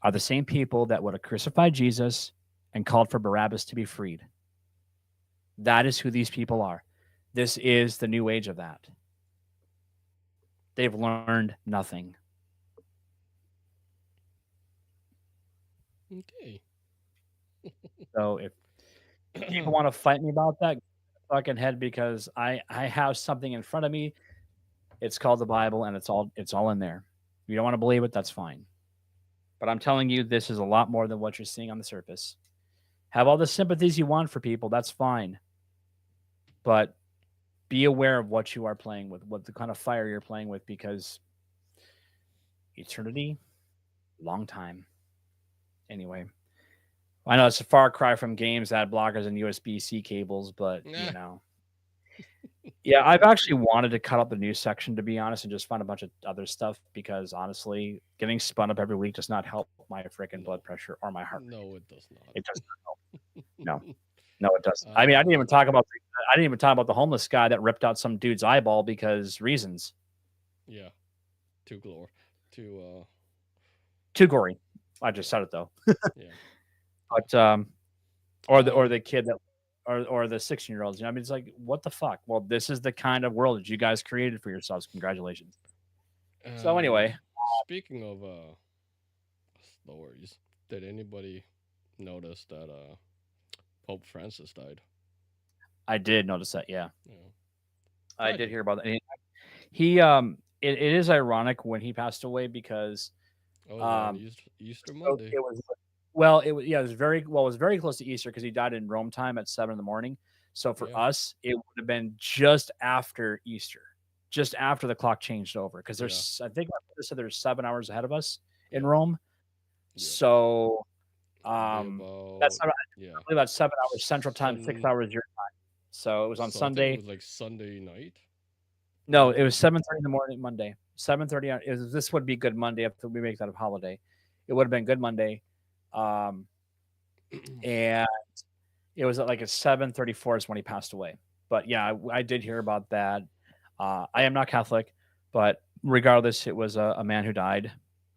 are the same people that would have crucified Jesus and called for Barabbas to be freed. That is who these people are. This is the new age of that. They've learned nothing. Okay. So if people want to fight me about that, fucking head, because I have something in front of me. It's called the Bible, and it's all in there. If you don't want to believe it, that's fine. But I'm telling you, this is a lot more than what you're seeing on the surface. Have all the sympathies you want for people, that's fine. But be aware of what you are playing with, what the kind of fire you're playing with, because eternity, long time. Anyway, I know it's a far cry from games, ad blockers, and USB-C cables, but you know. Yeah, I've actually wanted to cut out the news section, to be honest, and just find a bunch of other stuff because honestly, getting spun up every week does not help my freaking blood pressure or my heart rate. No, it does not. It does not help. No, it doesn't. I mean, I didn't even talk about the homeless guy that ripped out some dude's eyeball because reasons. Yeah. Too gory. I just said it though. Yeah. But or the kid that or the 16-year-olds. You know, I mean, it's like, what the fuck? Well, this is the kind of world that you guys created for yourselves. Congratulations. So anyway, speaking of stories, did anybody notice that Pope Francis died? I did notice that. Yeah, Yeah. I did hear about that. He it is ironic when he passed away because Easter Monday. Well, it was, yeah, it was very well, it was very close to Easter because he died in Rome time at 7 in the morning. So for Yeah, us, it would have been just after Easter, just after the clock changed over because yeah, there's I think my brother said there's 7 hours ahead of us in yep, Rome. yep. So, It'd be that's about, I yeah, believe that's 7 hours Central Time, 6 sun. hours your time. So it was on So I think it Sunday. was like Sunday night. No, Was it it? was 7:30 in the morning Monday. 7:30 on this would be Good Monday if we make that a holiday. It would have been Good Monday. Um, and it was at like a 7:34 is when he passed away. But yeah, I did hear about that. I am not Catholic, but regardless, it was a man who died,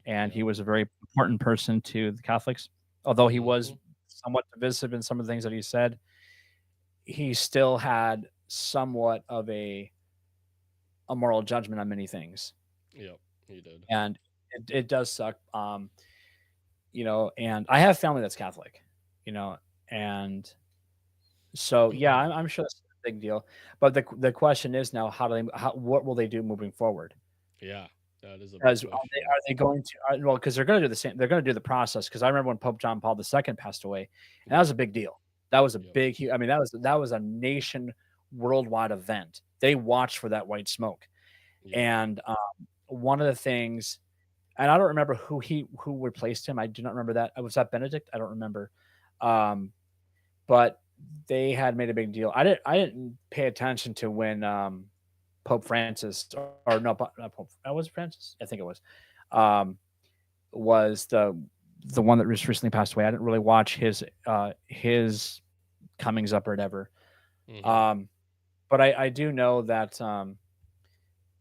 and Yeah. he was a very important person to the Catholics. Although he was Mm-hmm. somewhat divisive in some of the things that he said, he still had somewhat of a moral judgment on many things, Yep. He did. and it does suck. And I have family that's Catholic, and so, yeah, I'm sure that's a big deal, but the question is now what will they do moving forward? Yeah, that is a big 'Cause are question. they going to well, because 'cause they're gonna do the same they're gonna do the process. Because I remember when Pope John Paul II passed away, and that was Yep. a big deal. That was a Yep. big hu I mean, that was a nation worldwide event. They watched for that white smoke, Yep. and, one of the things and I don't remember who replaced him, I do not remember that. Was that Benedict? I don't remember. Um but they had made a big deal. I didn't pay attention to when Pope Francis or no, not Pope. Was it Francis? I think it um, was the one that just recently passed away. I didn't really watch his comings up or whatever. Mm-hmm. Um, but I do know that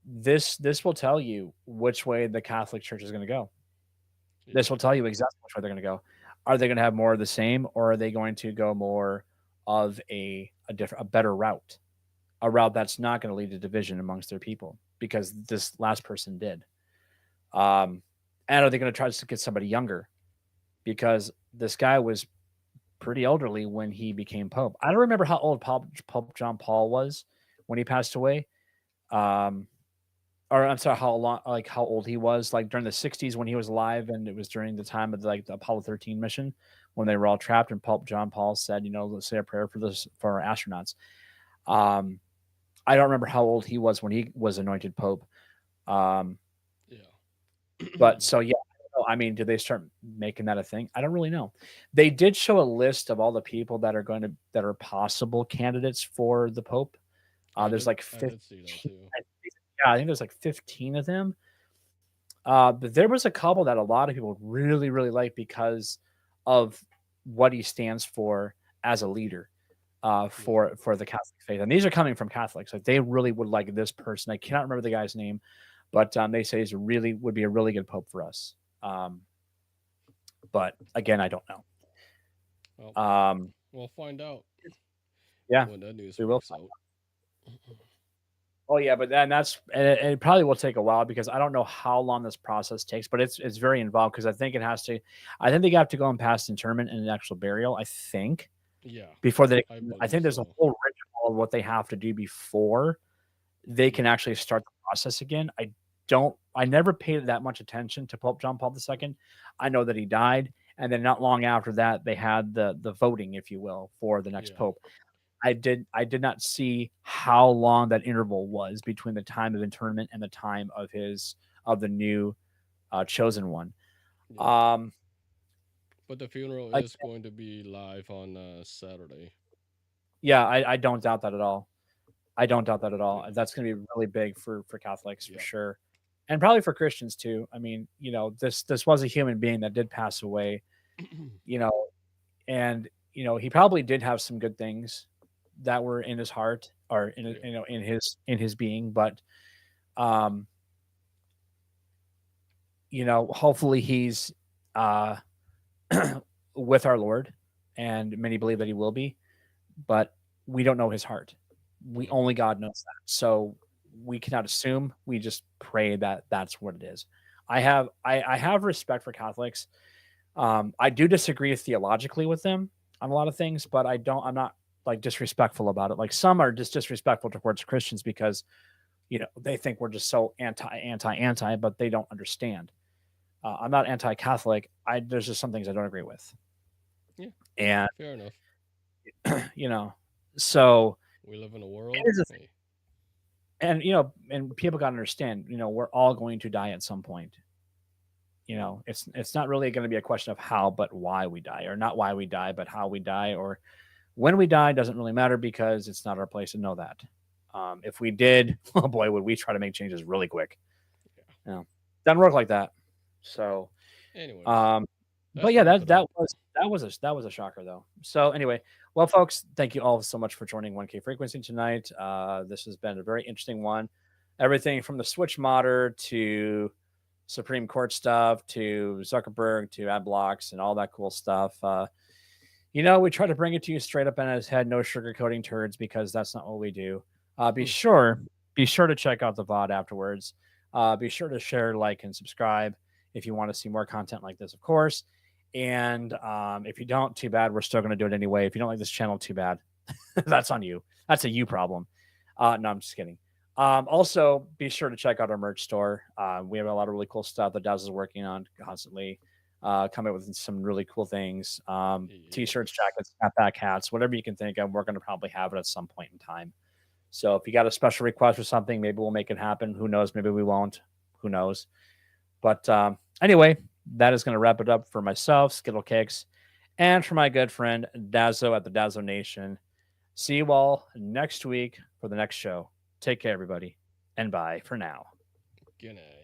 this will tell you which way the Catholic Church is going to go. Yep. This will tell you exactly which way they're going to go. Are they going to have more of the same, or are they going to go more of a better route? A route that's not going to lead to division amongst their people because this last person did. Um, and are they going to try to get somebody younger? Because this guy was pretty elderly when he became pope. I don't remember how old Pope John Paul was when he passed away. Um, or I'm sorry, how old he was, like during the 60s when he was alive, and it was during the time of the Apollo 13 mission when they were all trapped, and Pope John Paul said, let's say a prayer for our astronauts. Um, I don't remember how old he was when he was anointed pope. Um, but Yeah. so yeah, I mean, did they start making that a thing? I don't really know. They did show a list of all the people that are possible candidates for the pope. There's like I 15. did see that too. Yeah, I think there's like 15 of them. But there was a couple that a lot of people really, really like because of what he stands for as a leader Yep. for the Catholic faith. And these are coming from Catholics. Like they really would like this person. I cannot remember the guy's name, but they say would be a really good pope for us. Um, but again, I don't know. Well, Um, we'll find out yeah, when that news we will. breaks out. Oh yeah, but then it probably will take a while because I don't know how long this process takes, but it's very involved because I think they have to go and pass interment and an actual burial. I think Yeah, before they, I I believe think there's a so. whole ritual of what they have to do before they can Yep. actually start the process again. I never paid that much attention to Pope John Paul II. I know that he died, and then not long after that, they had the voting, if you will, for the next Yeah. pope. I did not see how long that interval was between the time of internment and the time of the new chosen one. Yep. Um, But the funeral like, is going to be live on Saturday. yeah, I don't doubt that at all. I don't doubt that at all. Yeah. That's going to be really big for Catholics for Yep. sure, and probably for Christians too. I mean, this was a human being that did pass away. You know, and he probably did have some good things that were in his heart or Yep. in his being, but um, hopefully he's uh with our Lord, and many believe that he will be, but we don't know his heart. We Yep. only God knows that. So we cannot assume. We just pray that that's what it is. I have respect for Catholics. I do disagree theologically with them on a lot of things, but I'm not like disrespectful about it. Like some are just disrespectful towards Christians because they think we're just so anti, but they don't understand. I'm not anti-Catholic. There's just some things I don't agree with. Yeah, And fair enough. you know, so We live in a it world. is a Hey, and and people got to understand, we're all going to die at some point. It's not really going to be a question of how but why we die, or not why we die but how we die, or when we die doesn't really matter because it's not our place to know that. If we did, oh boy, would we try to make changes really quick. yeah. Doesn't work like that. So Anyways, um but let's yeah, wrap that it up. was a shocker though. So anyway, well folks, thank you all so much for joining 1K frequency tonight. This has been a very interesting one. Everything from the Switch modder to Supreme Court stuff to Zuckerberg to ad blocks and all that cool stuff. We try to bring it to you straight up in his head, no sugarcoating turds, because that's not what we do. Be sure, be sure to check out the VOD afterwards. Be sure to share, like, and subscribe if you want to see more content like this, of course. And if you don't, too bad. We're still going to do it anyway. If you don't like this channel, too bad. That's on you. That's a you problem. No, I'm just kidding. Also, be sure to check out our merch store. We have a lot of really cool stuff that Dazz is working on constantly. Come up with some really cool things. T-shirts, Yes. jackets, snapback hats, whatever you can think of. We're going to probably have it at some point in time. So if you got a special request for something, maybe we'll make it happen. Who knows? Maybe we won't. Who knows? But anyway, that is going to wrap it up for myself, Skittle Cakes, and for my good friend Dazzo at the Dazzo Nation. See you all next week for the next show. Take care, everybody, and bye for now. Good night.